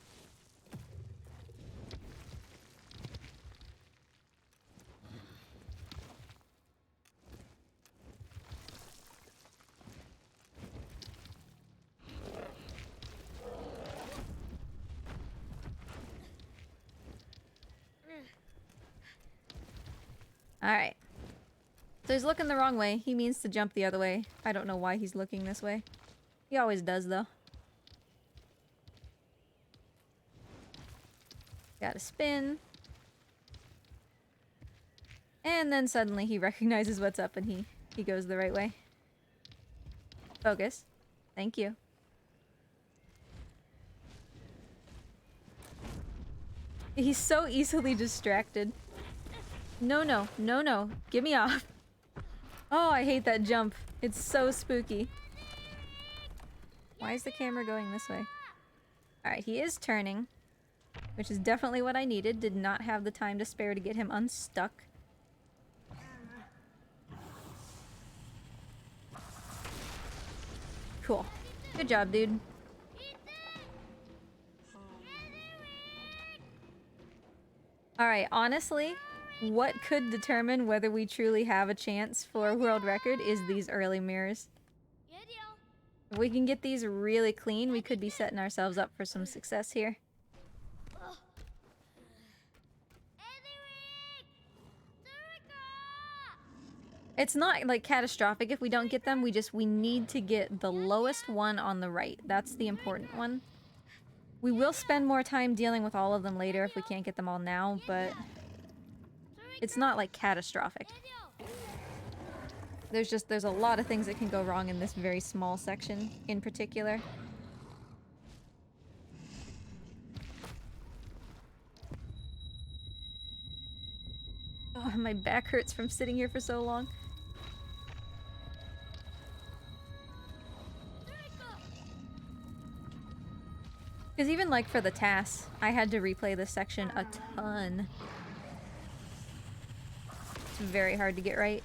Alright. So he's looking the wrong way. He means to jump the other way. I don't know why he's looking this way. He always does, though. Gotta spin. And then suddenly he recognizes what's up and he goes the right way. Focus. Thank you. He's so easily distracted. No, no, no, no. Get me off. Oh, I hate that jump. It's so spooky. Why is the camera going this way? Alright, he is turning. Which is definitely what I needed. Did not have the time to spare to get him unstuck. Cool. Good job, dude. Alright, honestly, what could determine whether we truly have a chance for a world record is these early mirrors. If we can get these really clean, we could be setting ourselves up for some success here. It's not, like, catastrophic if we don't get them, we need to get the lowest one on the right. That's the important one. We will spend more time dealing with all of them later if we can't get them all now, but... It's not, like, catastrophic. There's a lot of things that can go wrong in this very small section, in particular. Oh, my back hurts from sitting here for so long. Because even, like, for the TAS, I had to replay this section a ton. It's very hard to get right.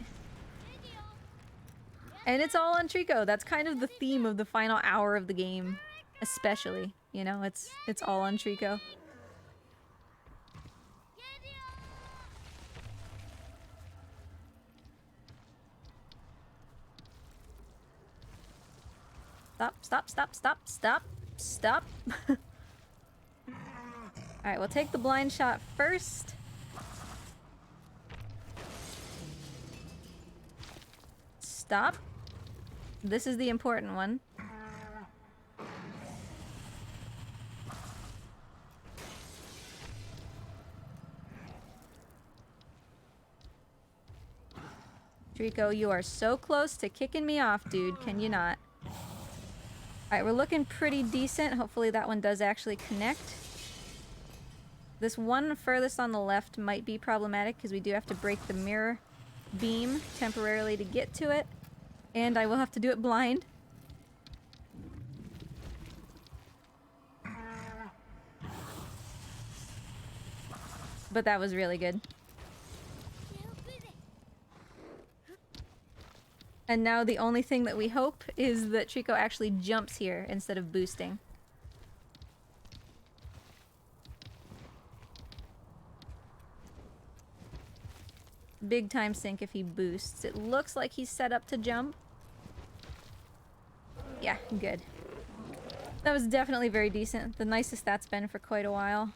And it's all on Trico. That's kind of the theme of the final hour of the game. Especially, you know, it's all on Trico. Stop, stop, stop, stop, stop, stop. Alright, we'll take the blind shot first. Stop. This is the important one. Trico, you are so close to kicking me off, dude. Can you not? Alright, we're looking pretty decent. Hopefully that one does actually connect. This one furthest on the left might be problematic because we do have to break the mirror beam temporarily to get to it. And I will have to do it blind. But that was really good. And now the only thing that we hope is that Trico actually jumps here instead of boosting. big time sink if he boosts. It looks like he's set up to jump. Yeah, good. That was definitely very decent. The nicest that's been for quite a while.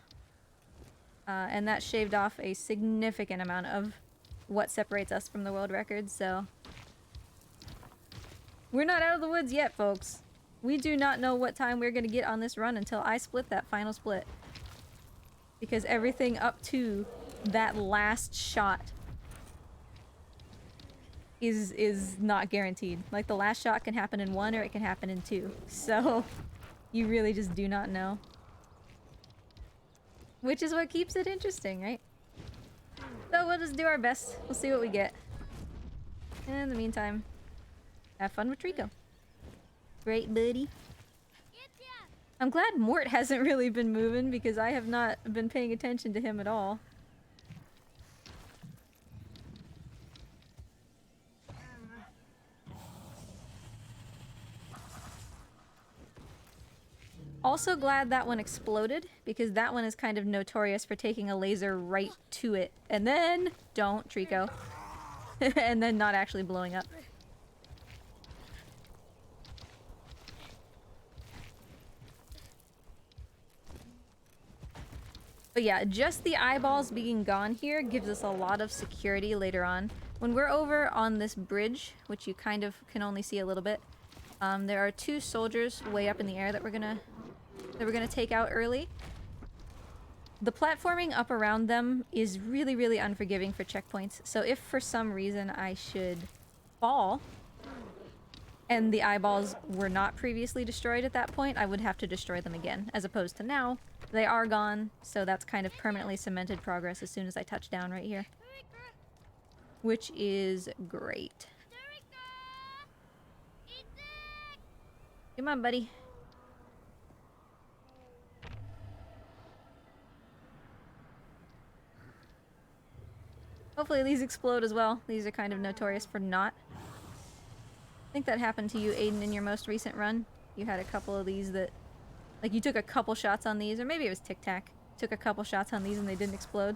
And that shaved off a significant amount of what separates us from the world record, so... We're not out of the woods yet, folks. We do not know what time we're gonna get on this run until I split that final split. Because everything up to that last shot is not guaranteed. Like, the last shot can happen in 1 or it can happen in 2. So, you really just do not know. Which is what keeps it interesting, right? So we'll just do our best. We'll see what we get. And in the meantime, have fun with Trico. Great, buddy. I'm glad Mort hasn't really been moving because I have not been paying attention to him at all. Also glad that one exploded, because that one is kind of notorious for taking a laser right to it. And then... Don't, Trico. And then not actually blowing up. But yeah, just the eyeballs being gone here gives us a lot of security later on. When we're over on this bridge, which you kind of can only see a little bit, there are 2 soldiers way up in the air that we're gonna take out early. The platforming up around them is really, really unforgiving for checkpoints. So if for some reason I should fall and the eyeballs were not previously destroyed at that point, I would have to destroy them again. As opposed to now, they are gone, so that's kind of permanently cemented progress as soon as I touch down right here. Which is great. Come on, buddy. Hopefully these explode as well. These are kind of notorious for not. I think that happened to you, Aiden, in your most recent run. You had a couple of these that... Like, you took a couple shots on these, or maybe it was Tic Tac. Took a couple shots on these and they didn't explode.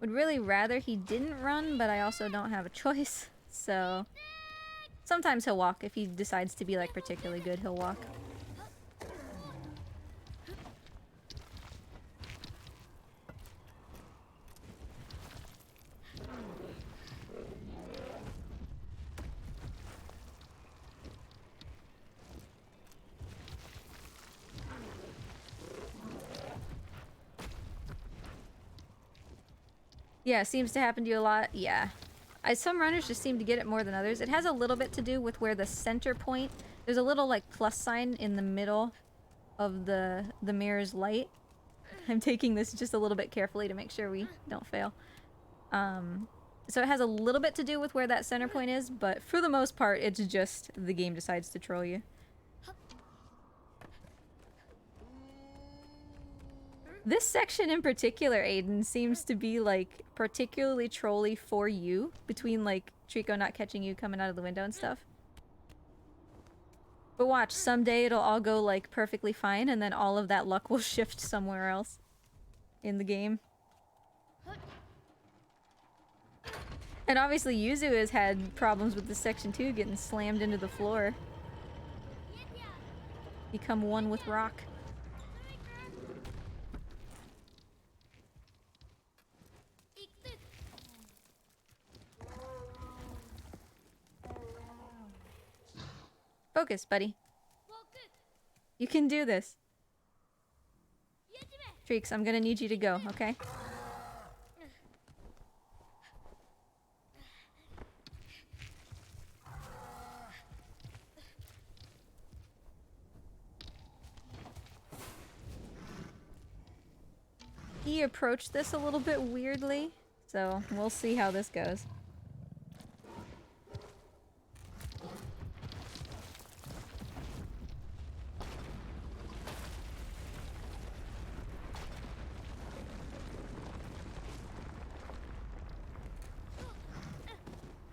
Would really rather he didn't run, but I also don't have a choice, so... Sometimes he'll walk. If he decides to be, like, particularly good, he'll walk. Yeah, seems to happen to you a lot. Yeah. Some runners just seem to get it more than others. It has a little bit to do with where the center point... There's a little, like, plus sign in the middle of the mirror's light. I'm taking this just a little bit carefully to make sure we don't fail. So it has a little bit to do with where that center point is, but for the most part, it's just the game decides to troll you. This section in particular, Aiden, seems to be, like, particularly trolly for you, between, like, Trico not catching you coming out of the window and stuff. But watch, someday it'll all go, like, perfectly fine, and then all of that luck will shift somewhere else in the game. And obviously Yuzu has had problems with this section too, getting slammed into the floor. Become one with rock. Focus, buddy. You can do this. Treeks, I'm gonna need you to go, okay? He approached this a little bit weirdly, so we'll see how this goes.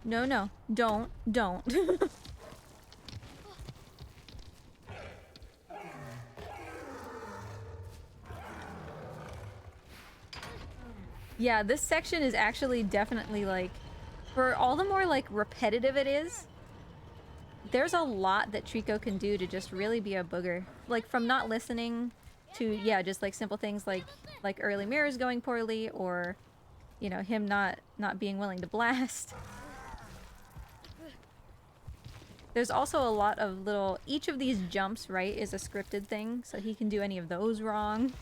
No, no. Don't. Don't. Yeah, this section is actually definitely, like, for all the more, like, repetitive it is, there's a lot that Trico can do to just really be a booger. Like, from not listening to, yeah, just, like, simple things like early mirrors going poorly, or, you know, him not being willing to blast. There's also a lot of little... Each of these jumps, right, is a scripted thing, so he can do any of those wrong.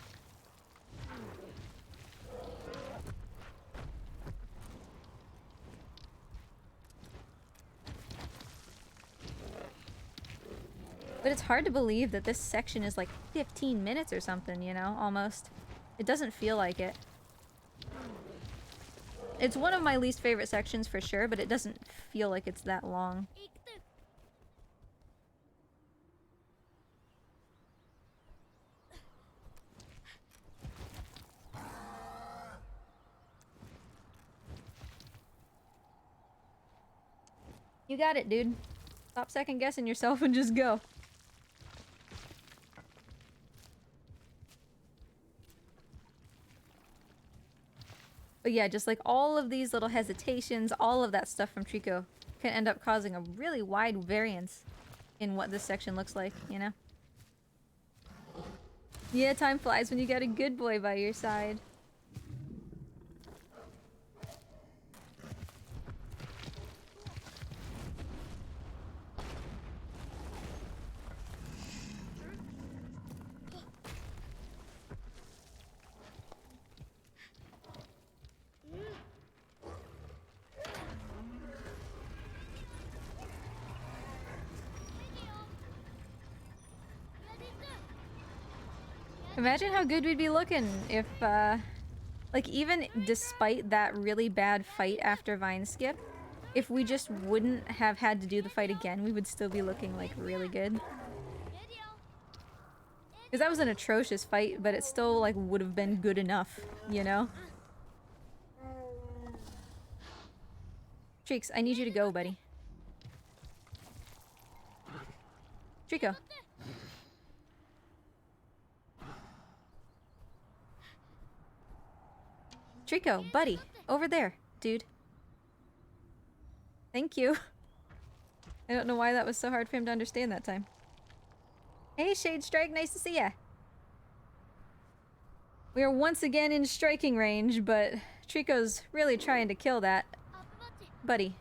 But it's hard to believe that this section is like 15 minutes or something, you know, almost. It doesn't feel like it. It's one of my least favorite sections for sure, but it doesn't feel like it's that long. You got it, dude. Stop second guessing yourself and just go. But yeah, just like all of these little hesitations, all of that stuff from Trico can end up causing a really wide variance in what this section looks like, you know? Yeah, time flies when you got a good boy by your side. Imagine how good we'd be looking if, like, even despite that really bad fight after Vine Skip, if we just wouldn't have had to do the fight again, we would still be looking, like, really good. Because that was an atrocious fight, but it still, like, would have been good enough, you know? Treeks, I need you to go, buddy. Trico. Trico, buddy. Over there, dude. Thank you. I don't know why that was so hard for him to understand that time. Hey, Shade Strike, nice to see ya. We are once again in striking range, but Trico's really trying to kill that. Buddy.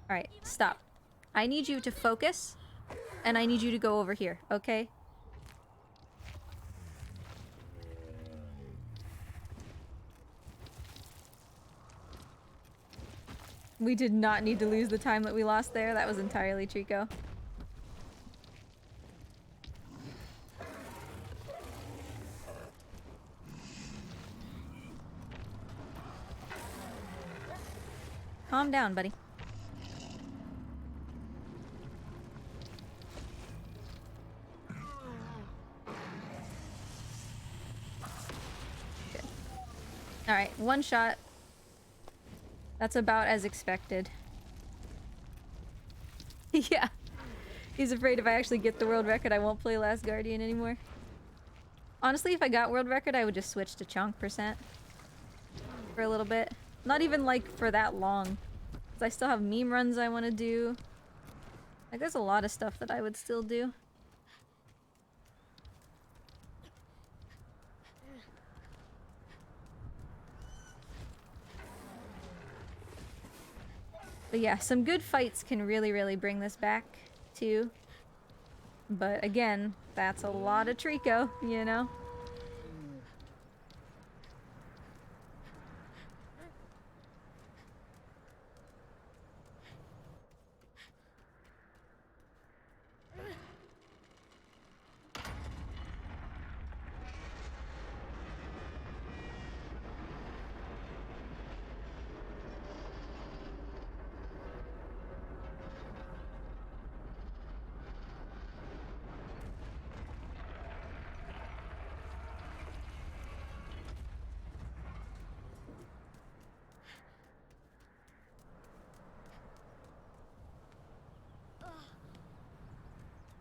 Alright, stop. I need you to focus, and I need you to go over here, okay? We did not need to lose the time that we lost there. That was entirely Trico. Calm down, buddy. Good. Alright, one shot. That's about as expected. Yeah. He's afraid if I actually get the world record, I won't play Last Guardian anymore. Honestly, if I got world record, I would just switch to chunk percent. For a little bit. Not even, like, for that long. Because I still have meme runs I want to do. Like, there's a lot of stuff that I would still do. But yeah, some good fights can really, really bring this back, too. But again, that's a lot of Trico, you know?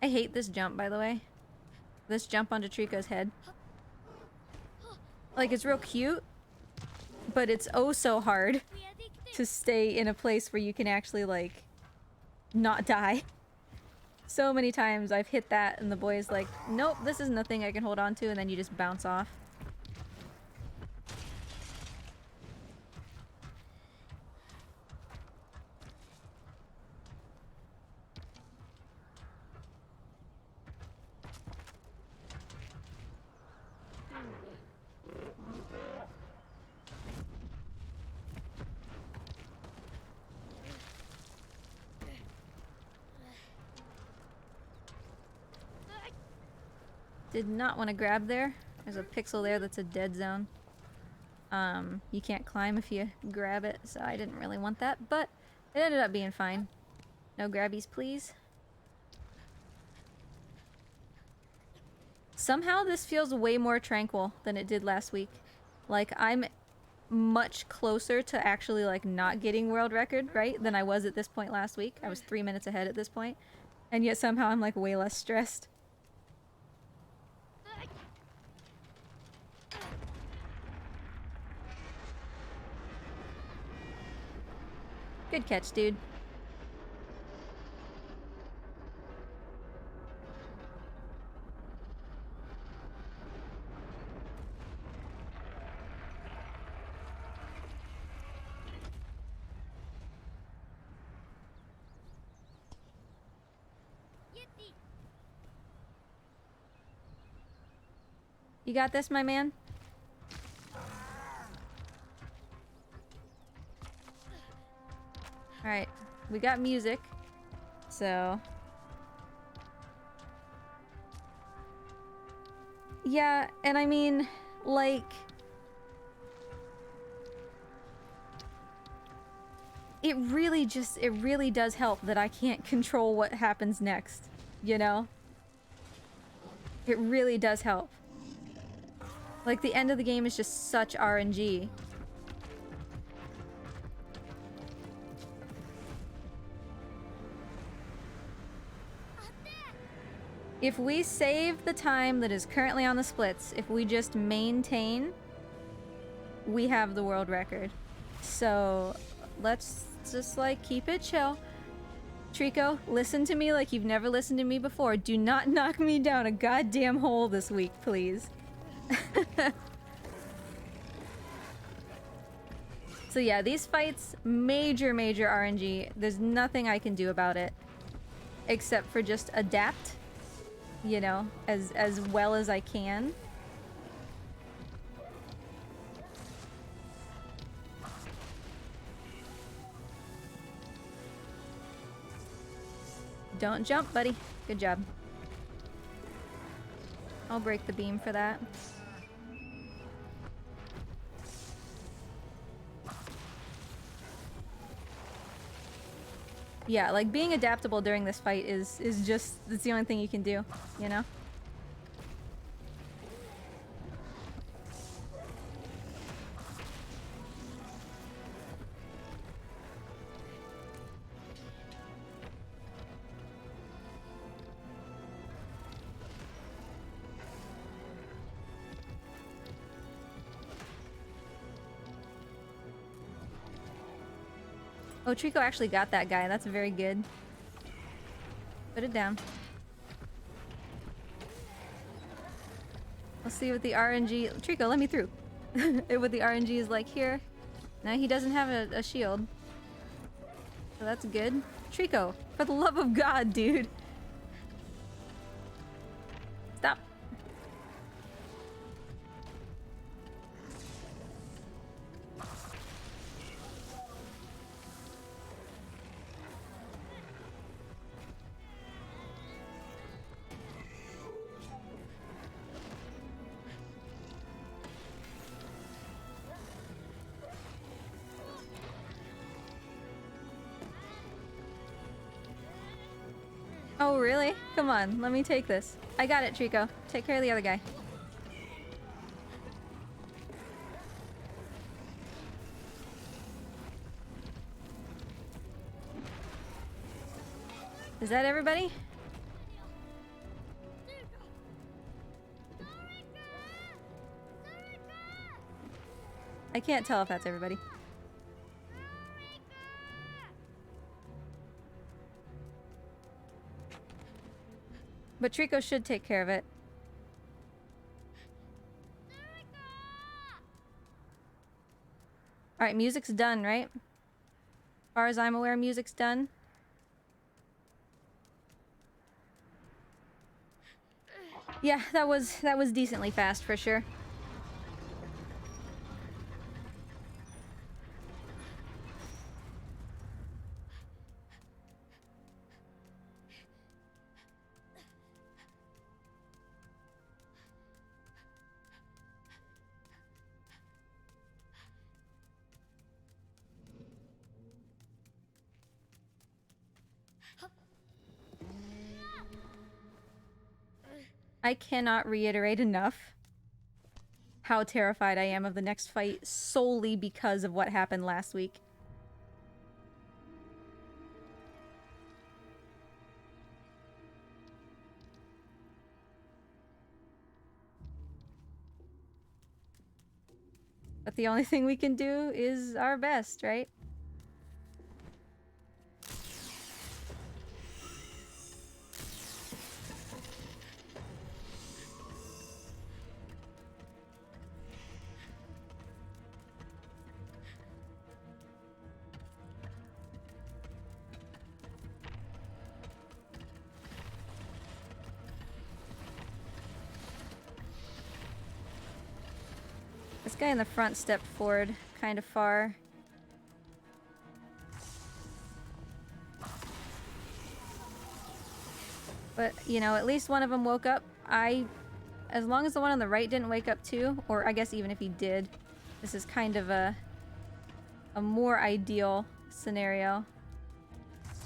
I hate this jump, by the way. This jump onto Trico's head. Like, it's real cute, but it's oh so hard to stay in a place where you can actually, like, not die. So many times I've hit that and the boy's like, nope, this isn't a thing I can hold on to, and then you just bounce off. Did not want to grab there. There's a pixel there that's a dead zone. You can't climb if you grab it, so I didn't really want that, but it ended up being fine. No grabbies, please. Somehow this feels way more tranquil than it did last week. Like, I'm much closer to actually, like, not getting world record, right, than I was at this point last week. I was 3 minutes ahead at this point, and yet somehow I'm, like, way less stressed. Good catch, dude. You got this, my man? Alright, we got music, so... Yeah, and I mean, like... It really does help that I can't control what happens next, you know? It really does help. Like, the end of the game is just such RNG. If we save the time that is currently on the splits, if we just maintain, we have the world record. So let's just, like, keep it chill. Trico, listen to me like you've never listened to me before. Do not knock me down a goddamn hole this week, please. So yeah, these fights, major RNG. There's nothing I can do about it. Except for just adapt. You know, as well as I can. Don't jump, buddy. Good job. I'll break the beam for that. Yeah, like, being adaptable during this fight is just, it's the only thing you can do, you know? Oh, Trico actually got that guy. That's very good. Put it down. Let's see what the RNG... Trico, let me through. What the RNG is like here. Now he doesn't have a shield. So that's good. Trico, for the love of God, dude. Stop. Oh, really? Come on, let me take this. I got it, Trico. Take care of the other guy. Is that everybody? I can't tell if that's everybody. But Trico should take care of it. Alright, music's done, right? As far as I'm aware, music's done. Yeah, that was decently fast for sure. I cannot reiterate enough how terrified I am of the next fight solely because of what happened last week. But the only thing we can do is our best, right? This guy in the front stepped forward kind of far. But, you know, at least one of them woke up. As long as the one on the right didn't wake up too, or I guess even if he did, this is kind of a more ideal scenario.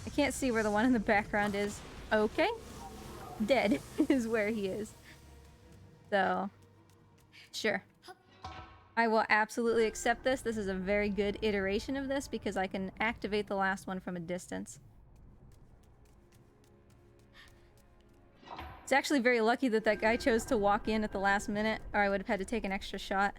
I can't see where the one in the background is. Okay. Dead is where he is. So, sure. I will absolutely accept this. This is a very good iteration of this because I can activate the last one from a distance. It's actually very lucky that that guy chose to walk in at the last minute, or I would have had to take an extra shot.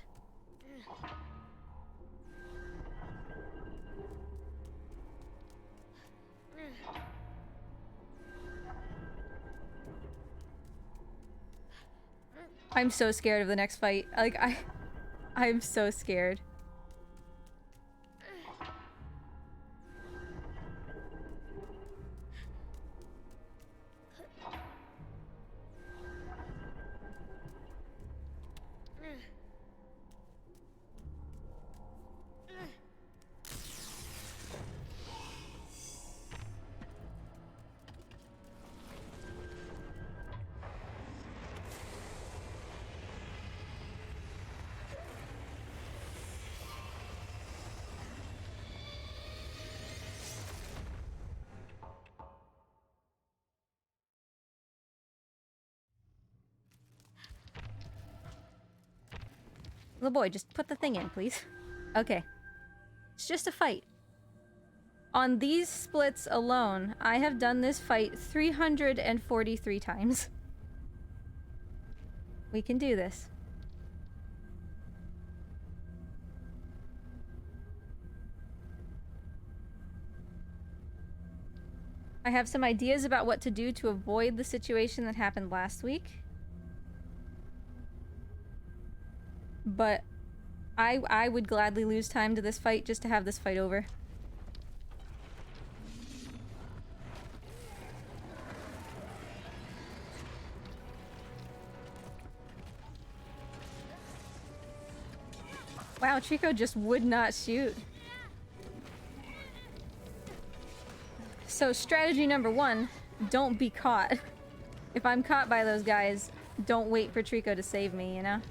I'm so scared of the next fight. Like, I'm so scared. Little boy, just put the thing in, please. Okay. It's just a fight. On these splits alone, I have done this fight 343 times. We can do this. I have some ideas about what to do to avoid the situation that happened last week. But I would gladly lose time to this fight just to have this fight over. Wow, Trico just would not shoot. So strategy number one, don't be caught. If I'm caught by those guys, don't wait for Trico to save me, you know?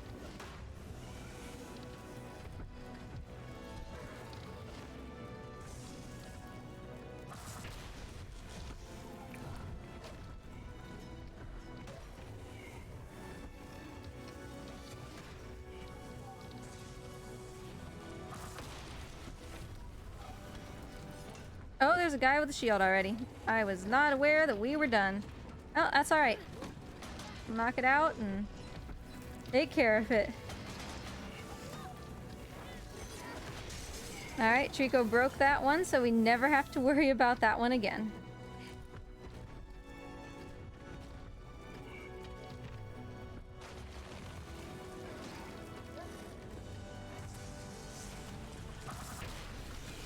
Oh, there's a guy with a shield already. I was not aware that we were done. Oh, that's alright. Knock it out and take care of it. Alright, Trico broke that one, so we never have to worry about that one again.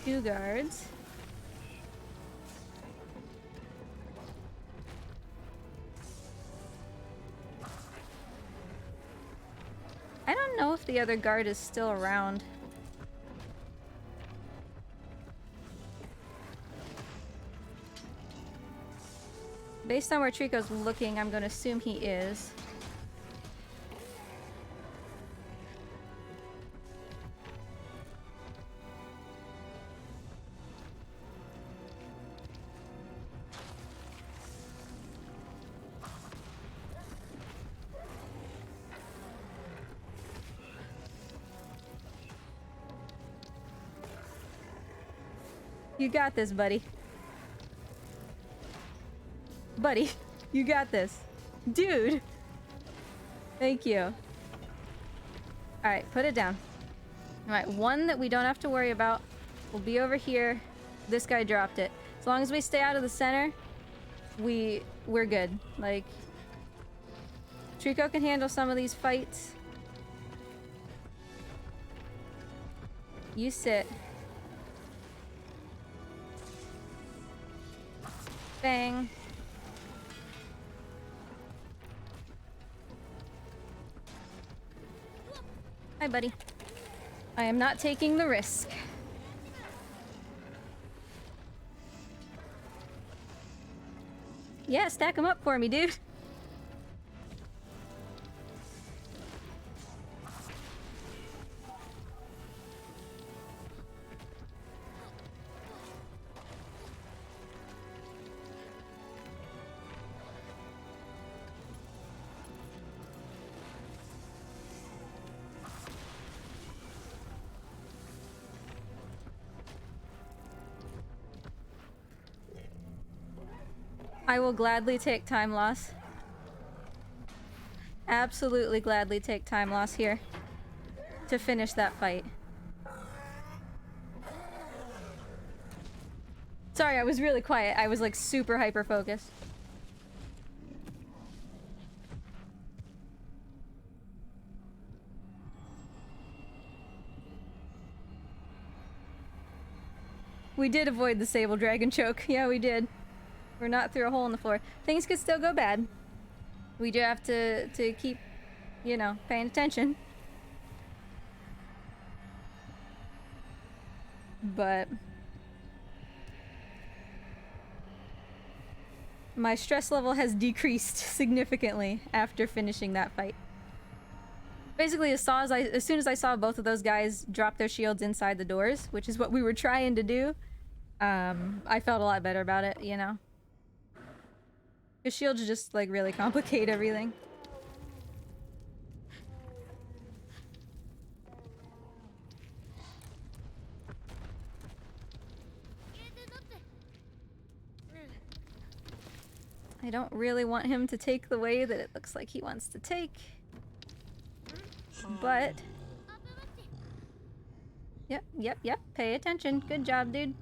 Two guards. I don't know if the other guard is still around. Based on where Trico's looking, I'm gonna assume he is. You got this, buddy. Buddy, you got this. Dude! Thank you. Alright, put it down. Alright, one that we don't have to worry about will be over here. This guy dropped it. As long as we stay out of the center, we're good. Like, Trico can handle some of these fights. You sit. Bang. Hi, buddy. I am not taking the risk. Yeah, stack them up for me, dude. I will gladly take time loss. Absolutely gladly take time loss here to finish that fight. Sorry, I was really quiet. I was like super hyper focused. We did avoid the Sable Dragon choke. Yeah, we did. We're not through a hole in the floor. Things could still go bad. We do have to keep, you know, paying attention. But my stress level has decreased significantly after finishing that fight. Basically, as soon as I saw both of those guys drop their shields inside the doors, which is what we were trying to do, I felt a lot better about it, you know? Because shields just, like, really complicate everything. I don't really want him to take the way that it looks like he wants to take. But... Yep. Pay attention. Good job, dude.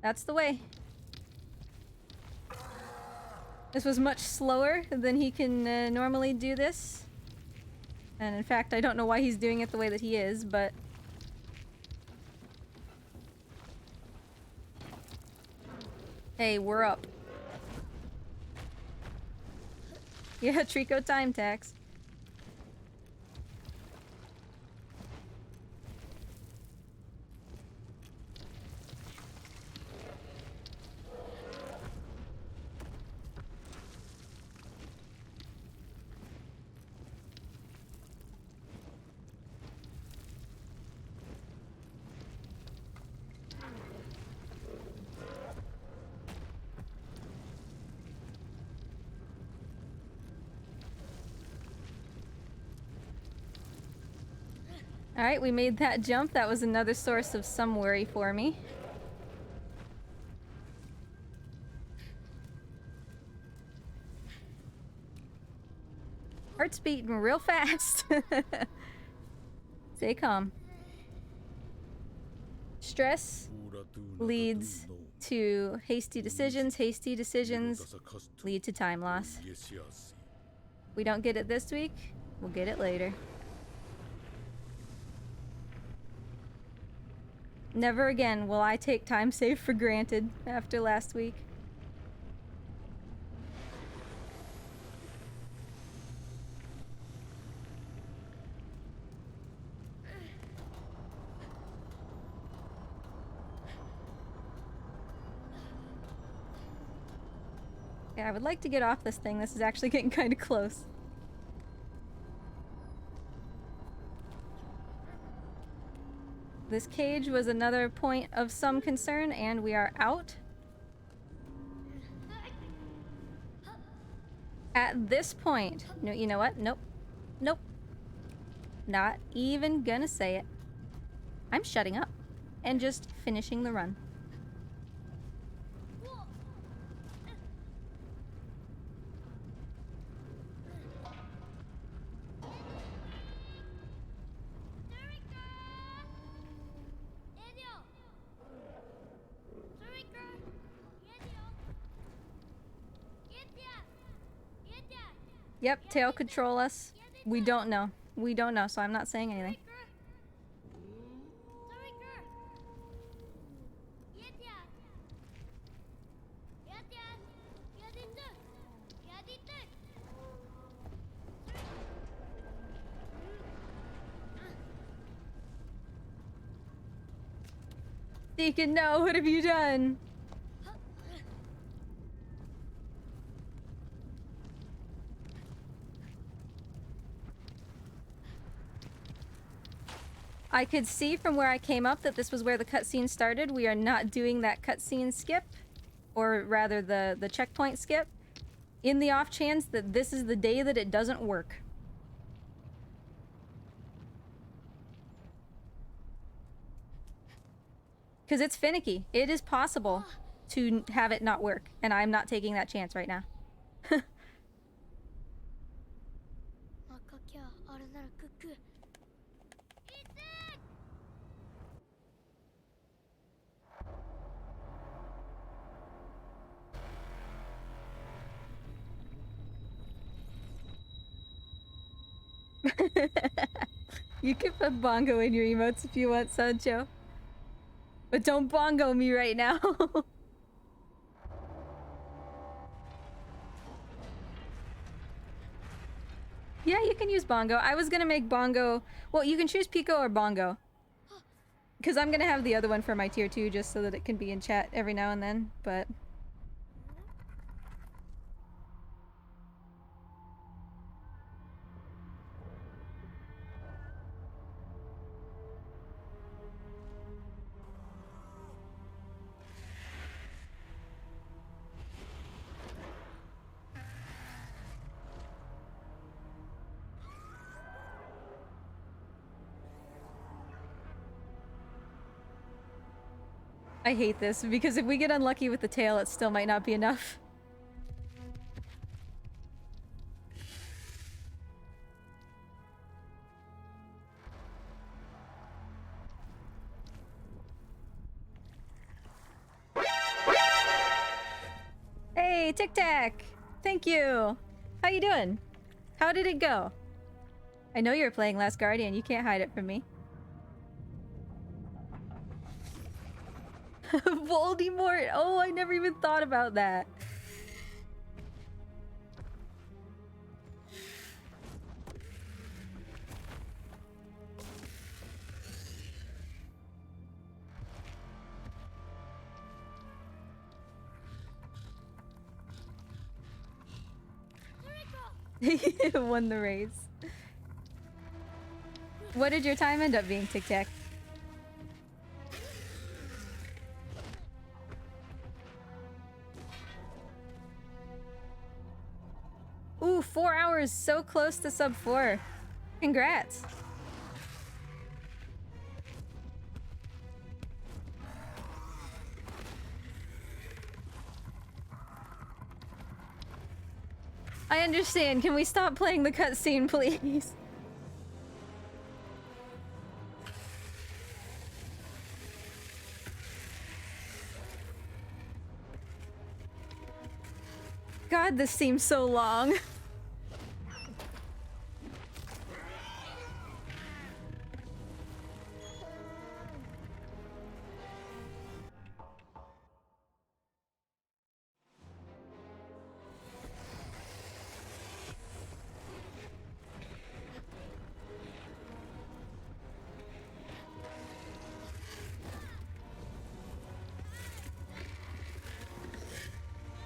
That's the way. This was much slower than he can normally do this. And in fact, I don't know why he's doing it the way that he is, but... Hey, we're up. Yeah, Trico time tax. Alright, we made that jump. That was another source of some worry for me. Heart's beating real fast. Stay calm. Stress leads to hasty decisions lead to time loss. We don't get it this week, we'll get it later. Never again will I take time save for granted after last week. Yeah, I would like to get off this thing. This is actually getting kind of close. This cage was another point of some concern, and we are out. At this point, no, you know what? Nope. Nope. Not even gonna say it. I'm shutting up and just finishing the run. Yep, tail control us. We don't know. We don't know, so I'm not saying anything. Deacon, no, what have you done? I could see from where I came up that this was where the cutscene started. We are not doing that cutscene skip, or rather the checkpoint skip, in the off chance that this is the day that it doesn't work. Because it's finicky. It is possible to have it not work, and I'm not taking that chance right now. You can put bongo in your emotes if you want, Sancho. But don't bongo me right now. Yeah, you can use bongo. I was gonna make bongo... Well, you can choose Pico or bongo. Because I'm gonna have the other one for my tier 2 just so that it can be in chat every now and then, but... I hate this, because if we get unlucky with the tail, it still might not be enough. Hey, Tic Tac! Thank you! How you doing? How did it go? I know you were playing Last Guardian, you can't hide it from me. Voldemort! Oh, I never even thought about that. Won the race. What did your time end up being, Tic Tac? Ooh, 4 hours, so close to sub 4. Congrats. I understand. Can we stop playing the cutscene, please? God, this seems so long.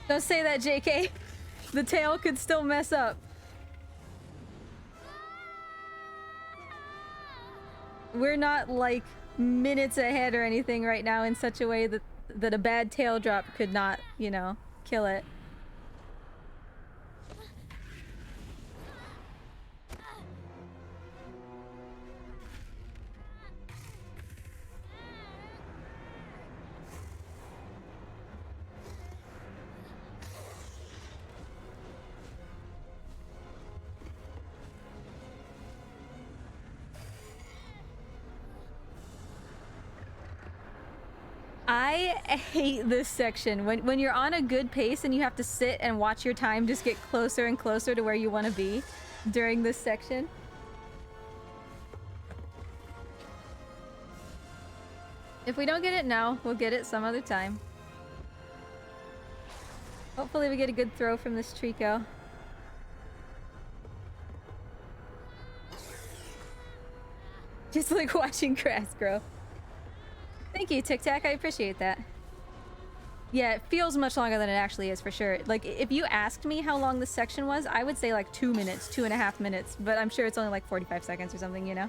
Don't say that, JK. The tail could still mess up. We're not like minutes ahead or anything right now in such a way that a bad tail drop could not, you know, kill it. I hate this section. When you're on a good pace and you have to sit and watch your time just get closer and closer to where you want to be during this section. If we don't get it now, we'll get it some other time. Hopefully we get a good throw from this Trico. Just like watching grass grow. Thank you, Tic Tac. I appreciate that. Yeah, it feels much longer than it actually is, for sure. Like, if you asked me how long this section was, I would say like 2 minutes, 2.5 minutes. But I'm sure it's only like 45 seconds or something, you know?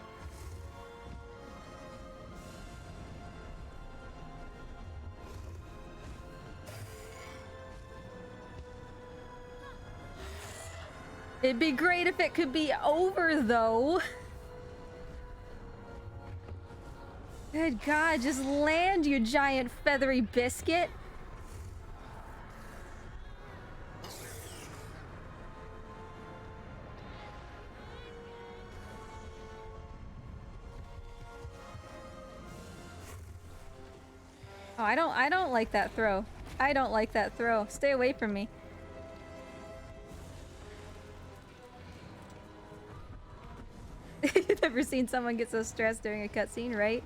It'd be great if it could be over, though. Good God, just land, you giant feathery biscuit. Oh, I don't like that throw. I don't like that throw. Stay away from me. You've never seen someone get so stressed during a cutscene, right?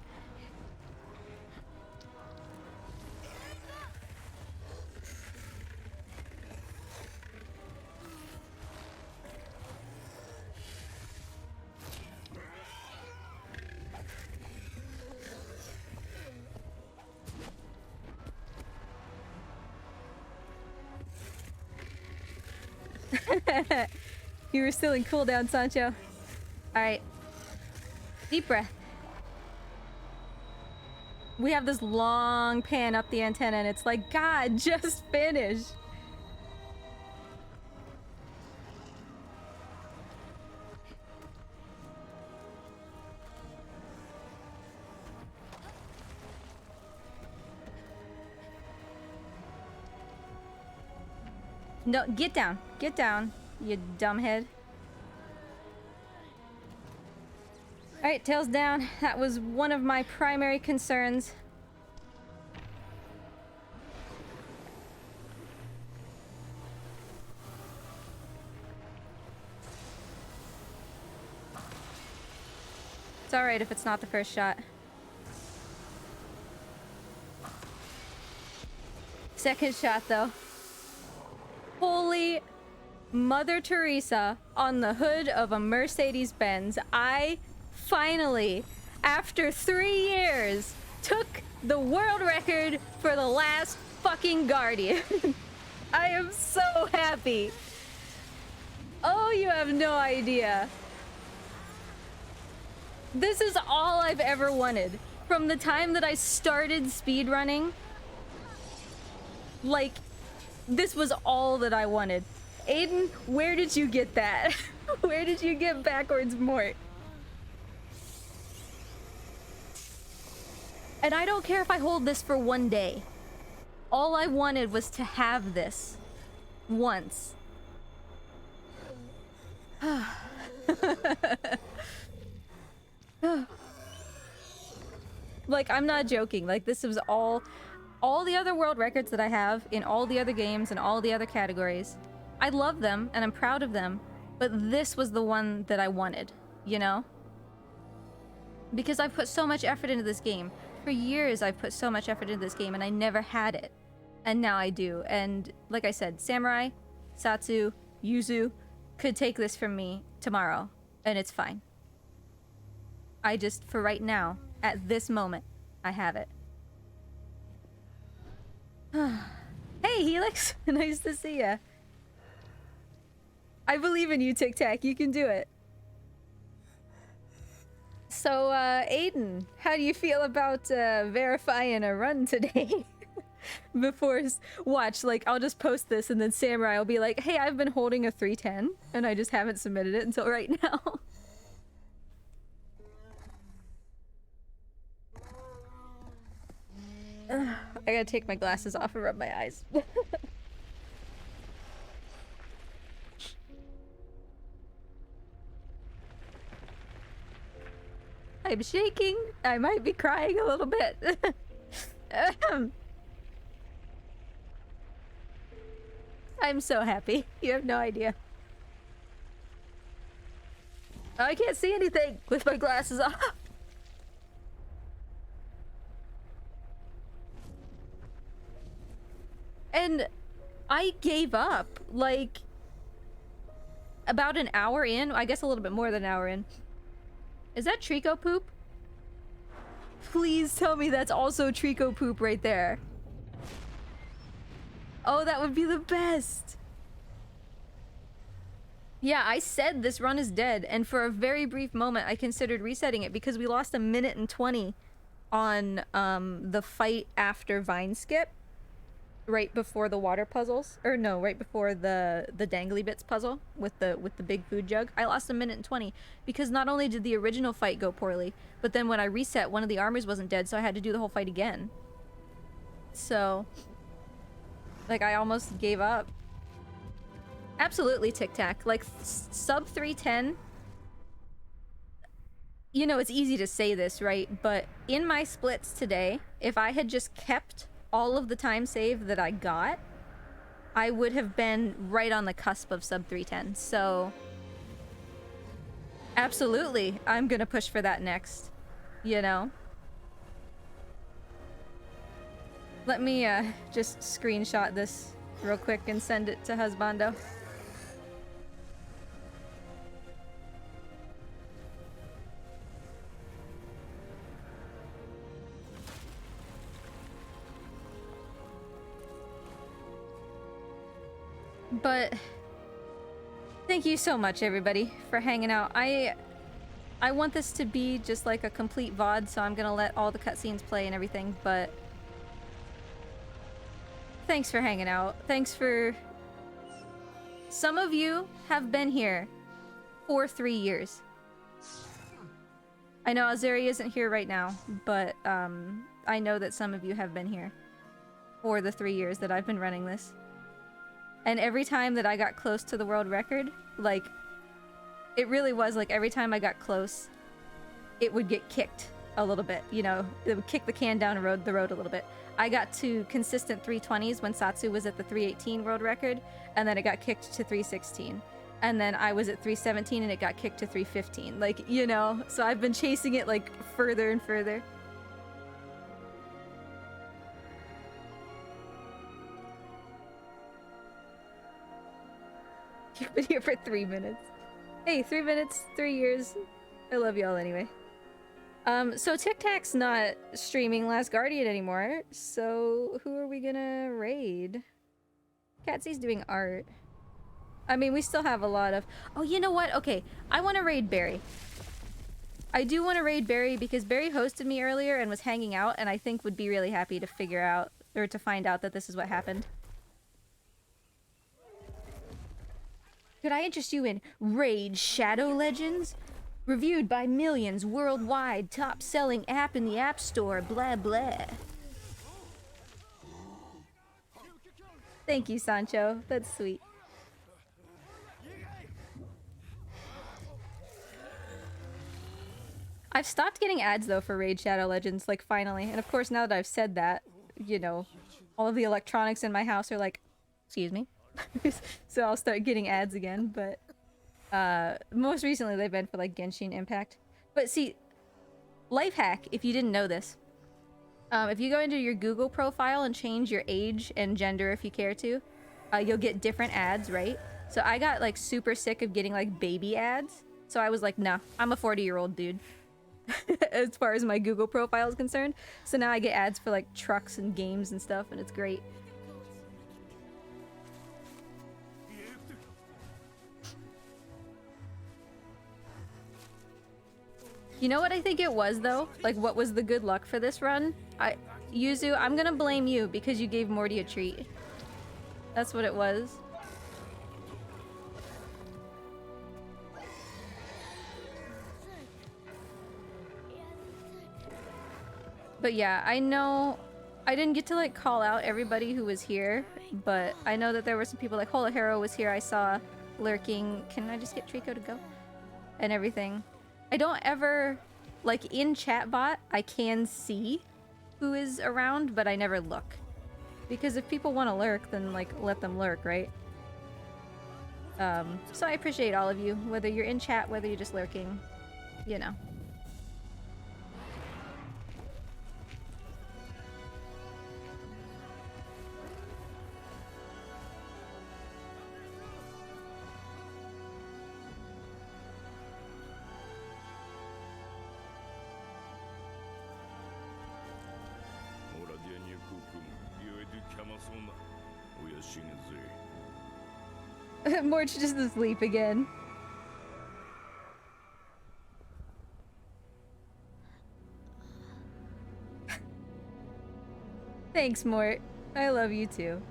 You were still in cooldown, Sancho. Alright. Deep breath. We have this long pan up the antenna and it's like, God, just finish. No, get down. Get down, you dumbhead. Alright, tails down. That was one of my primary concerns. It's alright if it's not the first shot. Second shot, though. Holy Mother Teresa on the hood of a Mercedes-Benz. I finally, after 3 years, took the world record for the last fucking Guardian. I am so happy. Oh, you have no idea. This is all I've ever wanted. From the time that I started speedrunning, like, this was all that I wanted. Aiden, where did you get that? Where did you get backwards Mort? And I don't care if I hold this for 1 day. All I wanted was to have this. Once. Like, I'm not joking. Like, this was all the other world records that I have in all the other games and all the other categories. I love them and I'm proud of them, but this was the one that I wanted, you know? Because I've put so much effort into this game. For years I've put so much effort into this game and I never had it. And now I do. And like I said, Samurai, Satsu, Yuzu could take this from me tomorrow and it's fine. I just, for right now, at this moment, I have it. Hey, Helix! Nice to see ya. I believe in you, Tic Tac. You can do it. So, Aiden, how do you feel about verifying a run today? Before, watch, like, I'll just post this and then Samurai will be like, hey, I've been holding a 310 and I just haven't submitted it until right now. I gotta take my glasses off and rub my eyes. I'm shaking. I might be crying a little bit. I'm so happy. You have no idea. I can't see anything with my glasses off. And I gave up, like, about an hour in. I guess a little bit more than an hour in. Is that Trico poop? Please tell me that's also Trico poop right there. Oh, that would be the best. Yeah, I said this run is dead, and for a very brief moment I considered resetting it because we lost 1:20 on the fight after Vine Skip. Right before the water puzzles, or no, right before the dangly bits puzzle with the big food jug. I lost 1:20 because not only did the original fight go poorly, but then when I reset, one of the armors wasn't dead, so I had to do the whole fight again. So, like, I almost gave up. Absolutely, Tic Tac. Like, sub 310. You know, it's easy to say this, right? But in my splits today, if I had just kept all of the time save that I got, I would have been right on the cusp of sub 310. So, absolutely, I'm gonna push for that next, you know? Let me just screenshot this real quick and send it to Husbando. But thank you so much, everybody, for hanging out. I want this to be just like a complete VOD, so I'm gonna let all the cutscenes play and everything, but thanks for hanging out. Thanks for... Some of you have been here for 3 years. I know Azeri isn't here right now, but I know that some of you have been here for the 3 years that I've been running this. And every time that I got close to the world record, like, it really was like every time I got close, it would get kicked a little bit, you know? It would kick the can down the road a little bit. I got to consistent 320s when Satsu was at the 318 world record, and then it got kicked to 316. And then I was at 317 and it got kicked to 315. Like, you know? So I've been chasing it, like, further and further. You've been here for 3 minutes. Hey, 3 minutes, 3 years. I love y'all anyway. So Tic Tac's not streaming Last Guardian anymore, so who are we gonna raid? Catsy's doing art. I mean, we still have a lot of... Oh, you know what? Okay, I want to raid Barry. I do want to raid Barry because Barry hosted me earlier and was hanging out, and I think would be really happy to figure out, or to find out that this is what happened. Could I interest you in Raid Shadow Legends? Reviewed by millions worldwide, top-selling app in the App Store, blah blah. Thank you, Sancho. That's sweet. I've stopped getting ads, though, for Raid Shadow Legends, like, finally. And of course, now that I've said that, you know, all of the electronics in my house are like, excuse me, So I'll start getting ads again, but most recently they've been for like Genshin Impact. But see, life hack, if you didn't know this, if you go into your Google profile and change your age and gender if you care to, you'll get different ads, right? So I got like super sick of getting like baby ads. So I was like, nah, I'm a 40-year-old dude. As far as my Google profile is concerned. So now I get ads for like trucks and games and stuff, and it's great. You know what I think it was though? Like what was the good luck for this run? Yuzu, I'm gonna blame you because you gave Morty a treat. That's what it was. But yeah, I know I didn't get to like call out everybody who was here, but I know that there were some people like Holahero was here. I saw lurking. Can I just get Trico to go? And everything. I don't ever like in chatbot I can see who is around, but I never look. Because if people want to lurk, then like let them lurk, right? So I appreciate all of you, whether you're in chat, whether you're just lurking, you know. Mort's just asleep again. Thanks, Mort. I love you too.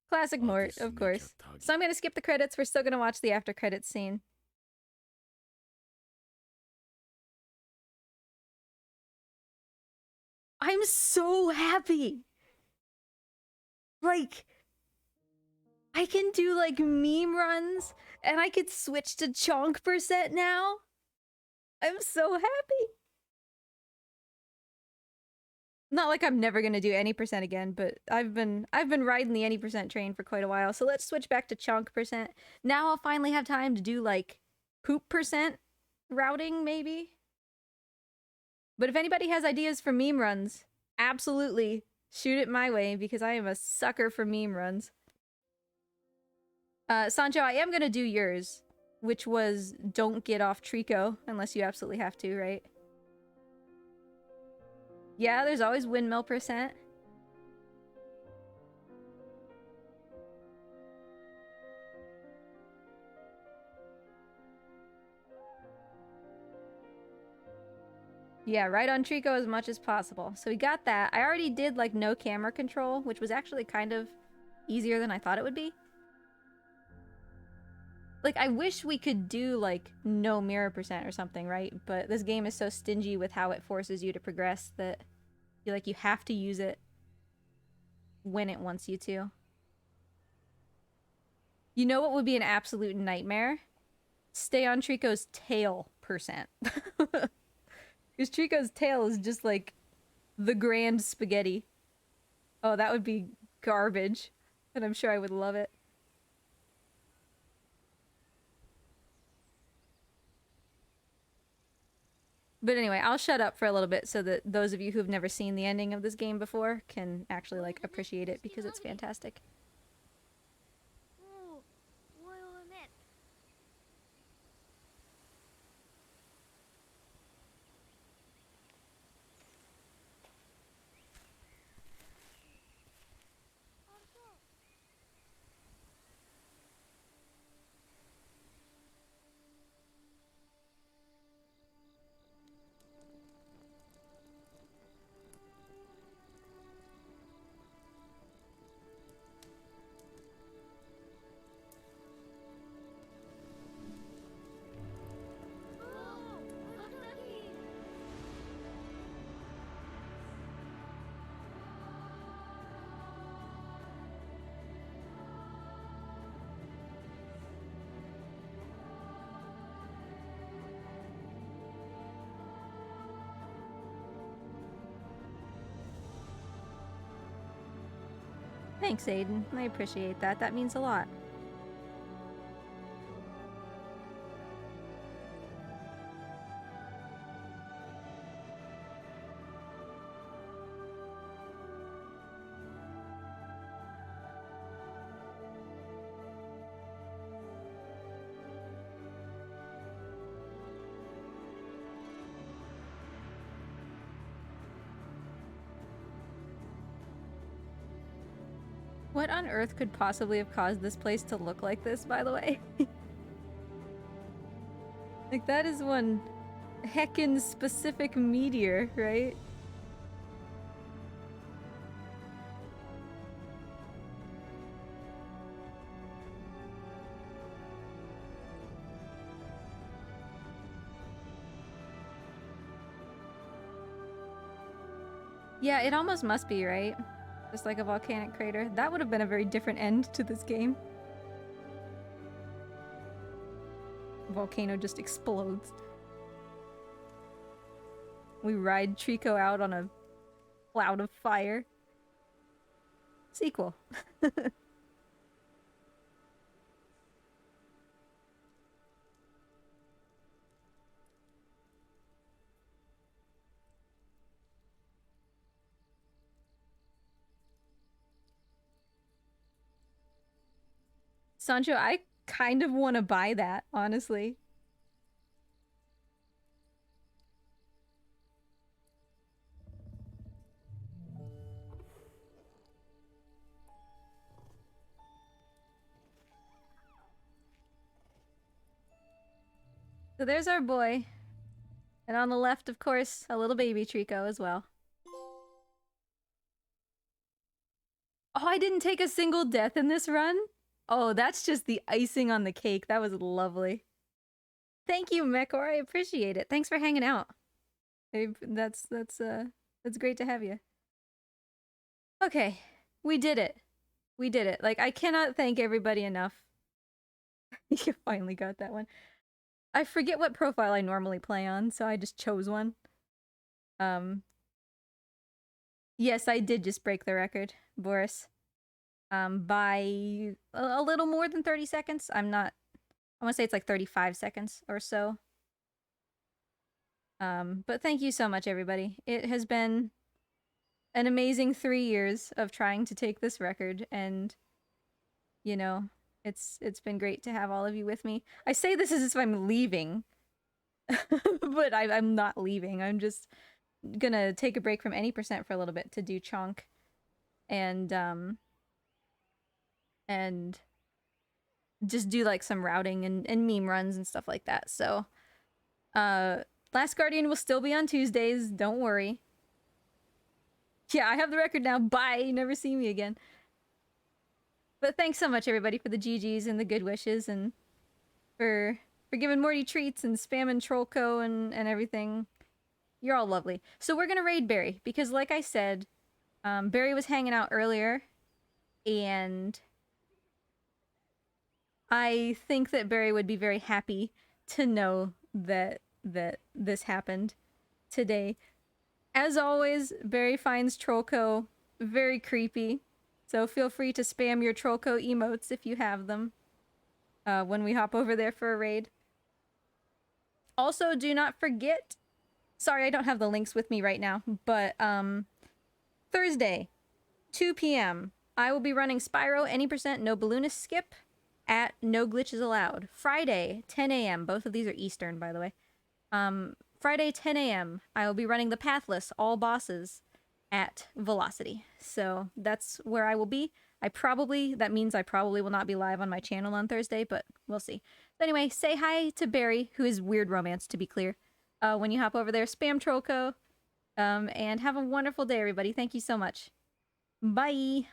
Classic Mort, of course. So I'm gonna skip the credits. We're still gonna watch the after credits scene. I'm so happy! Like, I can do like meme runs, and I could switch to chonk percent now. I'm so happy. Not like I'm never gonna do any percent again, but I've been riding the any percent train for quite a while. So let's switch back to chonk percent. Now I'll finally have time to do like poop percent routing, maybe. But if anybody has ideas for meme runs, absolutely shoot it my way because I am a sucker for meme runs. Sancho, I am gonna do yours, which was don't get off Trico unless you absolutely have to, right? Yeah, there's always windmill percent. Yeah, right on Trico as much as possible. So we got that. I already did like no camera control, which was actually kind of easier than I thought it would be. Like, I wish we could do like no mirror percent or something, right? But this game is so stingy with how it forces you to progress that you have to use it when it wants you to. You know what would be an absolute nightmare? Stay on Trico's tail percent. Because Trico's tail is just like the grand spaghetti. Oh, that would be garbage. And I'm sure I would love it. But anyway, I'll shut up for a little bit so that those of you who've never seen the ending of this game before can actually like appreciate it because it's fantastic. Thanks, Aiden. I appreciate that. That means a lot. What on earth could possibly have caused this place to look like this, by the way? Like, that is one heckin' specific meteor, right? Yeah, it almost must be, right? Just like a volcanic crater. That would have been a very different end to this game. Volcano just explodes. We ride Trico out on a cloud of fire. Sequel. Sancho, I kind of want to buy that, honestly. So there's our boy. And on the left, of course, a little baby Trico as well. Oh, I didn't take a single death in this run? Oh, that's just the icing on the cake. That was lovely. Thank you, Mekor. I appreciate it. Thanks for hanging out. That's great to have you. Okay, we did it. We did it. Like, I cannot thank everybody enough. You finally got that one. I forget what profile I normally play on, so I just chose one. Yes, I did just break the record, Boris. By a little more than 30 seconds. I want to say it's like 35 seconds or so. But thank you so much, everybody. It has been an amazing 3 years of trying to take this record, and, you know, it's been great to have all of you with me. I say this as if I'm leaving, but I'm not leaving. I'm just gonna take a break from any percent for a little bit to do chonk, and just do like some routing and meme runs and stuff like that. So, Last Guardian will still be on Tuesdays. Don't worry. Yeah, I have the record now. Bye. Never see me again. But thanks so much, everybody, for the GGs and the good wishes, and for giving Morty treats and spamming TROLLCO and everything. You're all lovely. So we're gonna raid Barry, because like I said, Barry was hanging out earlier, and I think that Barry would be very happy to know that this happened today. As always, Barry finds TROLLCO very creepy, so feel free to spam your TROLLCO emotes if you have them when we hop over there for a raid. Also, do not forget, sorry I don't have the links with me right now, but Thursday, 2 p.m., I will be running Spyro any percent no balloonist skip at No Glitches Allowed. Friday, 10 a.m., both of these are Eastern, by the way. Friday, 10 a.m., I will be running the Pathless all bosses at Velocity. So that's where I will be. That means I probably will not be live on my channel on Thursday, but we'll see. So anyway, say hi to Barry, who is Weird Romance, to be clear. When you hop over there, spam TROLLCO, and have a wonderful day, everybody. Thank you so much. Bye!